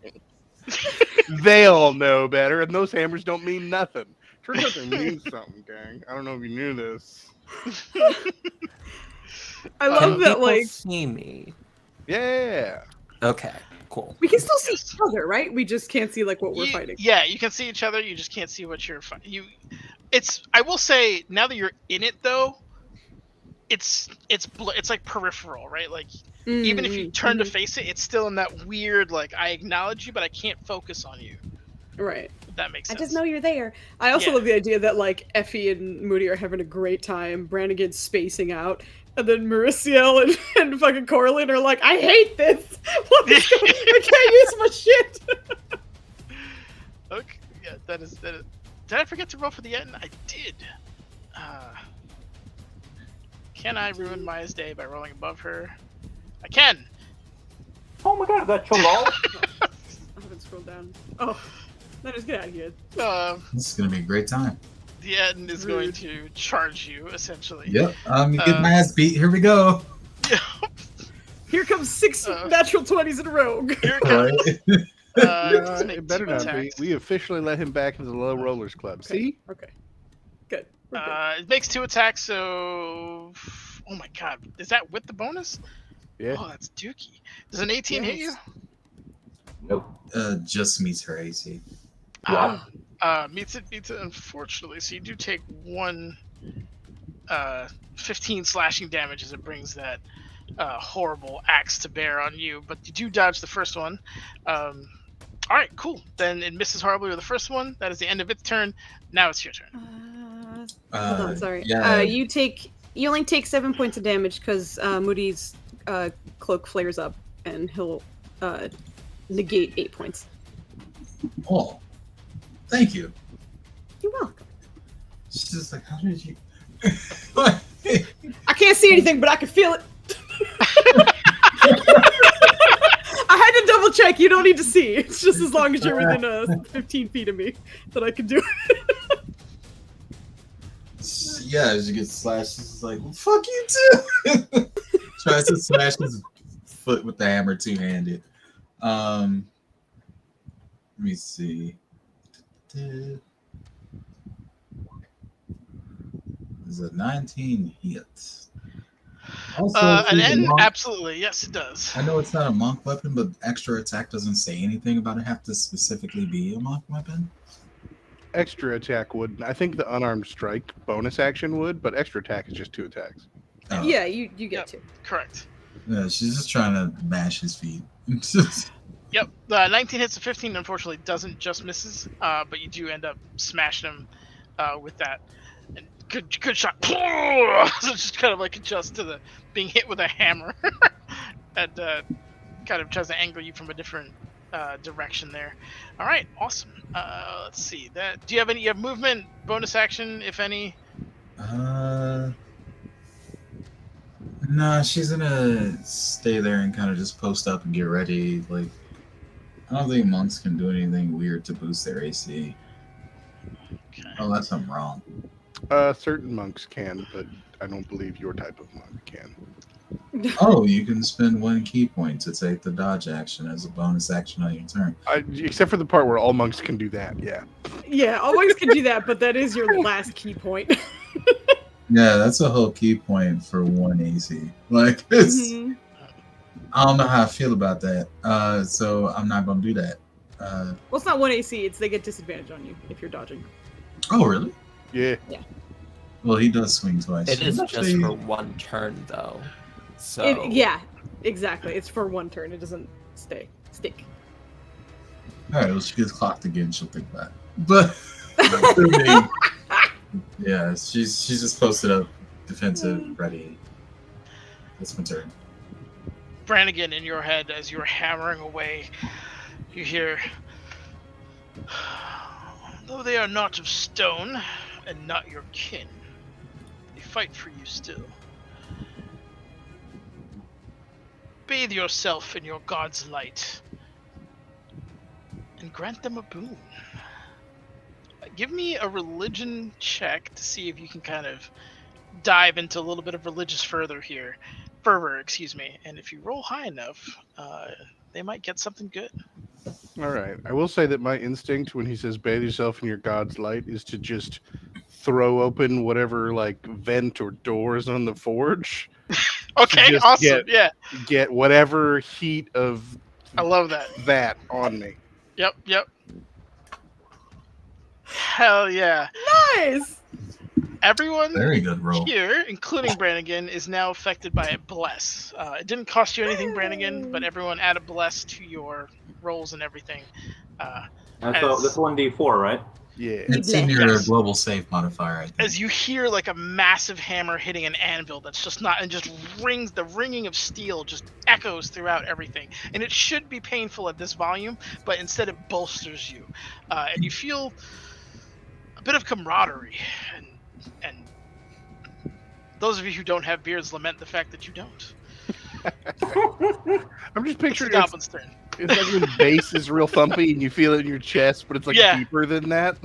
They all know better, and those hammers don't mean nothing. Turns out they mean something, gang. I don't know if you knew this. I love Can that, people like, see me? Yeah. Okay, cool. we can still see each other, right? We just can't see, like, what we're fighting. Yeah, you can see each other. You just can't see what you're fighting. I will say, now that you're in it, though, it's like peripheral, right? Like, even if you turn to face it, it's still in that weird, like, I acknowledge you, but I can't focus on you. Right. If that makes I sense. just know you're there. I also Yeah. love the idea that, like, Effie and Moody are having a great time, Brannigan's spacing out, and then Mauricio and fucking Corlin are like, I hate this! What is going on? I can't use my shit! Okay, yeah, that is. Did I forget to roll for the end? I did. Can I ruin Maya's day by rolling above her? I can. Oh my god, is that Cholol? I haven't scrolled down. Oh, then just get out of here. This is gonna be a great time. The end is going Rude. to charge you, essentially. Yep. You get my ass beat. Here we go. Yeah. Here comes 6 Uh, natural 20s in a row. Here it All comes. right. Just make It better two not be. attacks. We officially let him back into the Low Rollers Club. See? Okay. Good. We're good. It makes 2 attacks, so. Oh my god. Is that with the bonus? Yeah. Oh, that's dookie. Does an 18 hit you? Yes. Nope. Just meets her AC. Meets it, unfortunately. So you do take 1 15 slashing damage as it brings that horrible axe to bear on you, but you do dodge the first one. Alright, cool. Then it misses horribly with the first one. That is the end of its turn. Now it's your turn. Hold on, sorry. Yeah. You only take 7 points of damage because Moody's cloak flares up, and he'll negate 8 points. Oh, thank you. You're welcome. She's just like, how did you? I can't see anything, but I can feel it. I had to double check. You don't need to see. It's just as long as you're within 15 feet of me that I can do it. Yeah, as you get slashed, it's like, well, fuck you too. Tries to smash his foot with the hammer two-handed. Let me see. Is a 19 hit? Also, An she's a N, monk. absolutely. Yes, it does. I know it's not a monk weapon, but extra attack doesn't say anything about it have to specifically be a monk weapon. Extra attack would. I think the unarmed strike bonus action would, but extra attack is just 2 attacks. Oh. Yeah, you get Yep. to. Correct. Yeah, she's just trying to mash his feet. Yep. 19 hits, a 15 unfortunately doesn't, just misses. But you do end up smashing him with that. And good shot. So just kind of like adjust to the being hit with a hammer, and kind of tries to angle you from a different direction there. All right, awesome. Let's see. Do you have any? You have movement, bonus action, if any? Nah, she's gonna stay there and kind of just post up and get ready. Like, I don't think monks can do anything weird to boost their AC. Okay. Unless I'm wrong. Certain monks can, but I don't believe your type of monk can. Oh, you can spend 1 key point to take the dodge action as a bonus action on your turn. Except for the part where all monks can do that, yeah. Yeah, always can do that, but that is your last key point. Yeah, that's a whole key point for 1 AC. Like, it's, I don't know how I feel about that. So I'm not gonna do that. Well, it's not 1 AC. It's they get disadvantage on you if you're dodging. Oh, really? Yeah. Well, he does swing twice. It is Actually, just for 1 turn, though. So Yeah, exactly. It's for 1 turn. It doesn't stick. All right, well, she gets clocked again. She'll think that. But yeah, she's just posted up, defensive, ready. That's my turn. Brannigan, in your head, as you're hammering away, you hear, though they are not of stone and not your kin, they fight for you still. Bathe yourself in your god's light and grant them a boon. Give me a religion check to see if you can kind of dive into a little bit of religious fervor here. And if you roll high enough, they might get something good. All right. I will say that my instinct when he says bathe yourself in your god's light is to just throw open whatever like vent or doors on the forge. Okay, just awesome. Get whatever heat of I love that. That on me. Yep. Hell yeah. Nice! Everyone Very good roll. here, including Brannigan, is now affected by a bless. It didn't cost you anything, Brannigan, but everyone add a bless to your rolls and everything. And so this 1d4, right? Yeah. It's in your Yes. global save modifier, I think. As you hear like a massive hammer hitting an anvil that's just not, and just rings, the ringing of steel just echoes throughout everything. And it should be painful at this volume, but instead it bolsters you. And you feel a bit of camaraderie. And those of you who don't have beards lament the fact that you don't. I'm just It's the picturing goblin's turn. it's like when the bass is real thumpy and you feel it in your chest, but it's like Yeah. deeper than that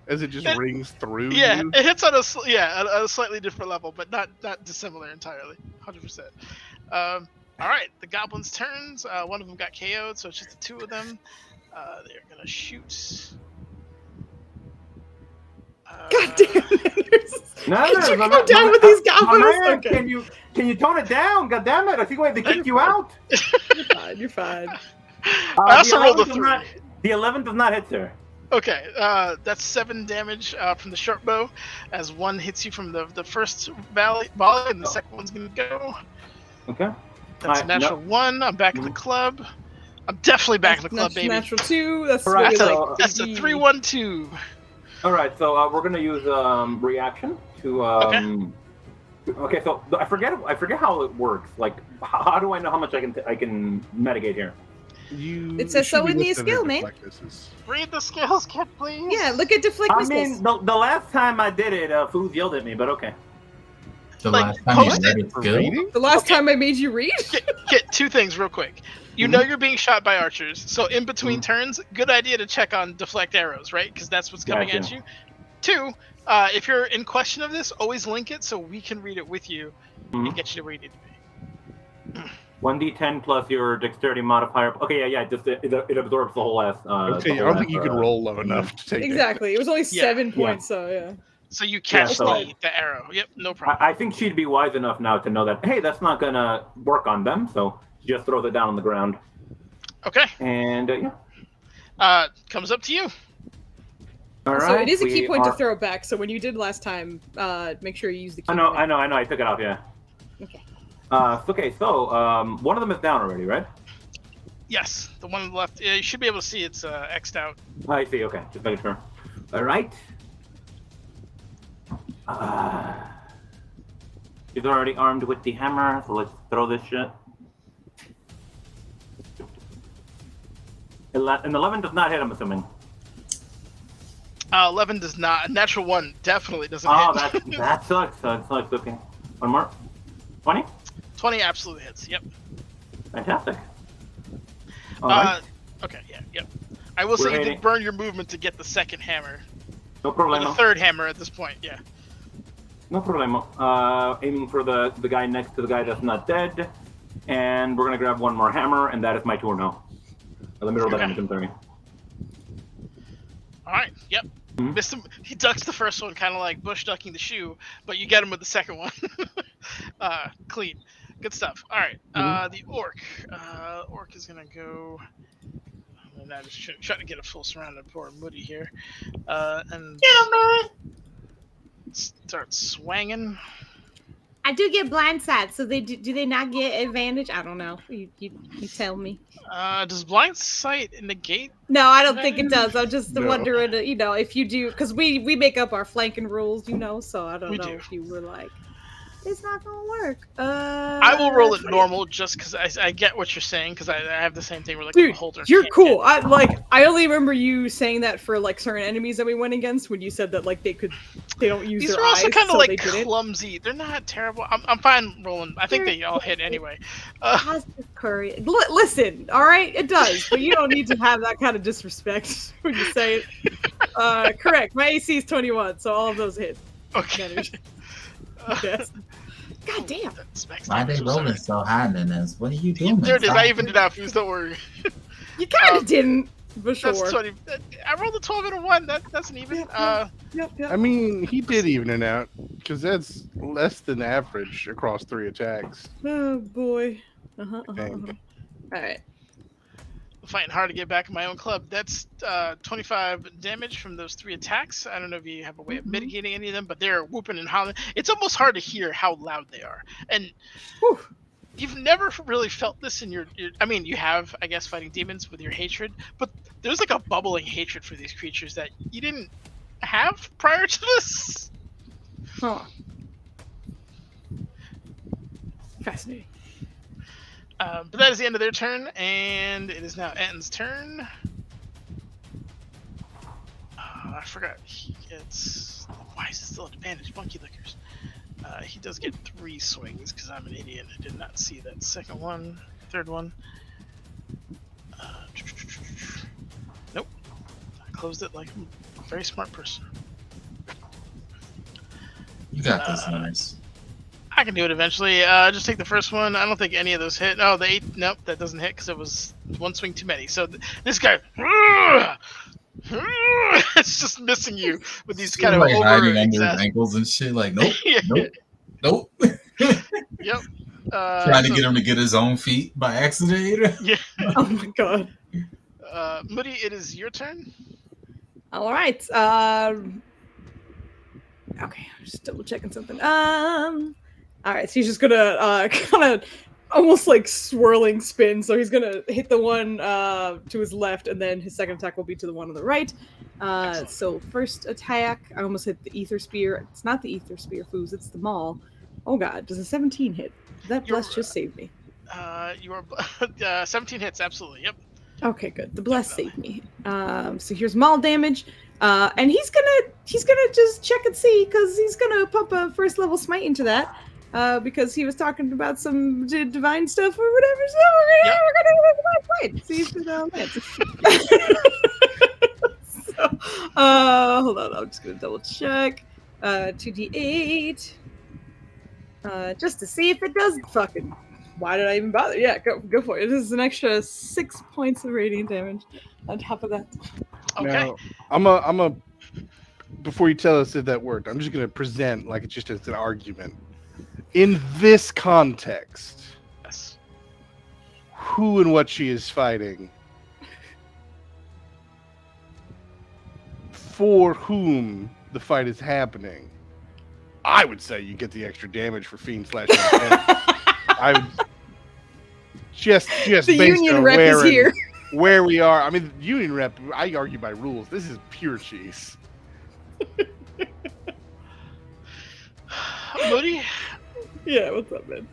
as it just rings through Yeah, you. it hits on a slightly different level, but not dissimilar entirely. 100%. All right, the goblins' turns. One of them got KO'd, so it's just the 2 of them. They're gonna shoot. God damn it! No, Could you go down with these goblins? Man, Okay. can you tone it down? God damn it! I think they kicked you out. You're fine. I also rolled a 11 does 3. not- The 11 does not hit, sir. Okay, that's 7 damage from the short bow, as 1 hits you from the first volley, and the second one's gonna go. Okay. That's a natural 1. I'm back in the club. I'm definitely back in the club, baby. Natural 2. That's Alright, really so- like That's a 3-1-2. All right, so we're gonna use reaction to. Okay, so I forget how it works. Like, how do I know how much I can mitigate here? It says so in the skill, man. Read the skills kit, please. Yeah, look at deflect I missiles. mean, the last time I did it, Foos yelled at me, but okay. The Like, last time you post read it a For skill? reading? The last Okay. time I made you read? Get two things real quick. You know you're being shot by archers, so in between turns, good idea to check on deflect arrows, right? Because that's what's coming at Gotcha. you. Two, if you're in question of this, always link it so we can read it with you and get you to where you need to be. 1d10 plus your dexterity modifier. Okay, yeah. Just it absorbs the whole ass. Okay, the I whole don't think you could roll low enough to take that. Exactly. It was only Yeah. 7 points, so yeah. So you catch so- the arrow. Yep, no problem. I think she'd be wise enough now to know that, hey, that's not gonna work on them, so she just throws it down on the ground. Okay. And yeah. Comes up to you. All So right. it is a key we point are- to throw back, so when you did last time, make sure you use the key I know. point. I took it off. Yeah. Okay. Okay. So one of them is down already, right? Yes, the one on the left. You should be able to see it's X'd out. I see. Okay. Just making sure. All right. She's already armed with the hammer, so let's throw this shit. An 11 does not hit, I'm assuming. 11 does not. A natural 1 definitely doesn't Oh, hit. that sucks. That sucks. Okay. One more. 20? 20 absolutely hits. Yep. Fantastic. All right. Okay. Yeah. Yep. I will say you hitting- did burn your movement to get the second hammer. No Or problem. the third hammer at this point. Yeah. No problem. Aiming for the guy next to the guy that's not dead. And we're going to grab one more hammer, and that is my turn now. Let me roll that Okay. damage. I'm sorry. All right. Yep. Mhm. Missed him. He ducks the first one, kind of like bush ducking the shoe, but you get him with the second one. Clean. Good stuff. All right. The orc. Orc is gonna go. And I'm just trying to get a full surround of poor Moody here, and start swanging. I do get blindsided, so do they not get advantage? I don't know. You tell me. Does blind sight negate? No, I don't think it does. I'm just No. wondering, if you do, because we make up our flanking rules, so I don't We know do. if you were like, it's not gonna work. I will roll it 20. normal just because I get what you're saying because I have the same thing where like Dude, the holder. you're can't cool. get- I only remember you saying that for like certain enemies that we went against when you said that like they don't use These their are also eyes, kind of so like they didn't. clumsy. They're not terrible. I'm fine rolling. I think they all hit anyway. Positive courage. Listen, all right, it does, but you don't need to have that kind of disrespect when you say it. Correct. My AC is 21, so all of those hit. Okay. Damage. Yes. God damn. That's max Why they damage, I'm rolling sorry. so high, Nenez? What are you doing? There it is. I inside? evened it out, Fuse. Don't worry. You kind of didn't, for sure. That's 20. I rolled a 12 and a 1. That's an even. Yep. I mean, he did even it out because that's less than average across 3 attacks. Oh boy. Dang. All right. I'm fighting hard to get back in my own club. That's 25 damage from those 3 attacks. I don't know if you have a way of mitigating any of them, but they're whooping and howling. It's almost hard to hear how loud they are. And Whew. you've never really felt this in your. I mean, you have, I guess, fighting demons with your hatred, but there's like a bubbling hatred for these creatures that you didn't have prior to this. Huh. Fascinating. But that is the end of their turn, and it is now Anton's turn. I forgot. He gets. Why is it still an advantage? Monkey lickers. He does get 3 swings because I'm an idiot. I did not see that second one, third one. Nope. I closed it like a very smart person. You got this, nice. I can do it eventually. Just take the first one. I don't think any of those hit. Oh, the 8. Nope, that doesn't hit because it was 1 swing too many. So this guy, it's just missing you with these kind of like over hiding under his ankles and shit. Like, nope, nope. Yep. Trying to get him to get his own feet by accident. Yeah. Oh my god. Moody, it is your turn. All right. Okay, I'm just double checking something. All right, so he's just gonna kind of almost like swirling spin. So he's gonna hit the one to his left, and then his second attack will be to the one on the right. So first attack, I almost hit the ether spear. It's not the ether spear, Foos. It's the maul. Oh god, does a 17 hit? That bless just saved me. You are 17 hits, absolutely. Yep. Okay, good. The bless saved me. So here's maul damage, and he's gonna just check and see because he's gonna pump a first level smite into that. because he was talking about some divine stuff or whatever. So we're gonna have a divine fight. See if it lands. So, hold on. I'm just gonna double check. 2d8. Just to see if it does fucking. Why did I even bother? Yeah, go for it. This is an extra 6 points of radiant damage on top of that. Okay. Now, I'm a. Before you tell us if that worked, I'm just going to present like it's just as an argument. In this context, Yes. who and what she is fighting, for whom the fight is happening, I would say you get the extra damage for Fiend slash. I would just The based union on rep is here. where we are. I mean, union rep. I argue by rules. This is pure cheese. Moody, Yeah, what's up, man?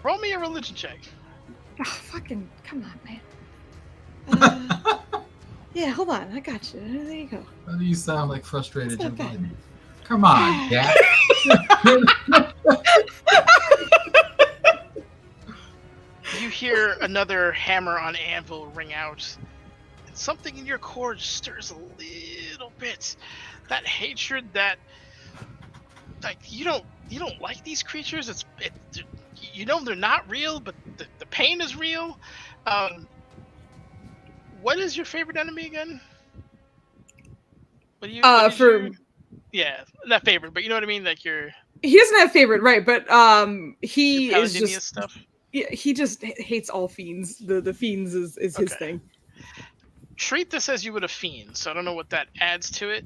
roll me a religion check. Oh, fucking, come on, man. Yeah, hold on. I got you. There you go. Why do you sound like frustrated Joe It's okay. Biden? Come on, Cat. You hear another hammer on anvil ring out, and something in your core just stirs a little bit. That hatred, that like you don't like these creatures. You know they're not real, but the pain is real. What is your favorite enemy again? What do you? Yeah, not favorite, but you know what I mean. Like he doesn't have favorite, right? But he your is Paladinia just stuff. yeah, he just hates all fiends. The fiends is his Okay. thing. Treat this as you would a fiend, so I don't know what that adds to it.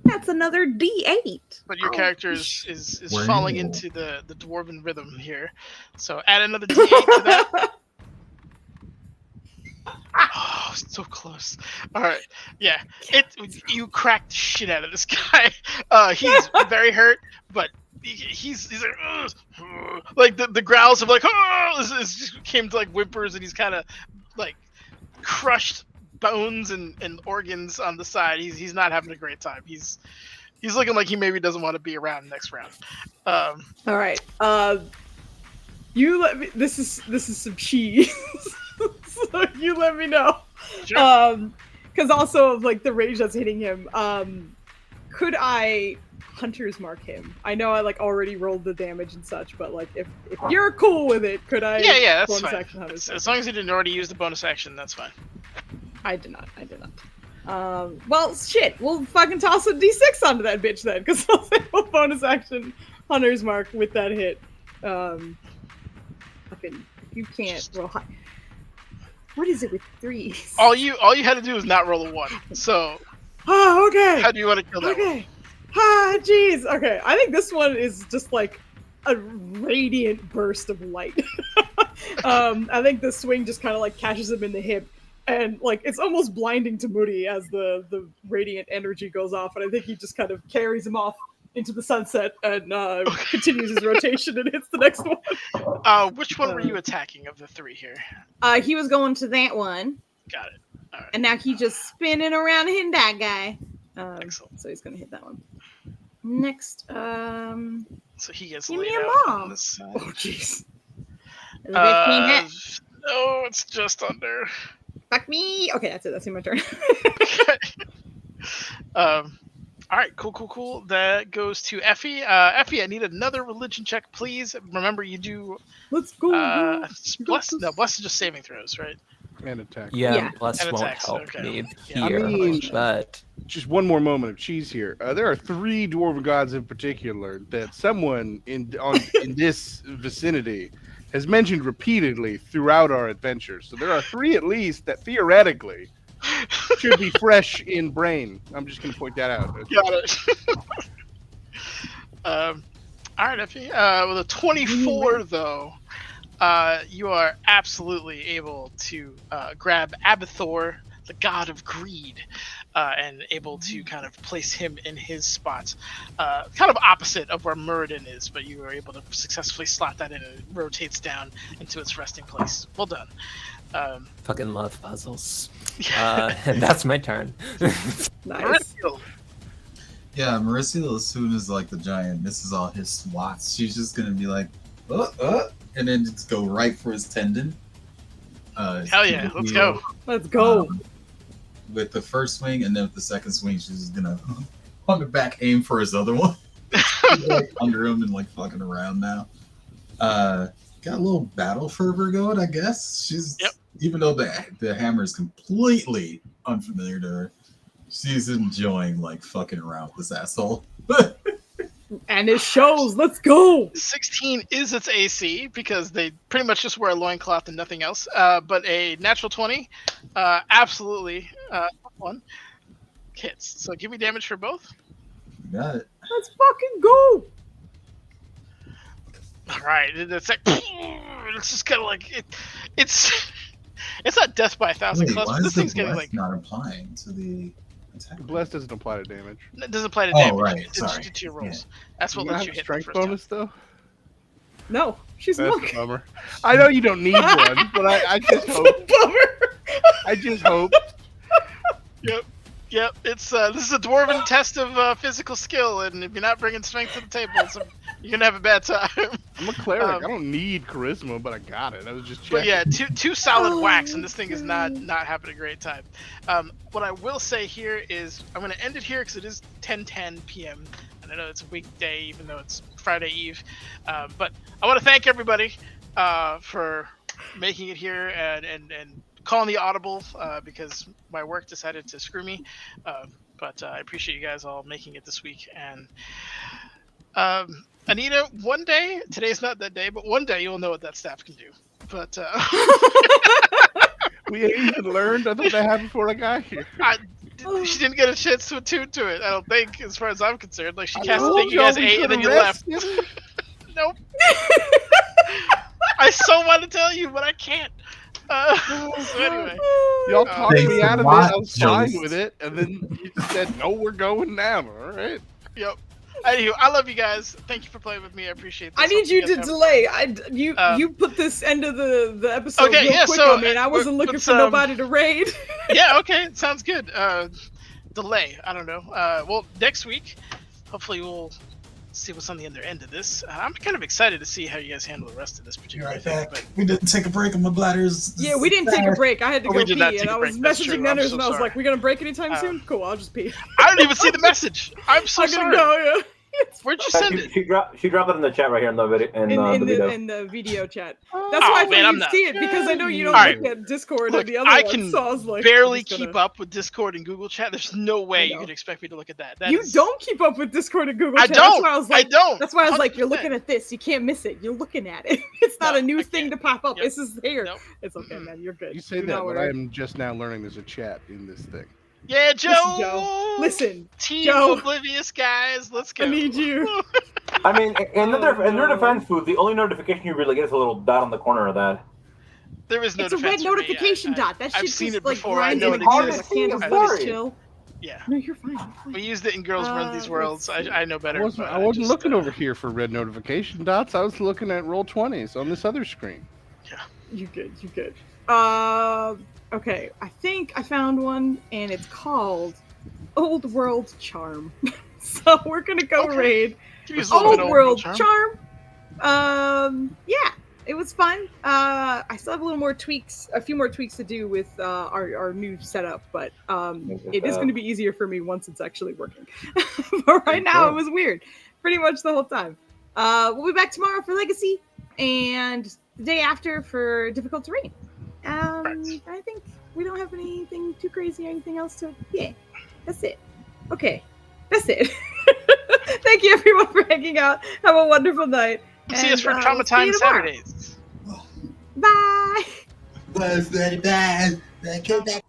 That's another D8. But your character is Wow. falling into the dwarven rhythm here. So add another D8 to that. Oh, so close. All right. Yeah. You cracked the shit out of this guy. He's very hurt, but he's like, ugh. Like the growls of like, oh, this just came to like whimpers, and he's kind of like crushed bones and organs on the side. He's not having a great time. He's looking like he maybe doesn't want to be around next round. All right. You let me. This is some cheese. So you let me know. Sure. Because also of like the rage that's hitting him. Could I hunter's mark him? I know I like already rolled the damage and such, but like if you're cool with it, could I? Yeah, that's bonus fine. action hunter's mark As long as he didn't already use the bonus action, that's fine. I did not. Well, shit. We'll fucking toss a d6 onto that bitch then, because I'll say a bonus action hunter's mark with that hit. Fucking, you can't roll high. What is it with threes? All you had to do was not roll a 1. So Oh, okay. how do you want to kill that one? Okay. Ah, jeez. Okay, I think this one is just like a radiant burst of light. I think the swing just kind of like catches him in the hip, and like it's almost blinding to Moody as the radiant energy goes off, and I think he just kind of carries him off into the sunset and continues his rotation and hits the next one. Which one were you attacking of the 3 here? He was going to that one, Got it. All right. and now he's just spinning around hitting that guy. Excellent. So he's gonna hit that one. Next, So he gets give laid me a out bomb. on this side. Oh jeez. Hit. No, it's just under. Fuck me. Okay, that's it. That's in my turn. All right, cool. That goes to Effie. Effie, I need another religion check, please. Remember, you do Let's go. bless is just saving throws, right? And attack. Yeah, Yeah. plus And won't attacks, help okay. me Yeah, here, I mean- but Just one more moment of cheese here. There are 3 dwarven gods in particular that someone in this vicinity has mentioned repeatedly throughout our adventure. So there are 3 at least that theoretically should be fresh in brain. I'm just going to point that out. Got it. All right, Effie. With a 24, though, you are absolutely able to grab Abathor, the god of greed, and able to kind of place him in his spot, kind of opposite of where Muradin is, but you were able to successfully slot that in, and it rotates down into its resting place. Well done. fucking love puzzles. And that's my turn. Nice. Yeah, Mauricio, as soon as like the giant misses all his swats, she's just gonna be like, and then just go right for his tendon. Hell yeah, let's go. Let's go. With the first swing, and then with the second swing, she's just gonna on the back aim for his other one. She's, like, under him and like fucking around now. Got a little battle fervor going, I guess. She's even though the hammer is completely unfamiliar to her, she's enjoying like fucking around with this asshole. And it shows. Let's go. 16 is its AC because they pretty much just wear a loincloth and nothing else. But a natural 20, absolutely one hits. So give me damage for both. You got it. Let's fucking go. All right, it's like it's just kind of like it's not death by 1,000 Wait, clubs. why But is this the thing's getting bless like not applying to the attack? Bless doesn't apply to damage. it doesn't apply to Oh, damage. right, It's sorry. to your rolls. Yeah. That's what You lets have you a hit the strength first time. bonus though. No, she's a That's monk. a bummer. I know you don't need one, but I just hope. Bummer. I just hope. Yep. It's this is a dwarven test of physical skill, and if you're not bringing strength to the table, you're gonna have a bad time. I'm a cleric. I don't need charisma, but I got it. I was just But checking. yeah, two solid whacks, and this thing is not having a great time. What I will say here is I'm gonna end it here because it is 10:10 p.m. and I know it's a weekday, even though it's Friday Eve. But I want to thank everybody for making it here and calling the audible because my work decided to screw me. But I appreciate you guys all making it this week. And Anita, one day, today's not that day, but one day you'll know what that staff can do. But We ain't even learned. I thought that happened before I got here. she didn't get a chance to attune to it, I don't think, as far as I'm concerned. Like, she I cast the told thing, you guys y'all we ate, and then you could've left. rested. Nope. I so want to tell you, but I can't. So anyway. Y'all talked Thanks me a out of it. lot, I was fine Jost. with it, and then you just said, "No, we're going now." All right. Yep. Anywho, I love you guys. Thank you for playing with me. I appreciate this. I need Hope you guys to have- delay. You put this end of the episode Okay, real yeah, quick so, on me, and I wasn't looking let's, for nobody to raid. Yeah, okay, sounds good. Delay. I don't know. Well, next week, hopefully we'll see what's on the other end of this. I'm kind of excited to see how you guys handle the rest of this You're particular right thing. back. We didn't take a break and my bladder's. Yeah, we didn't take a break. I had to Oh, go we did not pee, take and a I was break, that's messaging true. I'm Nenners, so and I was sorry. like, "We gonna break anytime soon? Cool, I'll just pee." I don't even see the message. I'm so I'm sorry. gonna go. Yeah. Where'd you send it? She dropped it in the chat right here in the video. In the video chat. That's Oh, why I man, thought I'm you'd not- see it because I know you don't Alright. look at Discord Look, or the other I ones. can So I was like, barely I'm just gonna- keep up with Discord and Google Chat. There's no way you know. could expect me to look at that. That You is- don't keep up with Discord and Google I Chat. don't. That's why I was like, I don't. That's why I was like, you're 100%. looking at this. You can't miss it. You're looking at it. It's not No, a new I thing can't. to pop up. Yep. This is here. Nope. It's okay, man. You're good. You say Do that, not but worry. I'm just now learning there's a chat in this thing. Yeah, Joe. Listen, Team Joe. Oblivious guys. Let's go. I need you. I mean, in their no. defense, Food, the only notification you really get is a little dot on the corner of that. There is no It's a red defense for me. notification dot. That I've shit seen just it like before. I grinds know in it the gears. exists. I can't just I've let seen it it. chill. Yeah. No, you're fine. You're fine. We used it in Girls Run These Worlds. I know better. I wasn't, but I wasn't just, looking over here for red notification dots. I was looking at Roll20s on this other screen. You good. You good. Okay. I think I found one, and it's called Old World Charm. So we're gonna go Okay. raid Give us a little bit Old of World Charm. Charm. Yeah, it was fun. I still have a few more tweaks to do with our new setup, but it is going to be easier for me once it's actually working. But right now, it was weird, pretty much the whole time. We'll be back tomorrow for Legacy, and the day after for Difficult Terrain. I think we don't have anything too crazy or anything else to. Yeah, that's it. Okay, that's it. Thank you everyone for hanging out. Have a wonderful night. See us for and, Trauma we'll see Time you tomorrow. Saturdays. Bye. Bye.